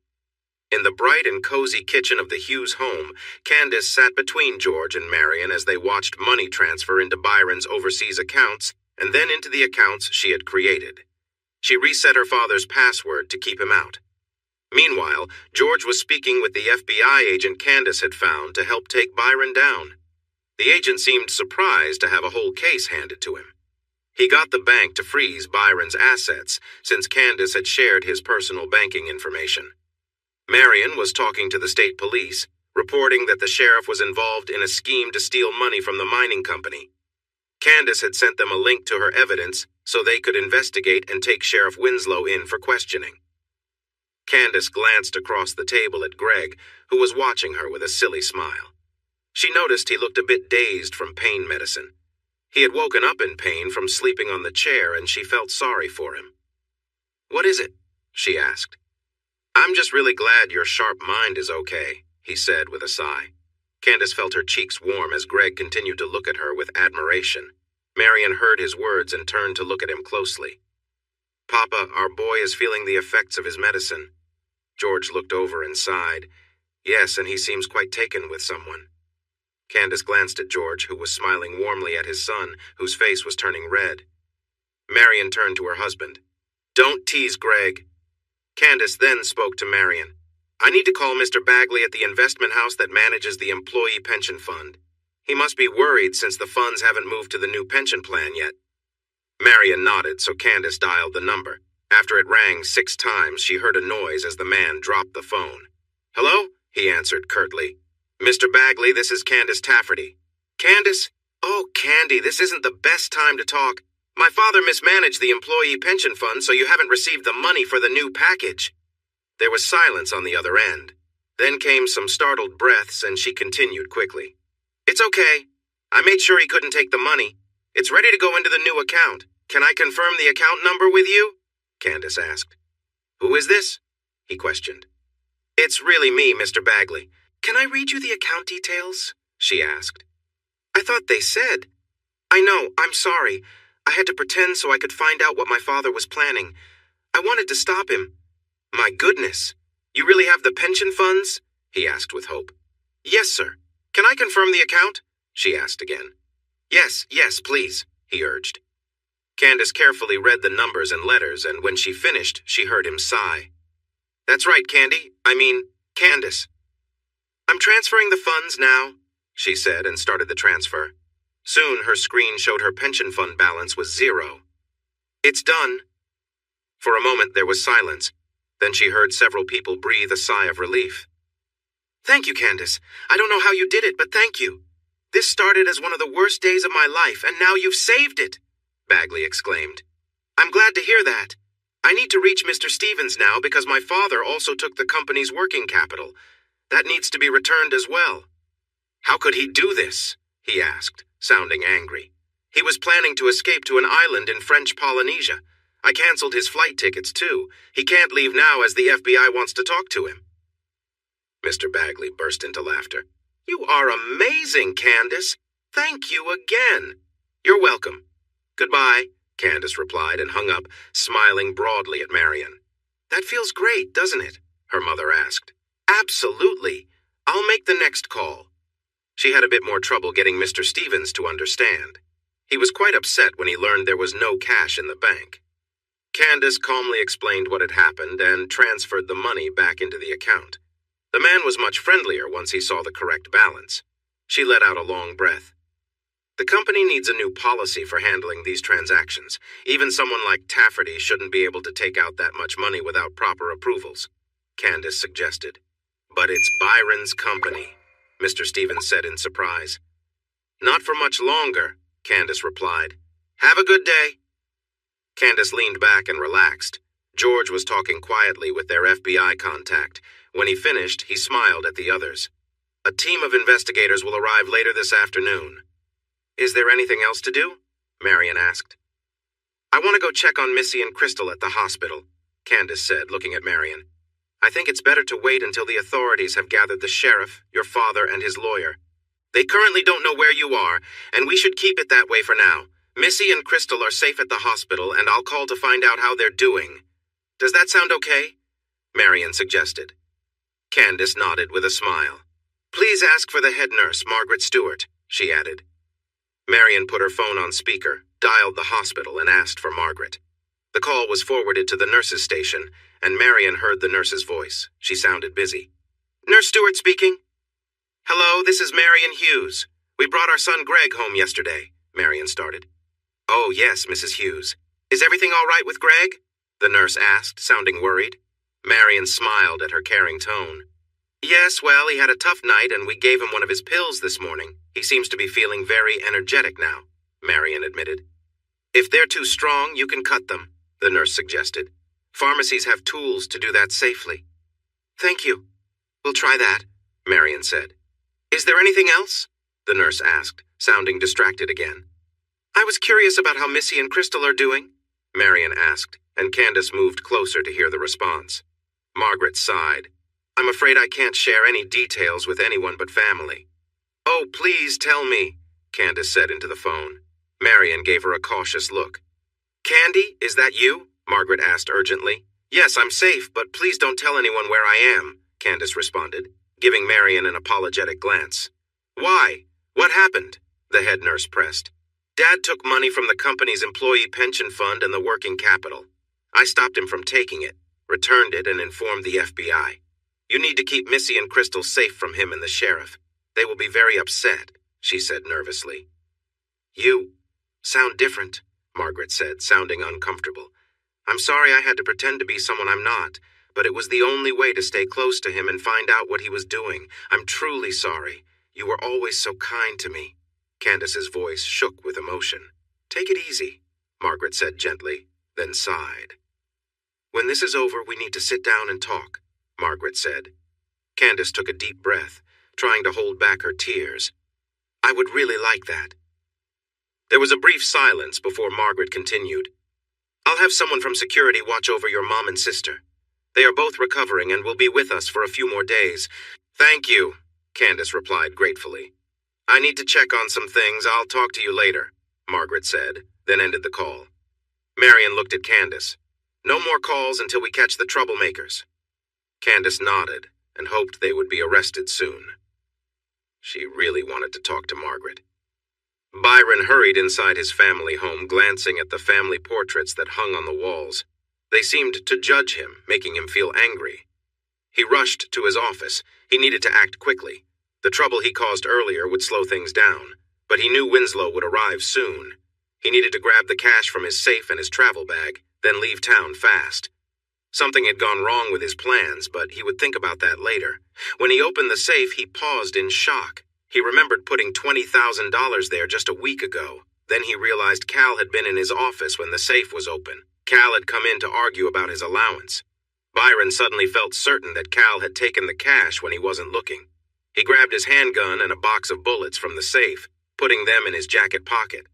Speaker 1: In the bright and cozy kitchen of the Hughes home, Candace sat between George and Marion as they watched money transfer into Byron's overseas accounts and then into the accounts she had created. She reset her father's password to keep him out. Meanwhile, George was speaking with the FBI agent Candace had found to help take Byron down. The agent seemed surprised to have a whole case handed to him. He got the bank to freeze Byron's assets since Candace had shared his personal banking information. Marion was talking to the state police, reporting that the sheriff was involved in a scheme to steal money from the mining company. Candace had sent them a link to her evidence so they could investigate and take Sheriff Winslow in for questioning. Candace glanced across the table at Greg, who was watching her with a silly smile. She noticed he looked a bit dazed from pain medicine. He had woken up in pain from sleeping on the chair, and she felt sorry for him. "What is it?" she asked. "I'm just really glad your sharp mind is okay," he said with a sigh. Candace felt her cheeks warm as Greg continued to look at her with admiration. Marion heard his words and turned to look at him closely. "Papa, our boy is feeling the effects of his medicine." George looked over and sighed. "Yes, and he seems quite taken with someone." Candace glanced at George, who was smiling warmly at his son, whose face was turning red. Marion turned to her husband. "Don't tease Greg." Candace then spoke to Marion. "I need to call Mr. Bagley at the investment house that manages the employee pension fund. He must be worried since the funds haven't moved to the new pension plan yet." Marion nodded, so Candace dialed the number. After it rang 6 times, she heard a noise as the man dropped the phone. "Hello?" he answered curtly. "Mr. Bagley, this is Candace Tafferty." "Candace? Oh, Candy, this isn't the best time to talk. My father mismanaged the employee pension fund, so you haven't received the money for the new package." There was silence on the other end. Then came some startled breaths, and she continued quickly. "It's okay. I made sure he couldn't take the money. It's ready to go into the new account. Can I confirm the account number with you?" Candace asked. "Who is this?" he questioned. "It's really me, Mr. Bagley. Can I read you the account details?" she asked. "I thought they said." "I know, I'm sorry. I had to pretend so I could find out what my father was planning. I wanted to stop him." "My goodness. You really have the pension funds?" he asked with hope. "Yes, sir. Can I confirm the account?" she asked again. Yes, please," he urged. Candace carefully read the numbers and letters, and when she finished, she heard him sigh. "That's right, Candace. I'm transferring the funds now," she said and started the transfer. Soon her screen showed her pension fund balance was 0. "It's done." For a moment there was silence. Then she heard several people breathe a sigh of relief. "Thank you, Candace. I don't know how you did it, but thank you. This started as one of the worst days of my life, and now you've saved it," Bagley exclaimed. "I'm glad to hear that. I need to reach Mr. Stevens now because my father also took the company's working capital. That needs to be returned as well." "How could he do this?" he asked, sounding angry. "He was planning to escape to an island in French Polynesia. I canceled his flight tickets, too. He can't leave now as the FBI wants to talk to him." Mr. Bagley burst into laughter. "You are amazing, Candace. Thank you again." "You're welcome. Goodbye," Candace replied and hung up, smiling broadly at Marion. "That feels great, doesn't it?" her mother asked. "Absolutely. I'll make the next call." She had a bit more trouble getting Mr. Stevens to understand. He was quite upset when he learned there was no cash in the bank. Candace calmly explained what had happened and transferred the money back into the account. The man was much friendlier once he saw the correct balance. She let out a long breath. The company needs a new policy for handling these transactions. Even someone like Tafferty shouldn't be able to take out that much money without proper approvals, Candace suggested. But it's Byron's company, Mr. Stevens said in surprise. Not for much longer, Candace replied. Have a good day. Candace leaned back and relaxed. George was talking quietly with their FBI contact. When he finished, he smiled at the others. A team of investigators will arrive later this afternoon. Is there anything else to do? Marion asked. I want to go check on Missy and Crystal at the hospital, Candace said, looking at Marion. I think it's better to wait until the authorities have gathered the sheriff, your father, and his lawyer. They currently don't know where you are, and we should keep it that way for now. Missy and Crystal are safe at the hospital, and I'll call to find out how they're doing. Does that sound okay? Marion suggested. Candace nodded with a smile. Please ask for the head nurse, Margaret Stewart, she added. Marion put her phone on speaker, dialed the hospital, and asked for Margaret. The call was forwarded to the nurse's station, and Marion heard the nurse's voice. She sounded busy. Nurse Stewart speaking. Hello, this is Marion Hughes. We brought our son Greg home yesterday, Marion started. Oh, yes, Mrs. Hughes. Is everything all right with Greg? The nurse asked, sounding worried. Marion smiled at her caring tone. Yes, well, he had a tough night, and we gave him one of his pills this morning. He seems to be feeling very energetic now, Marion admitted. If they're too strong, you can cut them, the nurse suggested. Pharmacies have tools to do that safely. Thank you. We'll try that, Marion said. Is there anything else? The nurse asked, sounding distracted again. I was curious about how Missy and Crystal are doing, Marion asked, and Candace moved closer to hear the response. Margaret sighed. I'm afraid I can't share any details with anyone but family. Oh, please tell me, Candace said into the phone. Marion gave her a cautious look. Candy, is that you? Margaret asked urgently. Yes, I'm safe, but please don't tell anyone where I am, Candace responded, giving Marion an apologetic glance. Why? What happened? The head nurse pressed. Dad took money from the company's employee pension fund and the working capital. I stopped him from taking it, returned it, and informed the FBI. You need to keep Missy and Crystal safe from him and the sheriff. They will be very upset, she said nervously. You sound different, Margaret said, sounding uncomfortable. I'm sorry I had to pretend to be someone I'm not, but it was the only way to stay close to him and find out what he was doing. I'm truly sorry. You were always so kind to me. Candace's voice shook with emotion. Take it easy, Margaret said gently, then sighed. When this is over, we need to sit down and talk, Margaret said. Candace took a deep breath, trying to hold back her tears. I would really like that. There was a brief silence before Margaret continued. I'll have someone from security watch over your mom and sister. They are both recovering and will be with us for a few more days. Thank you, Candace replied gratefully. I need to check on some things. I'll talk to you later, Margaret said, then ended the call. Marion looked at Candace. No more calls until we catch the troublemakers. Candace nodded and hoped they would be arrested soon. She really wanted to talk to Margaret. Byron hurried inside his family home, glancing at the family portraits that hung on the walls. They seemed to judge him, making him feel angry. He rushed to his office. He needed to act quickly. The trouble he caused earlier would slow things down, but he knew Winslow would arrive soon. He needed to grab the cash from his safe and his travel bag, then leave town fast. Something had gone wrong with his plans, but he would think about that later. When he opened the safe, he paused in shock. He remembered putting $20,000 there just a week ago. Then he realized Cal had been in his office when the safe was open. Cal had come in to argue about his allowance. Byron suddenly felt certain that Cal had taken the cash when he wasn't looking. He grabbed his handgun and a box of bullets from the safe, putting them in his jacket pocket.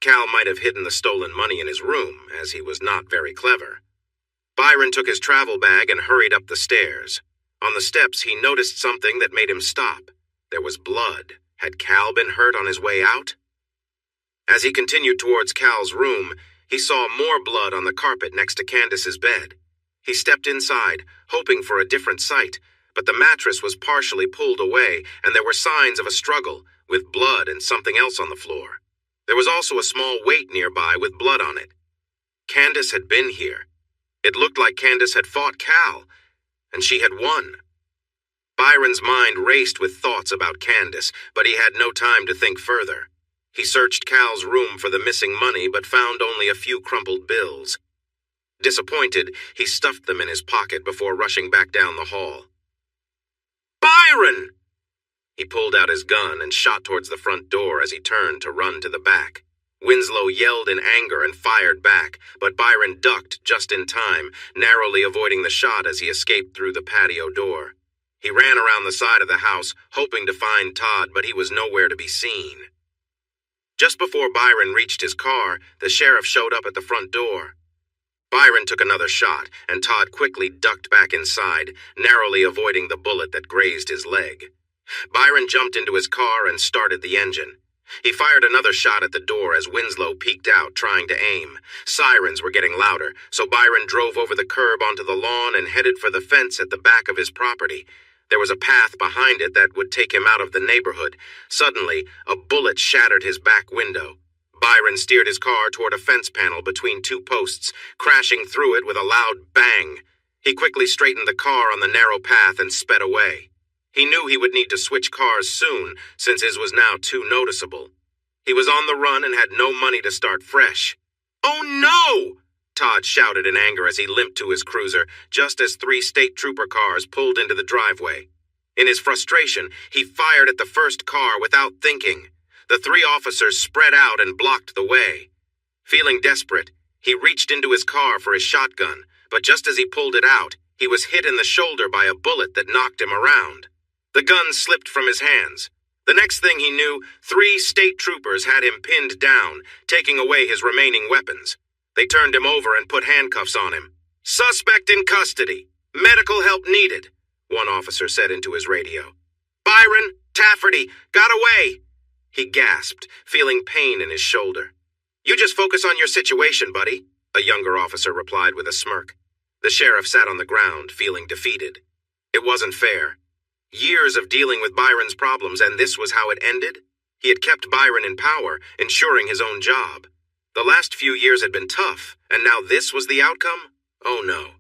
Speaker 1: Cal might have hidden the stolen money in his room, as he was not very clever. Byron took his travel bag and hurried up the stairs. On the steps, he noticed something that made him stop. There was blood. Had Cal been hurt on his way out? As he continued towards Cal's room, he saw more blood on the carpet next to Candace's bed. He stepped inside, hoping for a different sight, but the mattress was partially pulled away, and there were signs of a struggle, with blood and something else on the floor. There was also a small weight nearby with blood on it. Candace had been here. It looked like Candace had fought Cal, and she had won. Byron's mind raced with thoughts about Candace, but he had no time to think further. He searched Cal's room for the missing money, but found only a few crumpled bills. Disappointed, he stuffed them in his pocket before rushing back down the hall. Byron! He pulled out his gun and shot towards the front door as he turned to run to the back. Winslow yelled in anger and fired back, but Byron ducked just in time, narrowly avoiding the shot as he escaped through the patio door. He ran around the side of the house, hoping to find Todd, but he was nowhere to be seen. Just before Byron reached his car, the sheriff showed up at the front door. Byron took another shot, and Todd quickly ducked back inside, narrowly avoiding the bullet that grazed his leg. Byron jumped into his car and started the engine. He fired another shot at the door as Winslow peeked out, trying to aim. Sirens were getting louder, so Byron drove over the curb onto the lawn and headed for the fence at the back of his property. There was a path behind it that would take him out of the neighborhood. Suddenly, a bullet shattered his back window. Byron steered his car toward a fence panel between two posts, crashing through it with a loud bang. He quickly straightened the car on the narrow path and sped away. He knew he would need to switch cars soon, since his was now too noticeable. He was on the run and had no money to start fresh. "Oh no!" Todd shouted in anger as he limped to his cruiser, just as 3 state trooper cars pulled into the driveway. In his frustration, he fired at the first car without thinking. The 3 officers spread out and blocked the way. Feeling desperate, he reached into his car for his shotgun, but just as he pulled it out, he was hit in the shoulder by a bullet that knocked him around. The gun slipped from his hands. The next thing he knew, 3 state troopers had him pinned down, taking away his remaining weapons. They turned him over and put handcuffs on him. "Suspect in custody. Medical help needed," one officer said into his radio. "Byron, Tafferty, got away!" He gasped, feeling pain in his shoulder. "You just focus on your situation, buddy," a younger officer replied with a smirk. The sheriff sat on the ground, feeling defeated. It wasn't fair. Years of dealing with Byron's problems, and this was how it ended? He had kept Byron in power, ensuring his own job. The last few years had been tough, and now this was the outcome? Oh no.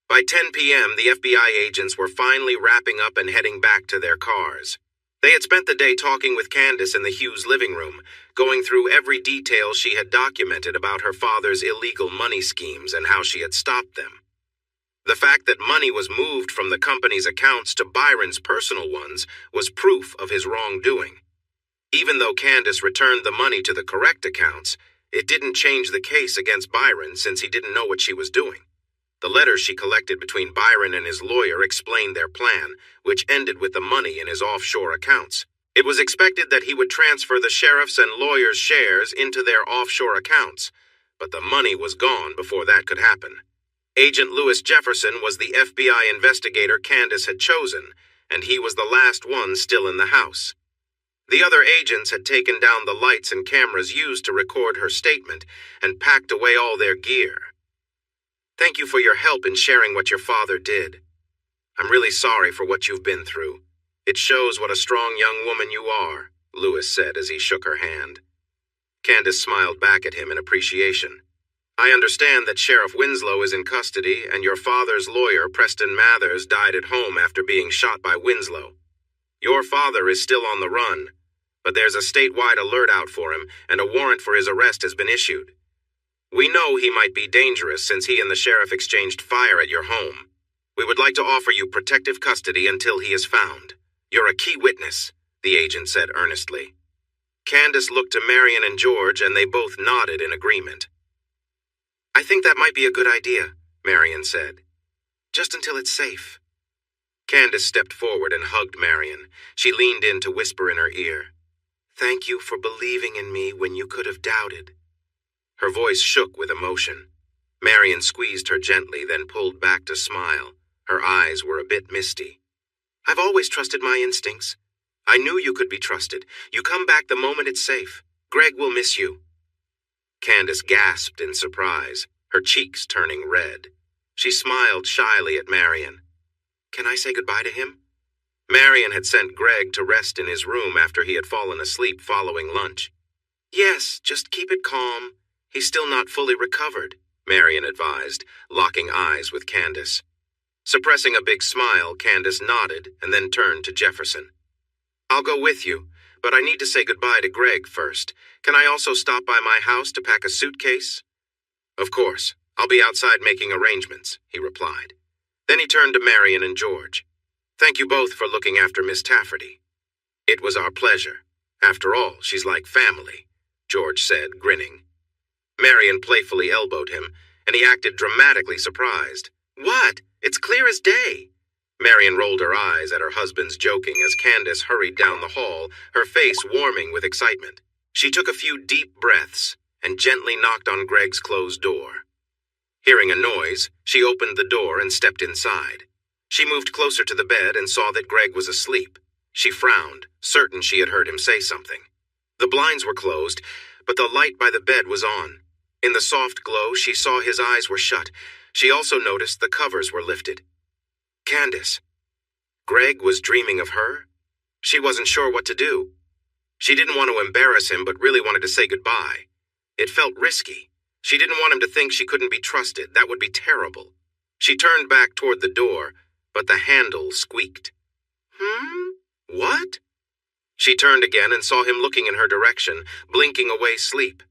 Speaker 1: By 10 p.m., the FBI agents were finally wrapping up and heading back to their cars. They had spent the day talking with Candace in the Hughes living room, going through every detail she had documented about her father's illegal money schemes and how she had stopped them. The fact that money was moved from the company's accounts to Byron's personal ones was proof of his wrongdoing. Even though Candace returned the money to the correct accounts, it didn't change the case against Byron since he didn't know what she was doing. The letters she collected between Byron and his lawyer explained their plan, which ended with the money in his offshore accounts. It was expected that he would transfer the sheriff's and lawyer's shares into their offshore accounts, but the money was gone before that could happen. Agent Lewis Jefferson was the FBI investigator Candace had chosen, and he was the last one still in the house. The other agents had taken down the lights and cameras used to record her statement and packed away all their gear. "Thank you for your help in sharing what your father did. I'm really sorry for what you've been through. It shows what a strong young woman you are," Lewis said as he shook her hand. Candace smiled back at him in appreciation. "I understand that Sheriff Winslow is in custody and your father's lawyer, Preston Mathers, died at home after being shot by Winslow. Your father is still on the run, but there's a statewide alert out for him and a warrant for his arrest has been issued. We know he might be dangerous since he and the sheriff exchanged fire at your home. We would like to offer you protective custody until he is found. You're a key witness," the agent said earnestly. Candace looked to Marion and George and they both nodded in agreement. "I think that might be a good idea," Marion said. "Just until it's safe." Candace stepped forward and hugged Marion. She leaned in to whisper in her ear, "Thank you for believing in me when you could have doubted." Her voice shook with emotion. Marion squeezed her gently, then pulled back to smile. Her eyes were a bit misty. "I've always trusted my instincts. I knew you could be trusted. You come back the moment it's safe. Greg will miss you." Candace gasped in surprise, her cheeks turning red. She smiled shyly at Marion. "Can I say goodbye to him?" Marion had sent Greg to rest in his room after he had fallen asleep following lunch. "Yes, just keep it calm. He's still not fully recovered," Marion advised, locking eyes with Candace. Suppressing a big smile, Candace nodded and then turned to Jefferson. I'll go with you, but I need to say goodbye to Greg first. Can I also stop by my house to pack a suitcase? Of course. I'll be outside making arrangements, he replied. Then he turned to Marion and George. Thank you both for looking after Miss Tafferty. It was our pleasure. After all, she's like family, George said, grinning. Marion playfully elbowed him, and he acted dramatically surprised. What? It's clear as day. Marion rolled her eyes at her husband's joking as Candace hurried down the hall, her face warming with excitement. She took a few deep breaths and gently knocked on Greg's closed door. Hearing a noise, she opened the door and stepped inside. She moved closer to the bed and saw that Greg was asleep. She frowned, certain she had heard him say something. The blinds were closed, but the light by the bed was on. In the soft glow, she saw his eyes were shut. She also noticed the covers were lifted. Candace. Greg was dreaming of her? She wasn't sure what to do. She didn't want to embarrass him, but really wanted to say goodbye. It felt risky. She didn't want him to think she couldn't be trusted. That would be terrible. She turned back toward the door, but the handle squeaked. What? She turned again and saw him looking in her direction, blinking away sleep.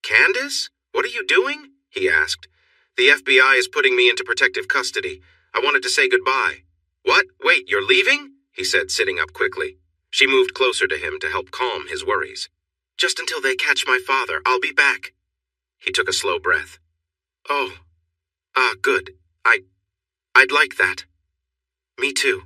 Speaker 1: Candace? What are you doing? He asked. The FBI is putting me into protective custody. I wanted to say goodbye. What? Wait, you're leaving? He said, sitting up quickly. She moved closer to him to help calm his worries. Just until they catch my father. I'll be back. He took a slow breath. Oh. Good. I'd like that. Me too,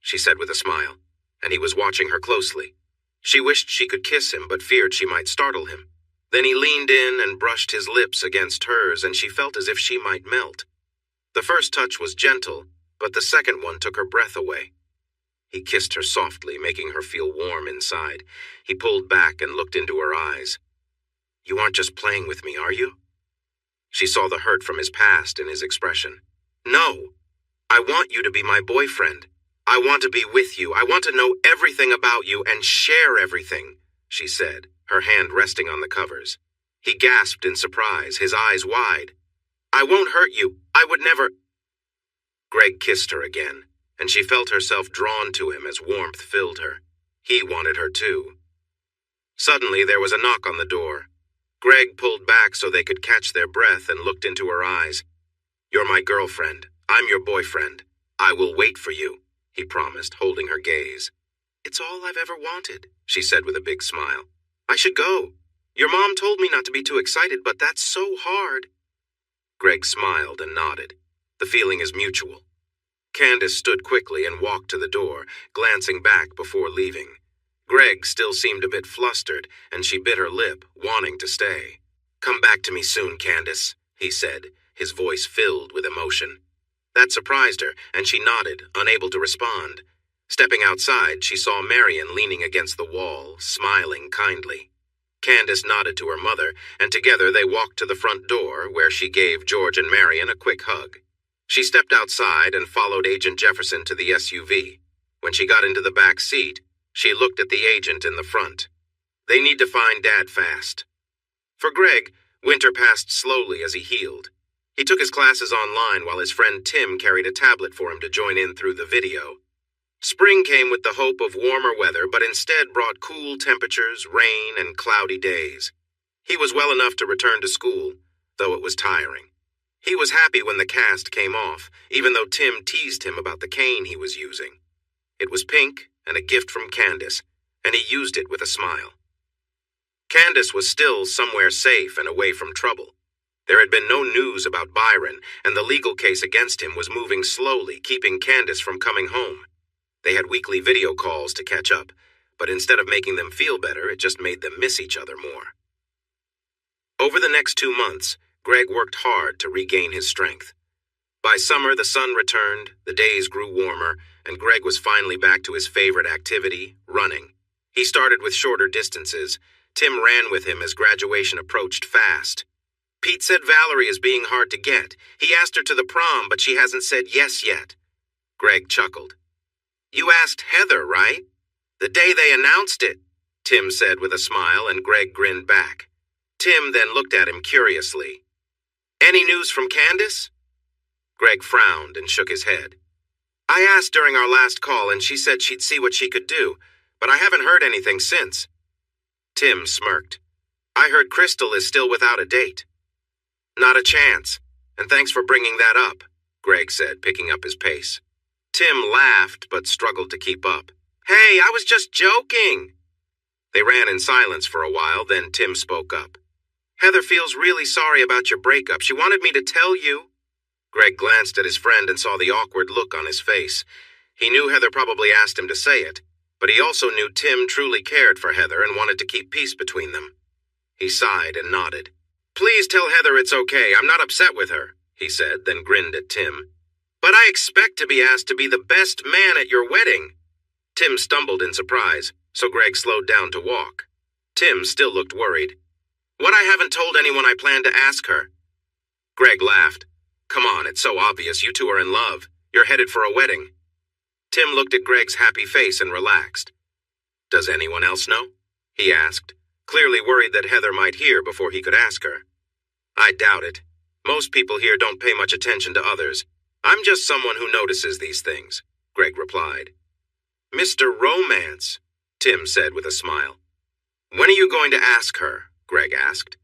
Speaker 1: she said with a smile, and he was watching her closely. She wished she could kiss him, but feared she might startle him. Then he leaned in and brushed his lips against hers, and she felt as if she might melt. The first touch was gentle, but the second one took her breath away. He kissed her softly, making her feel warm inside. He pulled back and looked into her eyes. You aren't just playing with me, are you? She saw the hurt from his past in his expression. No. I want you to be my boyfriend. I want to be with you. I want to know everything about you and share everything, she said, her hand resting on the covers. He gasped in surprise, his eyes wide. I won't hurt you. I would never. Greg kissed her again, and she felt herself drawn to him as warmth filled her. He wanted her too. Suddenly there was a knock on the door. Greg pulled back so they could catch their breath and looked into her eyes. You're my girlfriend. I'm your boyfriend. I will wait for you, he promised, holding her gaze. It's all I've ever wanted, she said with a big smile. I should go. Your mom told me not to be too excited, but that's so hard. Greg smiled and nodded. The feeling is mutual. Candace stood quickly and walked to the door, glancing back before leaving. Greg still seemed a bit flustered, and she bit her lip, wanting to stay. Come back to me soon, Candace, he said, his voice filled with emotion. That surprised her, and she nodded, unable to respond. Stepping outside, she saw Marion leaning against the wall, smiling kindly. Candace nodded to her mother, and together they walked to the front door, where she gave George and Marion a quick hug. She stepped outside and followed Agent Jefferson to the SUV. When she got into the back seat, she looked at the agent in the front. They need to find Dad fast. For Greg, winter passed slowly as he healed. He took his classes online while his friend Tim carried a tablet for him to join in through the video. Spring came with the hope of warmer weather, but instead brought cool temperatures, rain, and cloudy days. He was well enough to return to school, though it was tiring. He was happy when the cast came off, even though Tim teased him about the cane he was using. It was pink and a gift from Candace, and he used it with a smile. Candace was still somewhere safe and away from trouble. There had been no news about Byron, and the legal case against him was moving slowly, keeping Candace from coming home. They had weekly video calls to catch up, but instead of making them feel better, it just made them miss each other more. Over the next 2 months, Greg worked hard to regain his strength. By summer, the sun returned, the days grew warmer, and Greg was finally back to his favorite activity, running. He started with shorter distances. Tim ran with him as graduation approached fast. Pete said Valerie is being hard to get. He asked her to the prom, but she hasn't said yes yet. Greg chuckled. You asked Heather, right? The day they announced it, Tim said with a smile, and Greg grinned back. Tim then looked at him curiously. Any news from Candace? Greg frowned and shook his head. I asked during our last call and she said she'd see what she could do, but I haven't heard anything since. Tim smirked. I heard Crystal is still without a date. Not a chance, and thanks for bringing that up, Greg said, picking up his pace. Tim laughed but struggled to keep up. Hey, I was just joking. They ran in silence for a while, then Tim spoke up. Heather feels really sorry about your breakup. She wanted me to tell you. Greg glanced at his friend and saw the awkward look on his face. He knew Heather probably asked him to say it, but he also knew Tim truly cared for Heather and wanted to keep peace between them. He sighed and nodded. Please tell Heather it's okay. I'm not upset with her, he said, then grinned at Tim. But I expect to be asked to be the best man at your wedding. Tim stumbled in surprise, so Greg slowed down to walk. Tim still looked worried. What, I haven't told anyone I plan to ask her? Greg laughed. Come on, it's so obvious. You two are in love. You're headed for a wedding. Tim looked at Greg's happy face and relaxed. Does anyone else know? He asked, clearly worried that Heather might hear before he could ask her. I doubt it. Most people here don't pay much attention to others. I'm just someone who notices these things, Greg replied. Mr. Romance, Tim said with a smile. When are you going to ask her? Greg asked.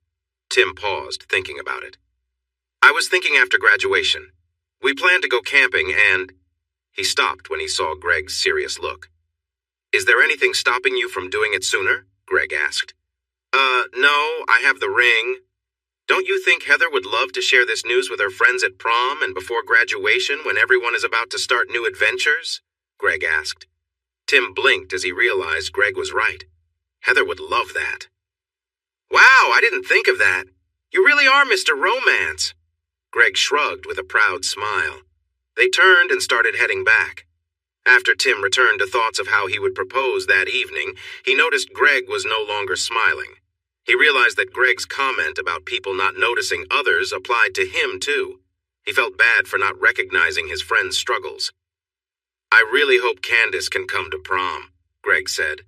Speaker 1: Tim paused, thinking about it. I was thinking after graduation. We planned to go camping and... He stopped when he saw Greg's serious look. Is there anything stopping you from doing it sooner? Greg asked. No, I have the ring. Don't you think Heather would love to share this news with her friends at prom and before graduation when everyone is about to start new adventures? Greg asked. Tim blinked as he realized Greg was right. Heather would love that. Wow, I didn't think of that. You really are Mr. Romance. Greg shrugged with a proud smile. They turned and started heading back. After Tim returned to thoughts of how he would propose that evening, he noticed Greg was no longer smiling. He realized that Greg's comment about people not noticing others applied to him, too. He felt bad for not recognizing his friend's struggles. I really hope Candace can come to prom, Greg said.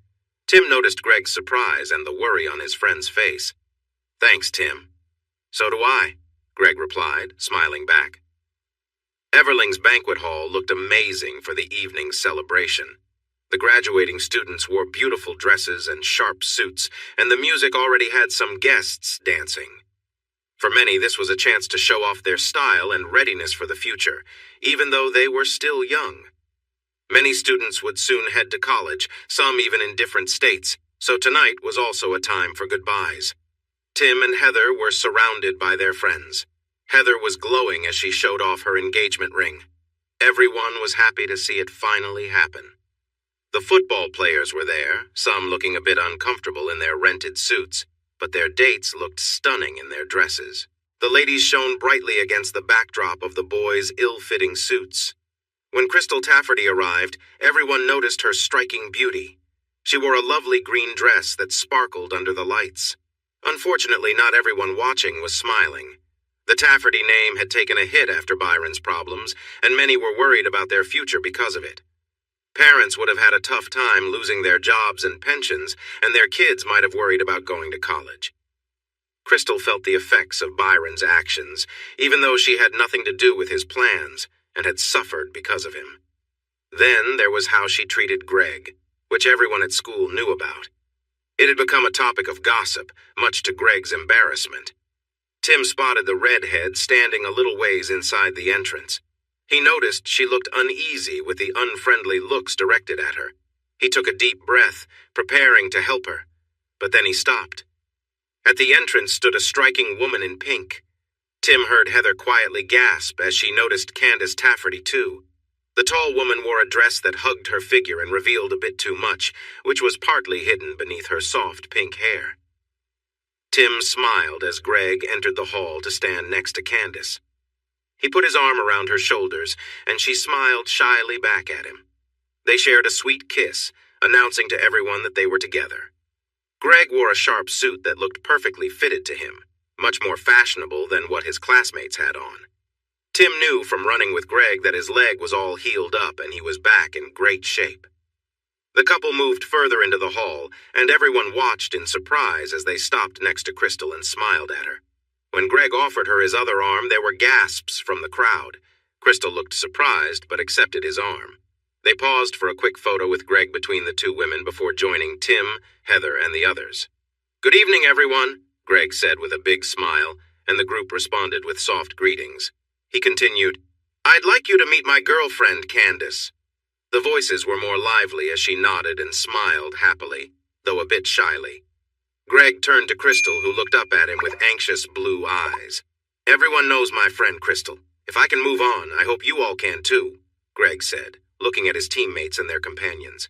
Speaker 1: Tim noticed Greg's surprise and the worry on his friend's face. Thanks, Tim. So do I, Greg replied, smiling back. Everling's banquet hall looked amazing for the evening's celebration. The graduating students wore beautiful dresses and sharp suits, and the music already had some guests dancing. For many, this was a chance to show off their style and readiness for the future, even though they were still young. Many students would soon head to college, some even in different states, so tonight was also a time for goodbyes. Tim and Heather were surrounded by their friends. Heather was glowing as she showed off her engagement ring. Everyone was happy to see it finally happen. The football players were there, some looking a bit uncomfortable in their rented suits, but their dates looked stunning in their dresses. The ladies shone brightly against the backdrop of the boys' ill-fitting suits. When Crystal Tafferty arrived, everyone noticed her striking beauty. She wore a lovely green dress that sparkled under the lights. Unfortunately, not everyone watching was smiling. The Tafferty name had taken a hit after Byron's problems, and many were worried about their future because of it. Parents would have had a tough time losing their jobs and pensions, and their kids might have worried about going to college. Crystal felt the effects of Byron's actions, even though she had nothing to do with his plans, and had suffered because of him. Then there was how she treated Greg, which everyone at school knew about. It had become a topic of gossip, much to Greg's embarrassment. Tim spotted the redhead standing a little ways inside the entrance. He noticed she looked uneasy with the unfriendly looks directed at her. He took a deep breath, preparing to help her, but then he stopped. At the entrance stood a striking woman in pink. Tim heard Heather quietly gasp as she noticed Candace Tafferty, too. The tall woman wore a dress that hugged her figure and revealed a bit too much, which was partly hidden beneath her soft pink hair. Tim smiled as Greg entered the hall to stand next to Candace. He put his arm around her shoulders, and she smiled shyly back at him. They shared a sweet kiss, announcing to everyone that they were together. Greg wore a sharp suit that looked perfectly fitted to him, much more fashionable than what his classmates had on. Tim knew from running with Greg that his leg was all healed up and he was back in great shape. The couple moved further into the hall, and everyone watched in surprise as they stopped next to Crystal and smiled at her. When Greg offered her his other arm, there were gasps from the crowd. Crystal looked surprised, but accepted his arm. They paused for a quick photo with Greg between the two women before joining Tim, Heather, and the others. "Good evening, everyone," Greg said with a big smile, and the group responded with soft greetings. He continued, "I'd like you to meet my girlfriend, Candace." The voices were more lively as she nodded and smiled happily, though a bit shyly. Greg turned to Crystal, who looked up at him with anxious blue eyes. "Everyone knows my friend Crystal. If I can move on, I hope you all can too," Greg said, looking at his teammates and their companions.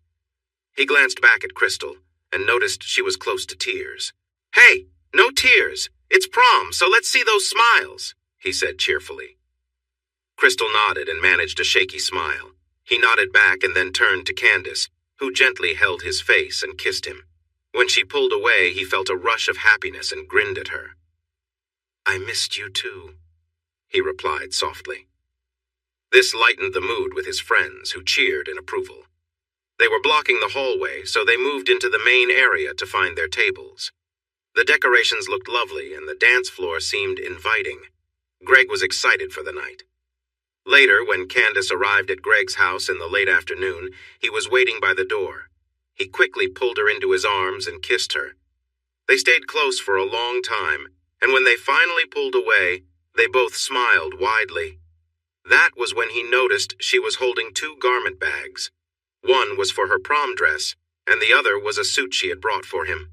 Speaker 1: He glanced back at Crystal and noticed she was close to tears. "Hey, no tears. It's prom, so let's see those smiles," he said cheerfully. Crystal nodded and managed a shaky smile. He nodded back and then turned to Candace, who gently held his face and kissed him. When she pulled away, he felt a rush of happiness and grinned at her. "I missed you too," he replied softly. This lightened the mood with his friends, who cheered in approval. They were blocking the hallway, so they moved into the main area to find their tables. The decorations looked lovely, and the dance floor seemed inviting. Greg was excited for the night. Later, when Candace arrived at Greg's house in the late afternoon, he was waiting by the door. He quickly pulled her into his arms and kissed her. They stayed close for a long time, and when they finally pulled away, they both smiled widely. That was when he noticed she was holding two garment bags. One was for her prom dress, and the other was a suit she had brought for him.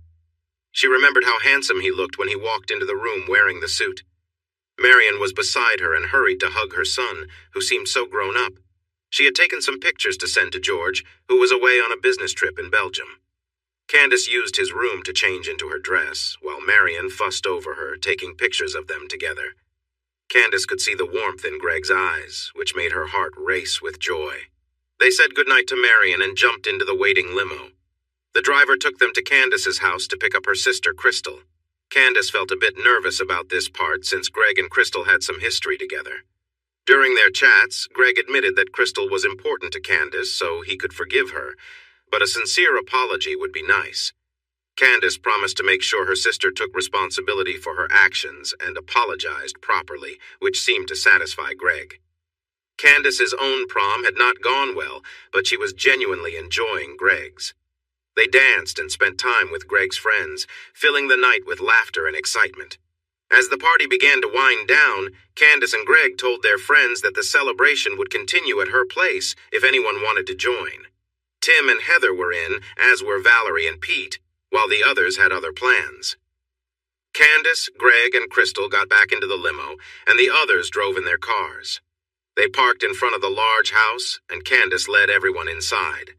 Speaker 1: She remembered how handsome he looked when he walked into the room wearing the suit. Marion was beside her and hurried to hug her son, who seemed so grown up. She had taken some pictures to send to George, who was away on a business trip in Belgium. Candace used his room to change into her dress, while Marion fussed over her, taking pictures of them together. Candace could see the warmth in Greg's eyes, which made her heart race with joy. They said goodnight to Marion and jumped into the waiting limo. The driver took them to Candace's house to pick up her sister, Crystal. Candace felt a bit nervous about this part since Greg and Crystal had some history together. During their chats, Greg admitted that Crystal was important to Candace, so he could forgive her, but a sincere apology would be nice. Candace promised to make sure her sister took responsibility for her actions and apologized properly, which seemed to satisfy Greg. Candace's own prom had not gone well, but she was genuinely enjoying Greg's. They danced and spent time with Greg's friends, filling the night with laughter and excitement. As the party began to wind down, Candace and Greg told their friends that the celebration would continue at her place if anyone wanted to join. Tim and Heather were in, as were Valerie and Pete, while the others had other plans. Candace, Greg, and Crystal got back into the limo, and the others drove in their cars. They parked in front of the large house, and Candace led everyone inside.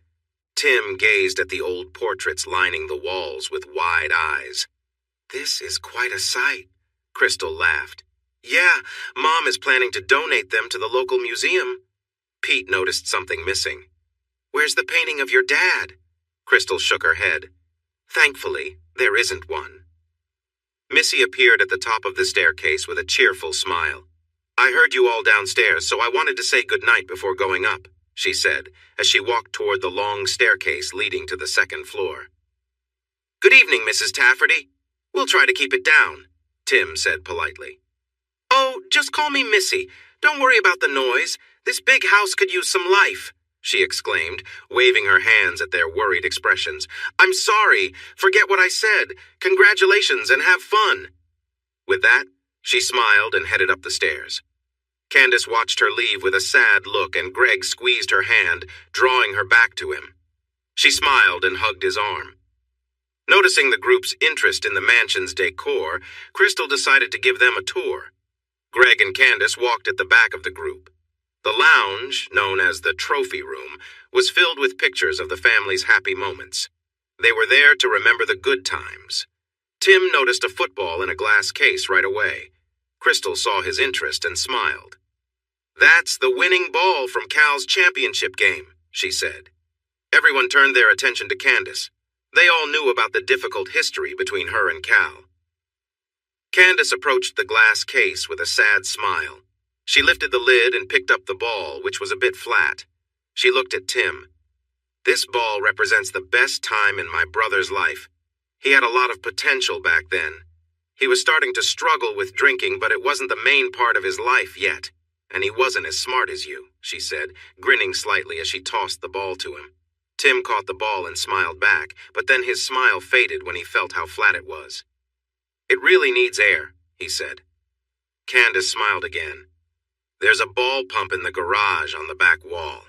Speaker 1: Tim gazed at the old portraits lining the walls with wide eyes. "This is quite a sight," Crystal laughed. "Yeah, Mom is planning to donate them to the local museum." Pete noticed something missing. "Where's the painting of your dad?" Crystal shook her head. "Thankfully, there isn't one." Missy appeared at the top of the staircase with a cheerful smile. "I heard you all downstairs, so I wanted to say goodnight before going up," she said, as she walked toward the long staircase leading to the second floor. "Good evening, Mrs. Tafferty. We'll try to keep it down," Tim said politely. "Oh, just call me Missy. Don't worry about the noise. This big house could use some life," she exclaimed, waving her hands at their worried expressions. "I'm sorry. Forget what I said. Congratulations and have fun." With that, she smiled and headed up the stairs. Candace watched her leave with a sad look, and Greg squeezed her hand, drawing her back to him. She smiled and hugged his arm. Noticing the group's interest in the mansion's decor, Crystal decided to give them a tour. Greg and Candace walked at the back of the group. The lounge, known as the trophy room, was filled with pictures of the family's happy moments. They were there to remember the good times. Tim noticed a football in a glass case right away. Crystal saw his interest and smiled. "That's the winning ball from Cal's championship game," she said. Everyone turned their attention to Candace. They all knew about the difficult history between her and Cal. Candace approached the glass case with a sad smile. She lifted the lid and picked up the ball, which was a bit flat. She looked at Tim. "This ball represents the best time in my brother's life. He had a lot of potential back then. He was starting to struggle with drinking, but it wasn't the main part of his life yet. And he wasn't as smart as you, she said, grinning slightly as she tossed the ball to him. Tim caught the ball and smiled back, but then his smile faded when he felt how flat it was. It really needs air, he said. Candace smiled again. There's a ball pump in the garage on the back wall.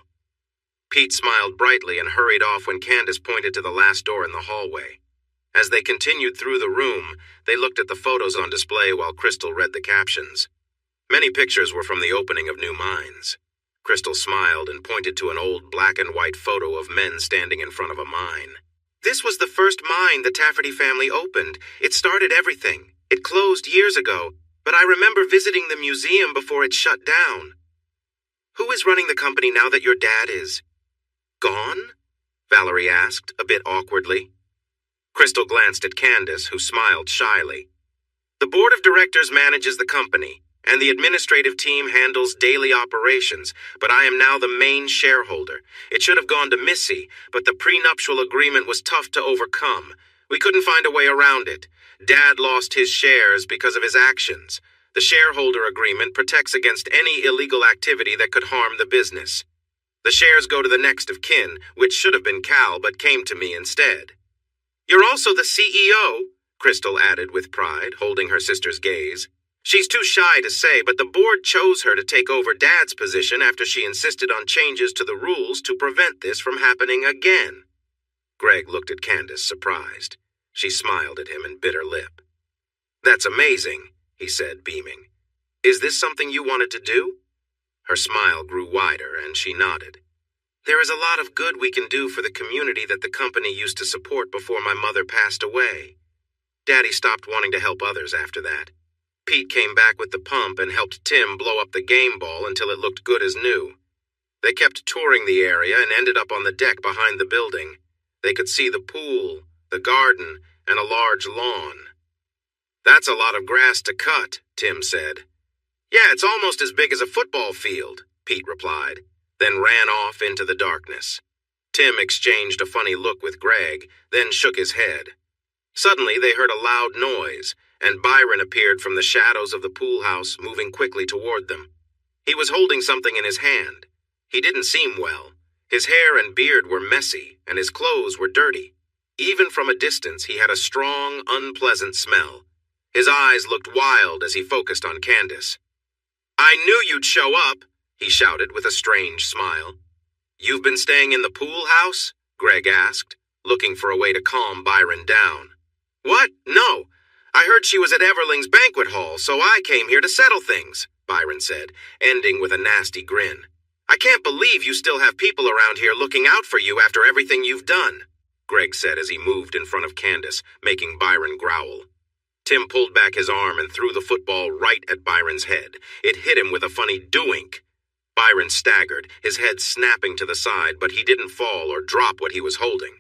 Speaker 1: Pete smiled brightly and hurried off when Candace pointed to the last door in the hallway. As they continued through the room, they looked at the photos on display while Crystal read the captions. Many pictures were from the opening of new mines. Crystal smiled and pointed to an old black and white photo of men standing in front of a mine. This was the first mine the Tafferty family opened. It started everything. It closed years ago, but I remember visiting the museum before it shut down. Who is running the company now that your dad is gone? Valerie asked, a bit awkwardly. Crystal glanced at Candace, who smiled shyly. The board of directors manages the company, and the administrative team handles daily operations, but I am now the main shareholder. It should have gone to Missy, but the prenuptial agreement was tough to overcome. We couldn't find a way around it. Dad lost his shares because of his actions. The shareholder agreement protects against any illegal activity that could harm the business. The shares go to the next of kin, which should have been Cal, but came to me instead. You're also the CEO, Crystal added with pride, holding her sister's gaze. She's too shy to say, but the board chose her to take over Dad's position after she insisted on changes to the rules to prevent this from happening again. Greg looked at Candace, surprised. She smiled at him and bit her lip. That's amazing, he said, beaming. Is this something you wanted to do? Her smile grew wider, and she nodded. There is a lot of good we can do for the community that the company used to support before my mother passed away. Daddy stopped wanting to help others after that. Pete came back with the pump and helped Tim blow up the game ball until it looked good as new. They kept touring the area and ended up on the deck behind the building. They could see the pool, the garden, and a large lawn. That's a lot of grass to cut, Tim said. Yeah, it's almost as big as a football field, Pete replied, then ran off into the darkness. Tim exchanged a funny look with Greg, then shook his head. Suddenly they heard a loud noise, and Byron appeared from the shadows of the pool house, moving quickly toward them. He was holding something in his hand. He didn't seem well. His hair and beard were messy, and his clothes were dirty. Even from a distance, he had a strong, unpleasant smell. His eyes looked wild as he focused on Candace. I knew you'd show up, he shouted with a strange smile. You've been staying in the pool house? Greg asked, looking for a way to calm Byron down. What? No. I heard she was at Everling's banquet hall, so I came here to settle things, Byron said, ending with a nasty grin. I can't believe you still have people around here looking out for you after everything you've done, Greg said as he moved in front of Candace, making Byron growl. Tim pulled back his arm and threw the football right at Byron's head. It hit him with a funny doink. Byron staggered, his head snapping to the side, but he didn't fall or drop what he was holding.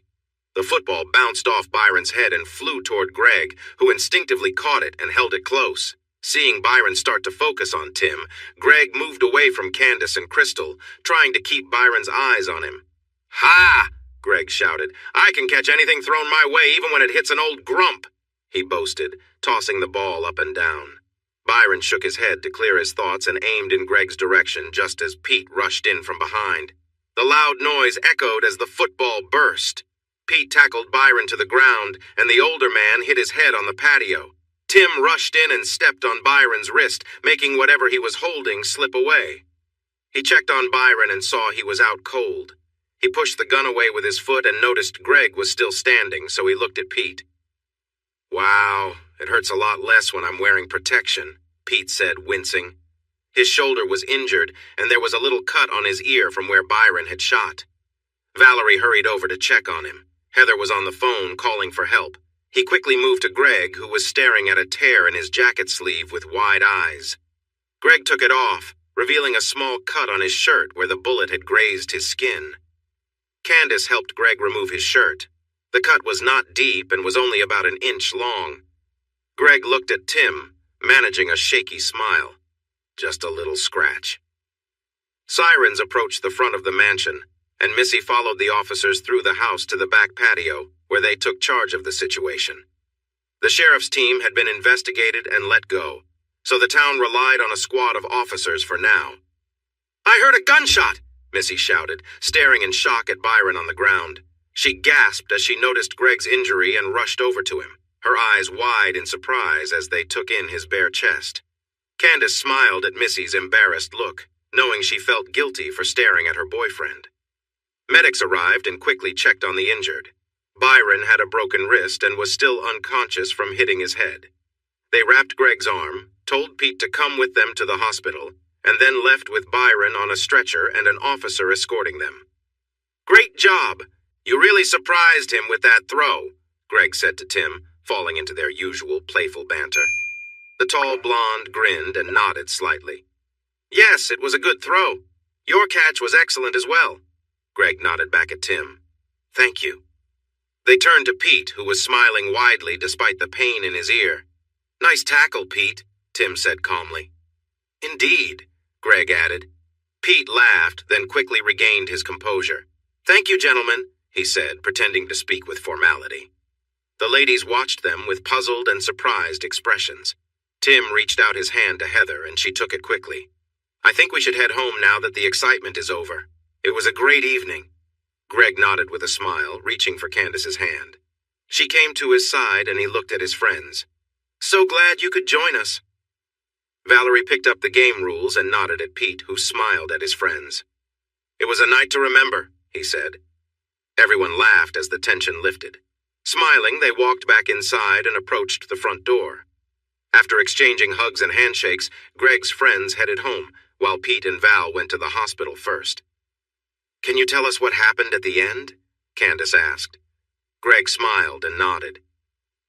Speaker 1: The football bounced off Byron's head and flew toward Greg, who instinctively caught it and held it close. Seeing Byron start to focus on Tim, Greg moved away from Candace and Crystal, trying to keep Byron's eyes on him. Ha! Greg shouted. I can catch anything thrown my way even when it hits an old grump, he boasted, tossing the ball up and down. Byron shook his head to clear his thoughts and aimed in Greg's direction just as Pete rushed in from behind. The loud noise echoed as the football burst. Pete tackled Byron to the ground, and the older man hit his head on the patio. Tim rushed in and stepped on Byron's wrist, making whatever he was holding slip away. He checked on Byron and saw he was out cold. He pushed the gun away with his foot and noticed Greg was still standing, so he looked at Pete. Wow, it hurts a lot less when I'm wearing protection, Pete said, wincing. His shoulder was injured, and there was a little cut on his ear from where Byron had shot. Valerie hurried over to check on him. Heather was on the phone calling for help. He quickly moved to Greg, who was staring at a tear in his jacket sleeve with wide eyes. Greg took it off, revealing a small cut on his shirt where the bullet had grazed his skin. Candace helped Greg remove his shirt. The cut was not deep and was only about an inch long. Greg looked at Tim, managing a shaky smile. Just a little scratch. Sirens approached the front of the mansion, and Missy followed the officers through the house to the back patio, where they took charge of the situation. The sheriff's team had been investigated and let go, so the town relied on a squad of officers for now. "I heard a gunshot!" Missy shouted, staring in shock at Byron on the ground. She gasped as she noticed Greg's injury and rushed over to him, her eyes wide in surprise as they took in his bare chest. Candace smiled at Missy's embarrassed look, knowing she felt guilty for staring at her boyfriend. Medics arrived and quickly checked on the injured. Byron had a broken wrist and was still unconscious from hitting his head. They wrapped Greg's arm, told Pete to come with them to the hospital, and then left with Byron on a stretcher and an officer escorting them. "Great job! You really surprised him with that throw," Greg said to Tim, falling into their usual playful banter. The tall blonde grinned and nodded slightly. "Yes, it was a good throw. Your catch was excellent as well." Greg nodded back at Tim. "Thank you." They turned to Pete, who was smiling widely despite the pain in his ear. "Nice tackle, Pete," Tim said calmly. "Indeed," Greg added. Pete laughed, then quickly regained his composure. "Thank you, gentlemen," he said, pretending to speak with formality. The ladies watched them with puzzled and surprised expressions. Tim reached out his hand to Heather, and she took it quickly. "I think we should head home now that the excitement is over. It was a great evening." Greg nodded with a smile, reaching for Candace's hand. She came to his side and he looked at his friends. "So glad you could join us." Valerie picked up the game rules and nodded at Pete, who smiled at his friends. "It was a night to remember," he said. Everyone laughed as the tension lifted. Smiling, they walked back inside and approached the front door. After exchanging hugs and handshakes, Greg's friends headed home, while Pete and Val went to the hospital first. "Can you tell us what happened at the end?" Candace asked. Greg smiled and nodded.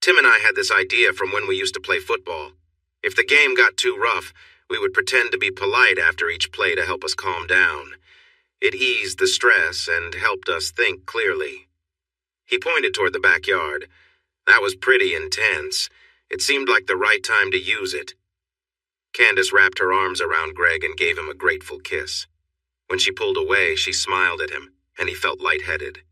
Speaker 1: "Tim and I had this idea from when we used to play football. If the game got too rough, we would pretend to be polite after each play to help us calm down. It eased the stress and helped us think clearly." He pointed toward the backyard. "That was pretty intense. It seemed like the right time to use it." Candace wrapped her arms around Greg and gave him a grateful kiss. When she pulled away, she smiled at him, and he felt lightheaded.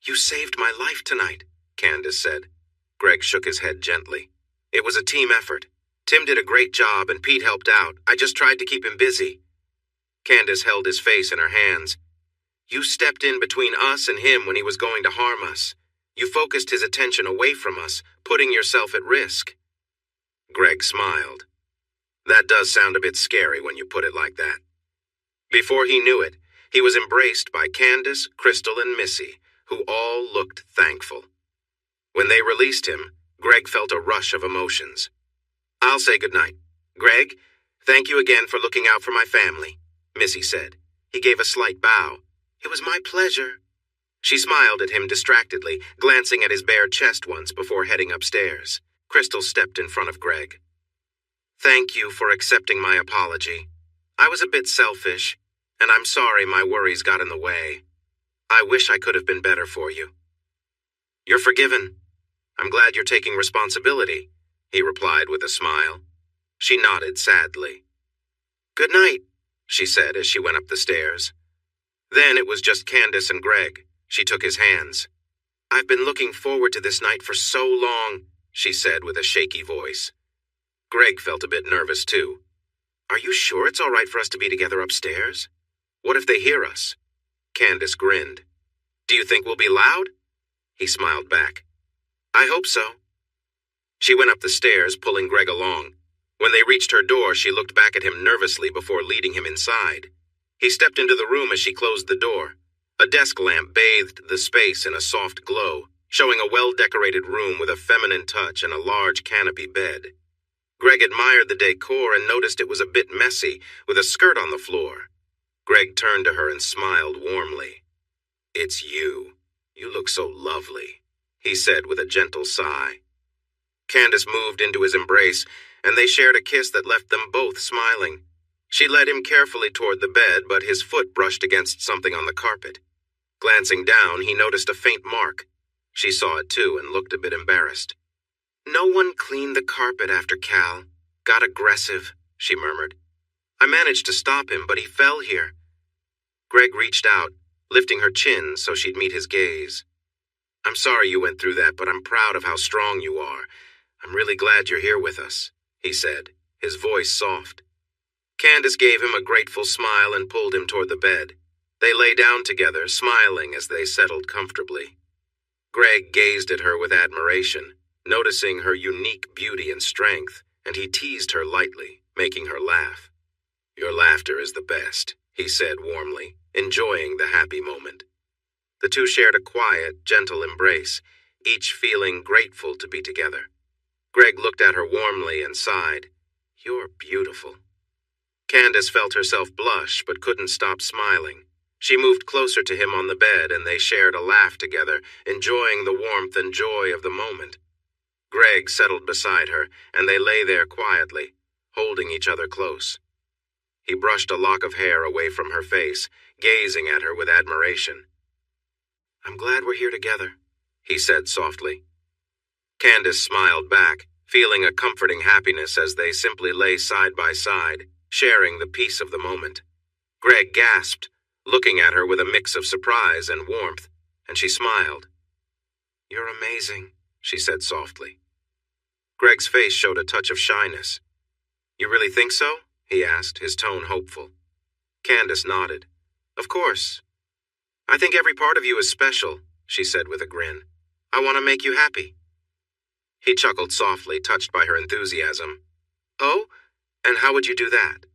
Speaker 1: "You saved my life tonight," Candace said. Greg shook his head gently. "It was a team effort. Tim did a great job, and Pete helped out. I just tried to keep him busy." Candace held his face in her hands. "You stepped in between us and him when he was going to harm us. You focused his attention away from us, putting yourself at risk." Greg smiled. "That does sound a bit scary when you put it like that." Before he knew it, he was embraced by Candace, Crystal, and Missy, who all looked thankful. When they released him, Greg felt a rush of emotions. "I'll say goodnight. Greg, thank you again for looking out for my family," Missy said. He gave a slight bow. "It was my pleasure." She smiled at him distractedly, glancing at his bare chest once before heading upstairs. Crystal stepped in front of Greg. "Thank you for accepting my apology. I was a bit selfish, and I'm sorry my worries got in the way. I wish I could have been better for you." "You're forgiven. I'm glad you're taking responsibility," he replied with a smile. She nodded sadly. "Good night," she said as she went up the stairs. Then it was just Candace and Greg. She took his hands. "I've been looking forward to this night for so long," she said with a shaky voice. Greg felt a bit nervous too. "Are you sure it's all right for us to be together upstairs? What if they hear us?" Candace grinned. "Do you think we'll be loud?" He smiled back. "I hope so." She went up the stairs, pulling Greg along. When they reached her door, she looked back at him nervously before leading him inside. He stepped into the room as she closed the door. A desk lamp bathed the space in a soft glow, showing a well-decorated room with a feminine touch and a large canopy bed. Greg admired the decor and noticed it was a bit messy, with a skirt on the floor. Greg turned to her and smiled warmly. "It's you. You look so lovely," he said with a gentle sigh. Candace moved into his embrace, and they shared a kiss that left them both smiling. She led him carefully toward the bed, but his foot brushed against something on the carpet. Glancing down, he noticed a faint mark. She saw it too and looked a bit embarrassed. "No one cleaned the carpet after Cal. Got aggressive," she murmured. "I managed to stop him, but he fell here." Greg reached out, lifting her chin so she'd meet his gaze. "I'm sorry you went through that, but I'm proud of how strong you are. "I'm really glad you're here with us," he said, his voice soft. Candace gave him a grateful smile and pulled him toward the bed. They lay down together, smiling as they settled comfortably. Greg gazed at her with admiration, noticing her unique beauty and strength, and he teased her lightly, making her laugh. "Your laughter is the best," he said warmly, enjoying the happy moment. The two shared a quiet, gentle embrace, each feeling grateful to be together. Greg looked at her warmly and sighed. "You're beautiful." Candace felt herself blush but couldn't stop smiling. She moved closer to him on the bed and they shared a laugh together, enjoying the warmth and joy of the moment. Greg settled beside her, and they lay there quietly, holding each other close. He brushed a lock of hair away from her face, gazing at her with admiration. "I'm glad we're here together," he said softly. Candace smiled back, feeling a comforting happiness as they simply lay side by side, sharing the peace of the moment. Greg gasped, looking at her with a mix of surprise and warmth, and she smiled. "You're amazing," she said softly. Greg's face showed a touch of shyness. "You really think so?" he asked, his tone hopeful. Candace nodded. "Of course. I think every part of you is special," she said with a grin. "I want to make you happy." He chuckled softly, touched by her enthusiasm. "Oh? And how would you do that?"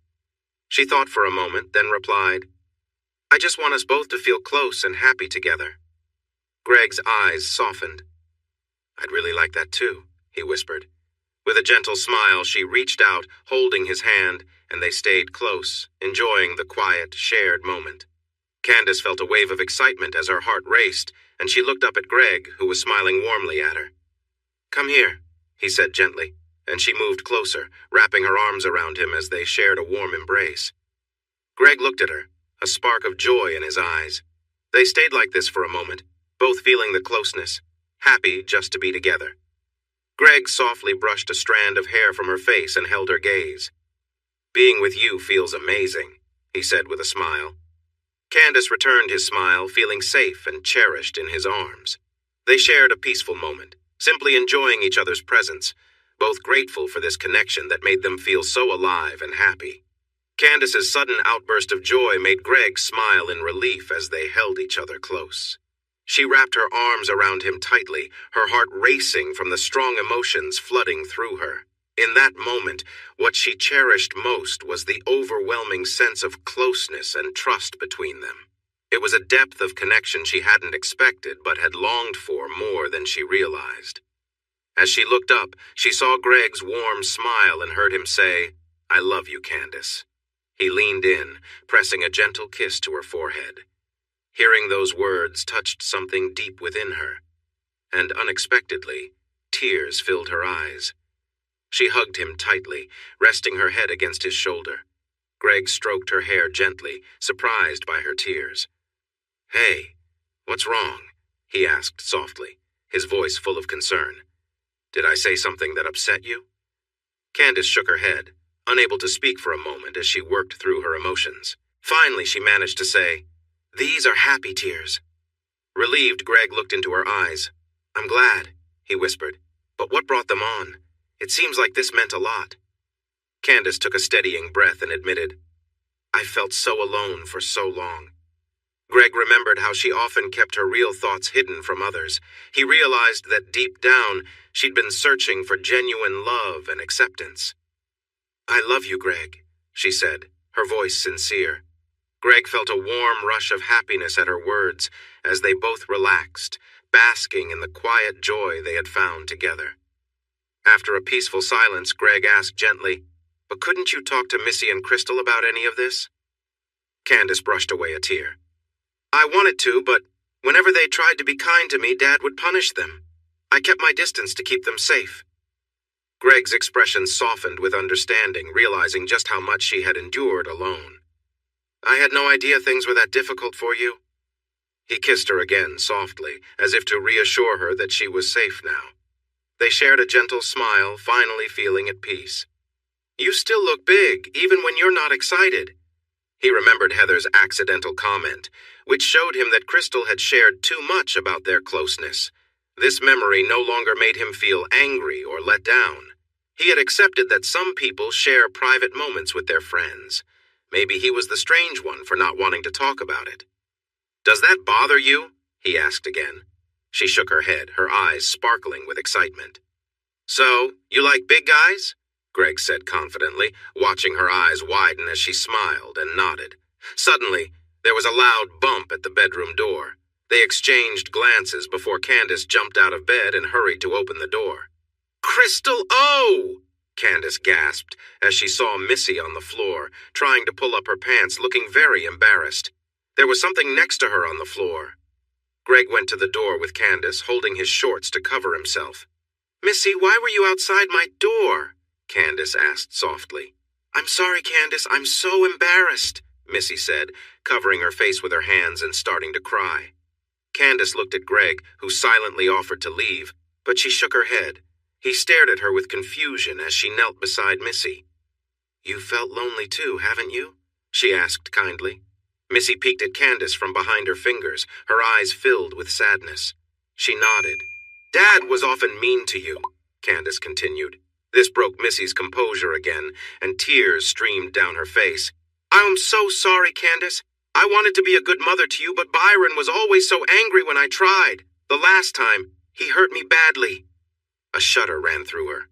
Speaker 1: She thought for a moment, then replied, "I just want us both to feel close and happy together." Greg's eyes softened. "I'd really like that too," he whispered. With a gentle smile, she reached out, holding his hand, and they stayed close, enjoying the quiet, shared moment. Candace felt a wave of excitement as her heart raced, and she looked up at Greg, who was smiling warmly at her. "Come here," he said gently, and she moved closer, wrapping her arms around him as they shared a warm embrace. Greg looked at her, a spark of joy in his eyes. They stayed like this for a moment, both feeling the closeness, happy just to be together. Greg softly brushed a strand of hair from her face and held her gaze. "Being with you feels amazing," he said with a smile. Candace returned his smile, feeling safe and cherished in his arms. They shared a peaceful moment, simply enjoying each other's presence, both grateful for this connection that made them feel so alive and happy. Candace's sudden outburst of joy made Greg smile in relief as they held each other close. She wrapped her arms around him tightly, her heart racing from the strong emotions flooding through her. In that moment, what she cherished most was the overwhelming sense of closeness and trust between them. It was a depth of connection she hadn't expected but had longed for more than she realized. As she looked up, she saw Greg's warm smile and heard him say, "I love you, Candace." He leaned in, pressing a gentle kiss to her forehead. Hearing those words touched something deep within her, and unexpectedly, tears filled her eyes. She hugged him tightly, resting her head against his shoulder. Greg stroked her hair gently, surprised by her tears. "Hey, what's wrong?" he asked softly, his voice full of concern. "Did I say something that upset you?" Candace shook her head, unable to speak for a moment as she worked through her emotions. Finally, she managed to say, "These are happy tears." Relieved, Greg looked into her eyes. "I'm glad," he whispered. "But what brought them on? It seems like this meant a lot." Candace took a steadying breath and admitted, "I felt so alone for so long." Greg remembered how she often kept her real thoughts hidden from others. He realized that deep down, she'd been searching for genuine love and acceptance. "I love you, Greg," she said, her voice sincere. Greg felt a warm rush of happiness at her words as they both relaxed, basking in the quiet joy they had found together. After a peaceful silence, Greg asked gently, "But couldn't you talk to Missy and Crystal about any of this?" Candace brushed away a tear. "I wanted to, but whenever they tried to be kind to me, Dad would punish them. I kept my distance to keep them safe." Greg's expression softened with understanding, realizing just how much she had endured alone. "I had no idea things were that difficult for you." He kissed her again softly, as if to reassure her that she was safe now. They shared a gentle smile, finally feeling at peace. "You still look big, even when you're not excited." He remembered Heather's accidental comment, which showed him that Crystal had shared too much about their closeness. This memory no longer made him feel angry or let down. He had accepted that some people share private moments with their friends. Maybe he was the strange one for not wanting to talk about it. "Does that bother you?" he asked again. She shook her head, her eyes sparkling with excitement. "So, you like big guys?" Greg said confidently, watching her eyes widen as she smiled and nodded. Suddenly, there was a loud bump at the bedroom door. They exchanged glances before Candace jumped out of bed and hurried to open the door. "Crystal, oh!" Candace gasped as she saw Missy on the floor, trying to pull up her pants, looking very embarrassed. There was something next to her on the floor. Greg went to the door with Candace, holding his shorts to cover himself. "Missy, why were you outside my door?" Candace asked softly. "I'm sorry, Candace, I'm so embarrassed," Missy said, covering her face with her hands and starting to cry. Candace looked at Greg, who silently offered to leave, but she shook her head. He stared at her with confusion as she knelt beside Missy. "You felt lonely too, haven't you?" she asked kindly. Missy peeked at Candace from behind her fingers, her eyes filled with sadness. She nodded. "Dad was often mean to you," Candace continued. This broke Missy's composure again, and tears streamed down her face. "I'm so sorry, Candace. I wanted to be a good mother to you, but Byron was always so angry when I tried. The last time, he hurt me badly." A shudder ran through her.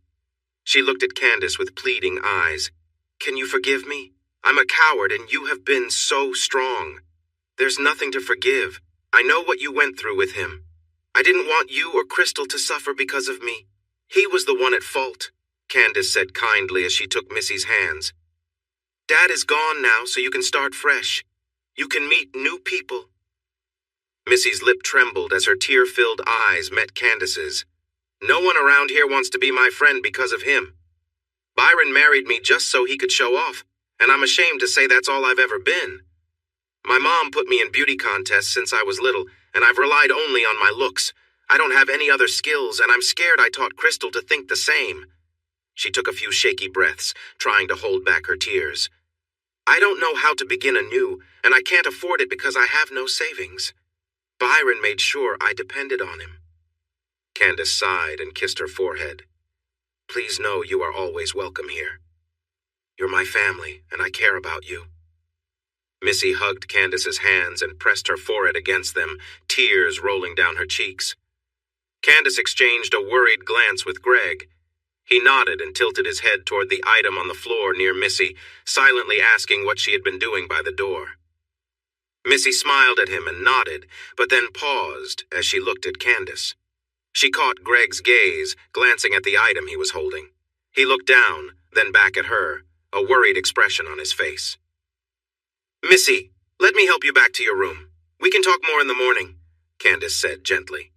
Speaker 1: She looked at Candace with pleading eyes. "Can you forgive me? I'm a coward and you have been so strong." "There's nothing to forgive. I know what you went through with him. I didn't want you or Crystal to suffer because of me. He was the one at fault," Candace said kindly as she took Missy's hands. "Dad is gone now, so you can start fresh. You can meet new people." Missy's lip trembled as her tear-filled eyes met Candace's. "No one around here wants to be my friend because of him. Byron married me just so he could show off, and I'm ashamed to say that's all I've ever been. My mom put me in beauty contests since I was little, and I've relied only on my looks. I don't have any other skills, and I'm scared I taught Crystal to think the same." She took a few shaky breaths, trying to hold back her tears. "I don't know how to begin anew, and I can't afford it because I have no savings. Byron made sure I depended on him." Candace sighed and kissed her forehead. "Please know you are always welcome here. You're my family, and I care about you." Missy hugged Candace's hands and pressed her forehead against them, tears rolling down her cheeks. Candace exchanged a worried glance with Greg. He nodded and tilted his head toward the item on the floor near Missy, silently asking what she had been doing by the door. Missy smiled at him and nodded, but then paused as she looked at Candace. She caught Greg's gaze, glancing at the item he was holding. He looked down, then back at her, a worried expression on his face. "Missy, let me help you back to your room. We can talk more in the morning," Candace said gently.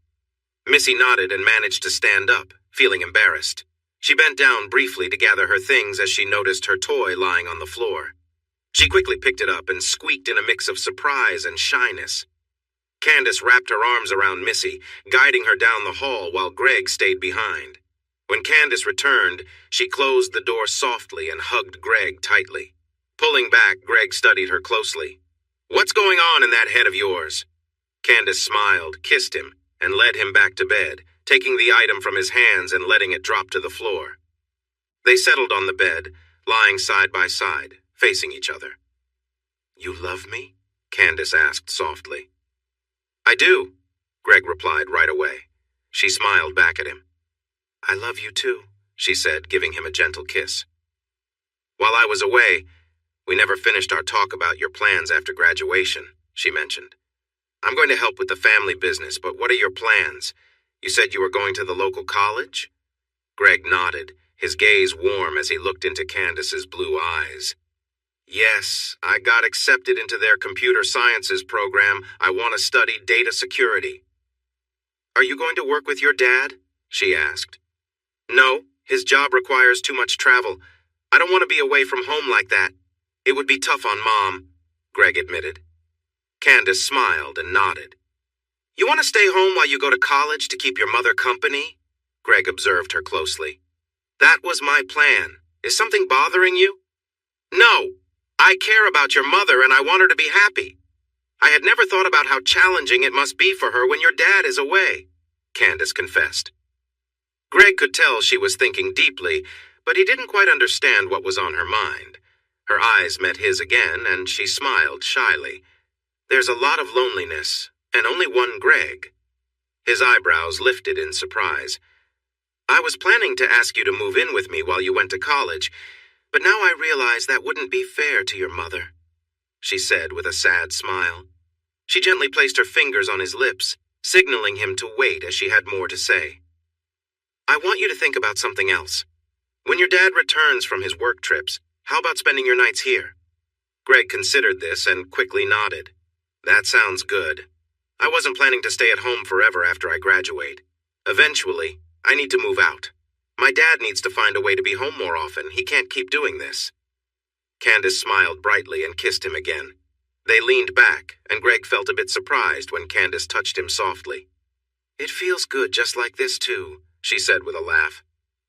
Speaker 1: Missy nodded and managed to stand up, feeling embarrassed. She bent down briefly to gather her things as she noticed her toy lying on the floor. She quickly picked it up and squeaked in a mix of surprise and shyness. Candace wrapped her arms around Missy, guiding her down the hall while Greg stayed behind. When Candace returned, she closed the door softly and hugged Greg tightly. Pulling back, Greg studied her closely. "What's going on in that head of yours?" Candace smiled, kissed him, and led him back to bed, taking the item from his hands and letting it drop to the floor. They settled on the bed, lying side by side, facing each other. "You love me?" Candace asked softly. "I do," Greg replied right away. She smiled back at him. "I love you too," she said, giving him a gentle kiss. "While I was away, we never finished our talk about your plans after graduation," she mentioned. "I'm going to help with the family business, but what are your plans? You said you were going to the local college?" Greg nodded, his gaze warm as he looked into Candace's blue eyes. "Yes, I got accepted into their computer sciences program. I want to study data security." "Are you going to work with your dad?" she asked. "No, his job requires too much travel. I don't want to be away from home like that. It would be tough on Mom," Greg admitted. Candace smiled and nodded. "You want to stay home while you go to college to keep your mother company?" Greg observed her closely. "That was my plan. Is something bothering you?" "No. I care about your mother and I want her to be happy. I had never thought about how challenging it must be for her when your dad is away." Candace confessed. Greg could tell she was thinking deeply, but he didn't quite understand what was on her mind. Her eyes met his again, and she smiled shyly. There's a lot of loneliness, and only one Greg. His eyebrows lifted in surprise. I was planning to ask you to move in with me while you went to college, but now I realize that wouldn't be fair to your mother, she said with a sad smile. She gently placed her fingers on his lips, signaling him to wait as she had more to say. I want you to think about something else. When your dad returns from his work trips, how about spending your nights here? Greg considered this and quickly nodded. That sounds good. I wasn't planning to stay at home forever after I graduate. Eventually, I need to move out. My dad needs to find a way to be home more often. He can't keep doing this. Candace smiled brightly and kissed him again. They leaned back, and Greg felt a bit surprised when Candace touched him softly. It feels good just like this, too, she said with a laugh.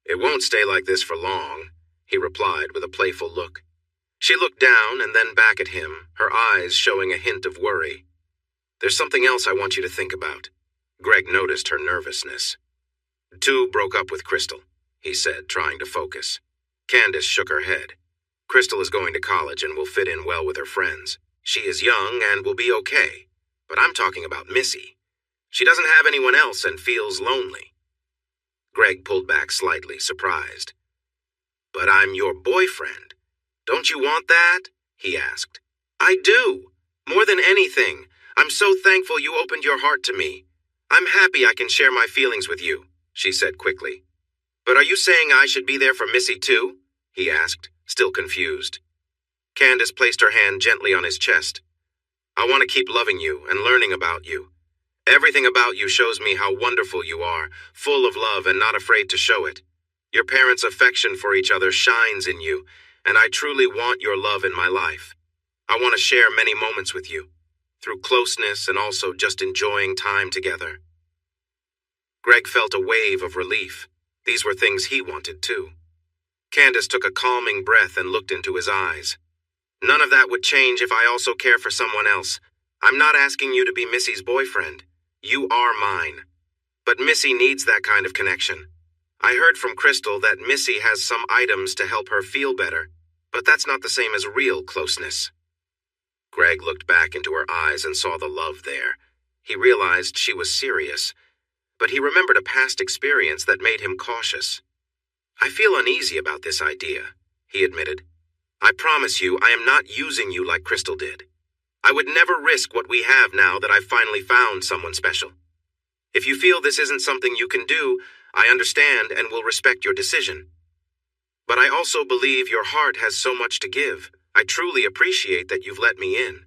Speaker 1: It won't stay like this for long, he replied with a playful look. She looked down and then back at him, her eyes showing a hint of worry. There's something else I want you to think about. Greg noticed her nervousness. Tu broke up with Crystal, he said, trying to focus. Candace shook her head. Crystal is going to college and will fit in well with her friends. She is young and will be okay. But I'm talking about Missy. She doesn't have anyone else and feels lonely. Greg pulled back slightly, surprised. But I'm your boyfriend. Don't you want that? He asked. I do. More than anything. I'm so thankful you opened your heart to me. I'm happy I can share my feelings with you, she said quickly. But are you saying I should be there for Missy too? He asked, still confused. Candace placed her hand gently on his chest. I want to keep loving you and learning about you. Everything about you shows me how wonderful you are, full of love and not afraid to show it. Your parents' affection for each other shines in you, and I truly want your love in my life. I want to share many moments with you, through closeness and also just enjoying time together. Greg felt a wave of relief. These were things he wanted too. Candace took a calming breath and looked into his eyes. None of that would change if I also care for someone else. I'm not asking you to be Missy's boyfriend. You are mine. But Missy needs that kind of connection. I heard from Crystal that Missy has some items to help her feel better, but that's not the same as real closeness. Greg looked back into her eyes and saw the love there. He realized she was serious, but he remembered a past experience that made him cautious. I feel uneasy about this idea, he admitted. I promise you I am not using you like Crystal did. I would never risk what we have now that I've finally found someone special. If you feel this isn't something you can do, I understand and will respect your decision. But I also believe your heart has so much to give. I truly appreciate that you've let me in.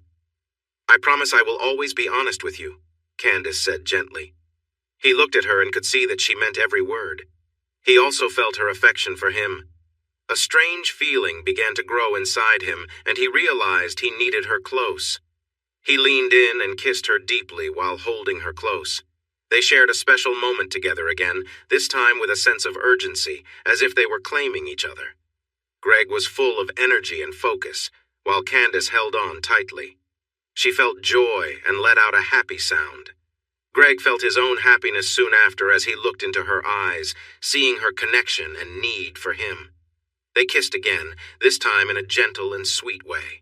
Speaker 1: I promise I will always be honest with you, Candace said gently. He looked at her and could see that she meant every word. He also felt her affection for him. A strange feeling began to grow inside him, and he realized he needed her close. He leaned in and kissed her deeply while holding her close. They shared a special moment together again, this time with a sense of urgency, as if they were claiming each other. Greg was full of energy and focus, while Candace held on tightly. She felt joy and let out a happy sound. Greg felt his own happiness soon after as he looked into her eyes, seeing her connection and need for him. They kissed again, this time in a gentle and sweet way.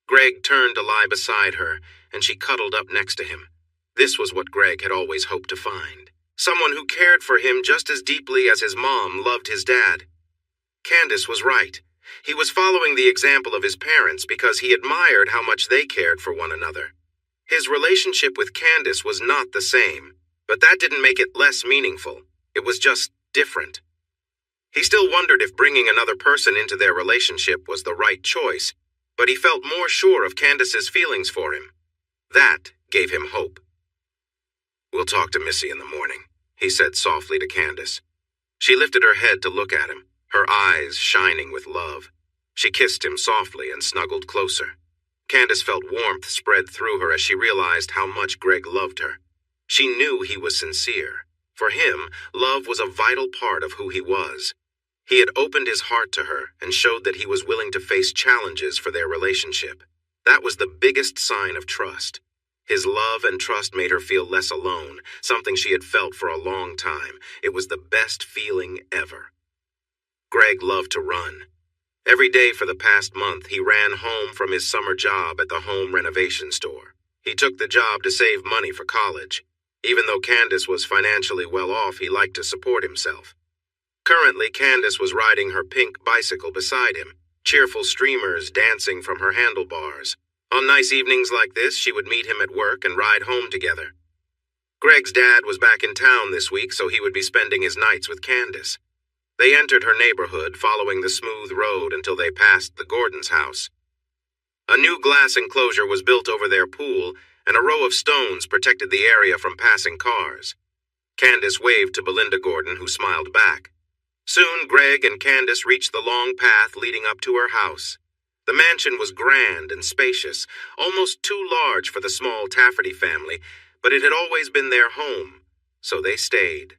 Speaker 1: Greg turned to lie beside her, and she cuddled up next to him. This was what Greg had always hoped to find. Someone who cared for him just as deeply as his mom loved his dad. Candace was right. He was following the example of his parents because he admired how much they cared for one another. His relationship with Candace was not the same, but that didn't make it less meaningful. It was just different. He still wondered if bringing another person into their relationship was the right choice, but he felt more sure of Candace's feelings for him. That gave him hope. We'll talk to Missy in the morning, he said softly to Candace. She lifted her head to look at him, her eyes shining with love. She kissed him softly and snuggled closer. Candace felt warmth spread through her as she realized how much Greg loved her. She knew he was sincere. For him, love was a vital part of who he was. He had opened his heart to her and showed that he was willing to face challenges for their relationship. That was the biggest sign of trust. His love and trust made her feel less alone, something she had felt for a long time. It was the best feeling ever. Greg loved to run. Every day for the past month, he ran home from his summer job at the home renovation store. He took the job to save money for college. Even though Candace was financially well off, he liked to support himself. Currently, Candace was riding her pink bicycle beside him, cheerful streamers dancing from her handlebars. On nice evenings like this, she would meet him at work and ride home together. Greg's dad was back in town this week, so he would be spending his nights with Candace. They entered her neighborhood, following the smooth road until they passed the Gordons' house. A new glass enclosure was built over their pool, and a row of stones protected the area from passing cars. Candace waved to Belinda Gordon, who smiled back. Soon, Greg and Candace reached the long path leading up to her house. The mansion was grand and spacious, almost too large for the small Tafferty family, but it had always been their home, so they stayed.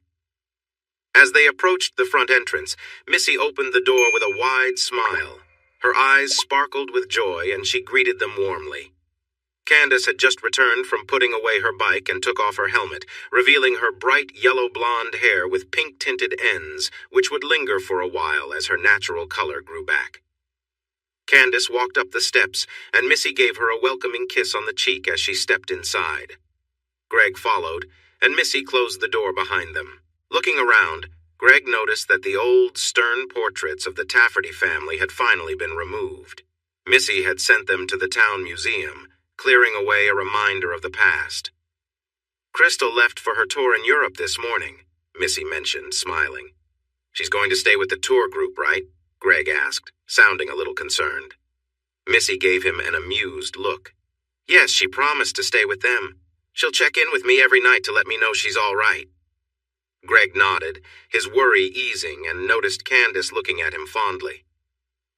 Speaker 1: As they approached the front entrance, Missy opened the door with a wide smile. Her eyes sparkled with joy, and she greeted them warmly. Candace had just returned from putting away her bike and took off her helmet, revealing her bright yellow-blonde hair with pink-tinted ends, which would linger for a while as her natural color grew back. Candace walked up the steps, and Missy gave her a welcoming kiss on the cheek as she stepped inside. Greg followed, and Missy closed the door behind them. Looking around, Greg noticed that the old, stern portraits of the Tafferty family had finally been removed. Missy had sent them to the town museum, clearing away a reminder of the past. Crystal left for her tour in Europe this morning, Missy mentioned, smiling. She's going to stay with the tour group, right? Greg asked, sounding a little concerned. Missy gave him an amused look. Yes, she promised to stay with them. She'll check in with me every night to let me know she's all right. Greg nodded, his worry easing, and noticed Candace looking at him fondly.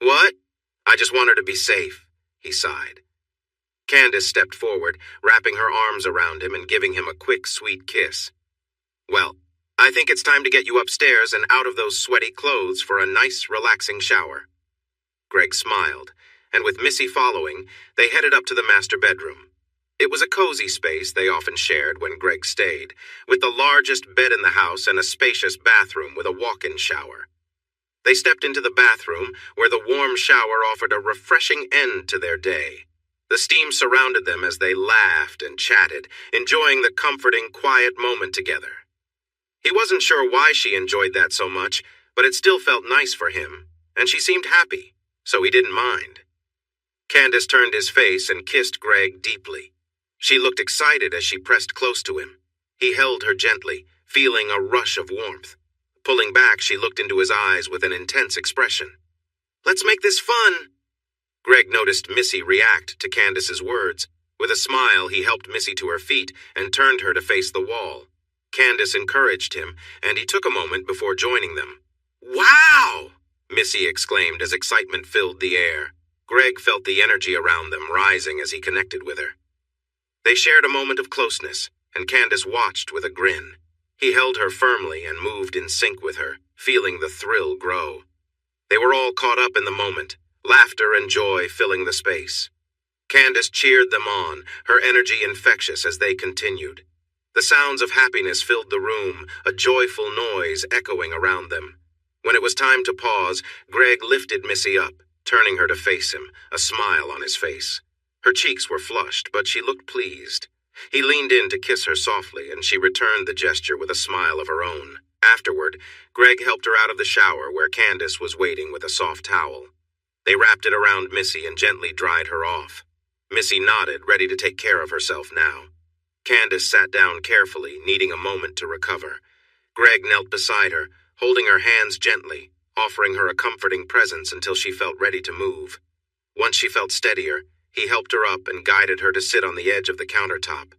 Speaker 1: What? I just want her to be safe, he sighed. Candace stepped forward, wrapping her arms around him and giving him a quick, sweet kiss. Well, I think it's time to get you upstairs and out of those sweaty clothes for a nice, relaxing shower. Greg smiled, and with Missy following, they headed up to the master bedroom. It was a cozy space they often shared when Greg stayed, with the largest bed in the house and a spacious bathroom with a walk-in shower. They stepped into the bathroom, where the warm shower offered a refreshing end to their day. The steam surrounded them as they laughed and chatted, enjoying the comforting, quiet moment together. He wasn't sure why she enjoyed that so much, but it still felt nice for him, and she seemed happy, so he didn't mind. Candace turned his face and kissed Greg deeply. She looked excited as she pressed close to him. He held her gently, feeling a rush of warmth. Pulling back, she looked into his eyes with an intense expression. Let's make this fun! Greg noticed Missy react to Candace's words. With a smile, he helped Missy to her feet and turned her to face the wall. Candace encouraged him, and he took a moment before joining them. Wow! Missy exclaimed as excitement filled the air. Greg felt the energy around them rising as he connected with her. They shared a moment of closeness, and Candace watched with a grin. He held her firmly and moved in sync with her, feeling the thrill grow. They were all caught up in the moment, laughter and joy filling the space. Candace cheered them on, her energy infectious as they continued. The sounds of happiness filled the room, a joyful noise echoing around them. When it was time to pause, Greg lifted Missy up, turning her to face him, a smile on his face. Her cheeks were flushed, but she looked pleased. He leaned in to kiss her softly, and she returned the gesture with a smile of her own. Afterward, Greg helped her out of the shower where Candace was waiting with a soft towel. They wrapped it around Missy and gently dried her off. Missy nodded, ready to take care of herself now. Candace sat down carefully, needing a moment to recover. Greg knelt beside her, holding her hands gently, offering her a comforting presence until she felt ready to move. Once she felt steadier, he helped her up and guided her to sit on the edge of the countertop.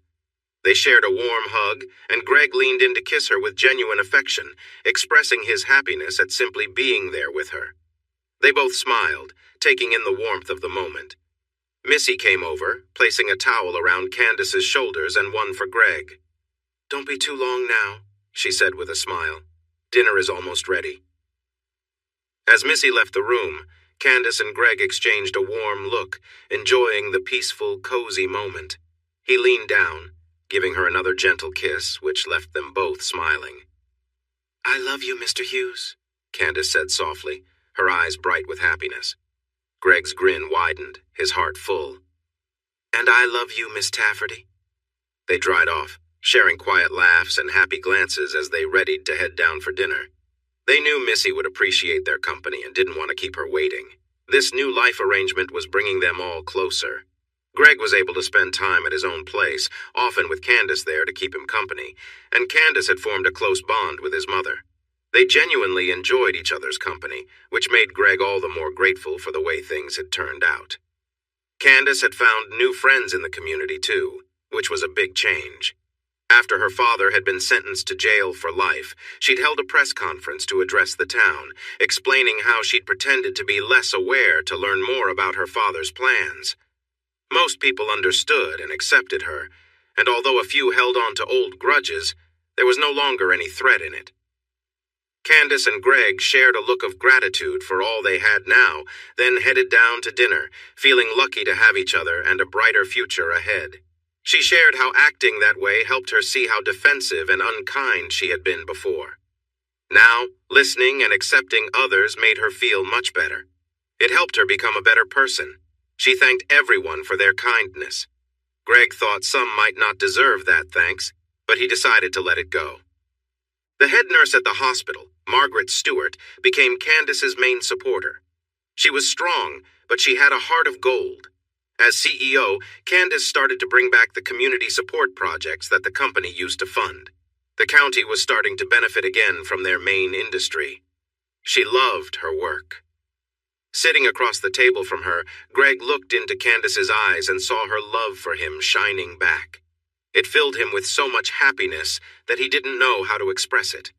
Speaker 1: They shared a warm hug, and Greg leaned in to kiss her with genuine affection, expressing his happiness at simply being there with her. They both smiled, taking in the warmth of the moment. Missy came over, placing a towel around Candace's shoulders and one for Greg. Don't be too long now, she said with a smile. Dinner is almost ready. As Missy left the room, Candace and Greg exchanged a warm look, enjoying the peaceful, cozy moment. He leaned down, giving her another gentle kiss, which left them both smiling. "I love you, Mr. Hughes," Candace said softly, her eyes bright with happiness. Greg's grin widened, his heart full. "And I love you, Miss Tafferty." They dried off, sharing quiet laughs and happy glances as they readied to head down for dinner. They knew Missy would appreciate their company and didn't want to keep her waiting. This new life arrangement was bringing them all closer. Greg was able to spend time at his own place, often with Candace there to keep him company, and Candace had formed a close bond with his mother. They genuinely enjoyed each other's company, which made Greg all the more grateful for the way things had turned out. Candace had found new friends in the community too, which was a big change. After her father had been sentenced to jail for life, she'd held a press conference to address the town, explaining how she'd pretended to be less aware to learn more about her father's plans. Most people understood and accepted her, and although a few held on to old grudges, there was no longer any threat in it. Candace and Greg shared a look of gratitude for all they had now, then headed down to dinner, feeling lucky to have each other and a brighter future ahead. She shared how acting that way helped her see how defensive and unkind she had been before. Now, listening and accepting others made her feel much better. It helped her become a better person. She thanked everyone for their kindness. Greg thought some might not deserve that thanks, but he decided to let it go. The head nurse at the hospital, Margaret Stewart, became Candace's main supporter. She was strong, but she had a heart of gold. As CEO, Candace started to bring back the community support projects that the company used to fund. The county was starting to benefit again from their main industry. She loved her work. Sitting across the table from her, Greg looked into Candace's eyes and saw her love for him shining back. It filled him with so much happiness that he didn't know how to express it.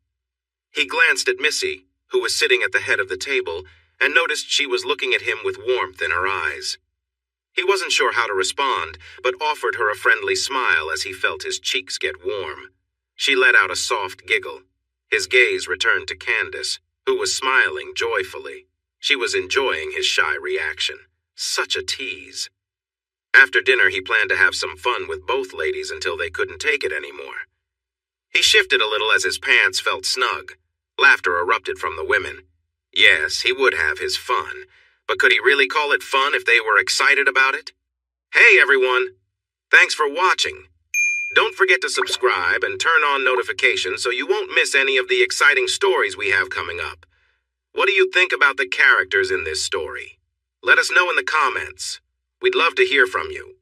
Speaker 1: He glanced at Missy, who was sitting at the head of the table, and noticed she was looking at him with warmth in her eyes. He wasn't sure how to respond, but offered her a friendly smile as he felt his cheeks get warm. She let out a soft giggle. His gaze returned to Candace, who was smiling joyfully. She was enjoying his shy reaction. Such a tease. After dinner, he planned to have some fun with both ladies until they couldn't take it anymore. He shifted a little as his pants felt snug. Laughter erupted from the women. Yes, he would have his fun, but could he really call it fun if they were excited about it? Hey everyone! Thanks for watching. Don't forget to subscribe and turn on notifications so you won't miss any of the exciting stories we have coming up. What do you think about the characters in this story? Let us know in the comments. We'd love to hear from you.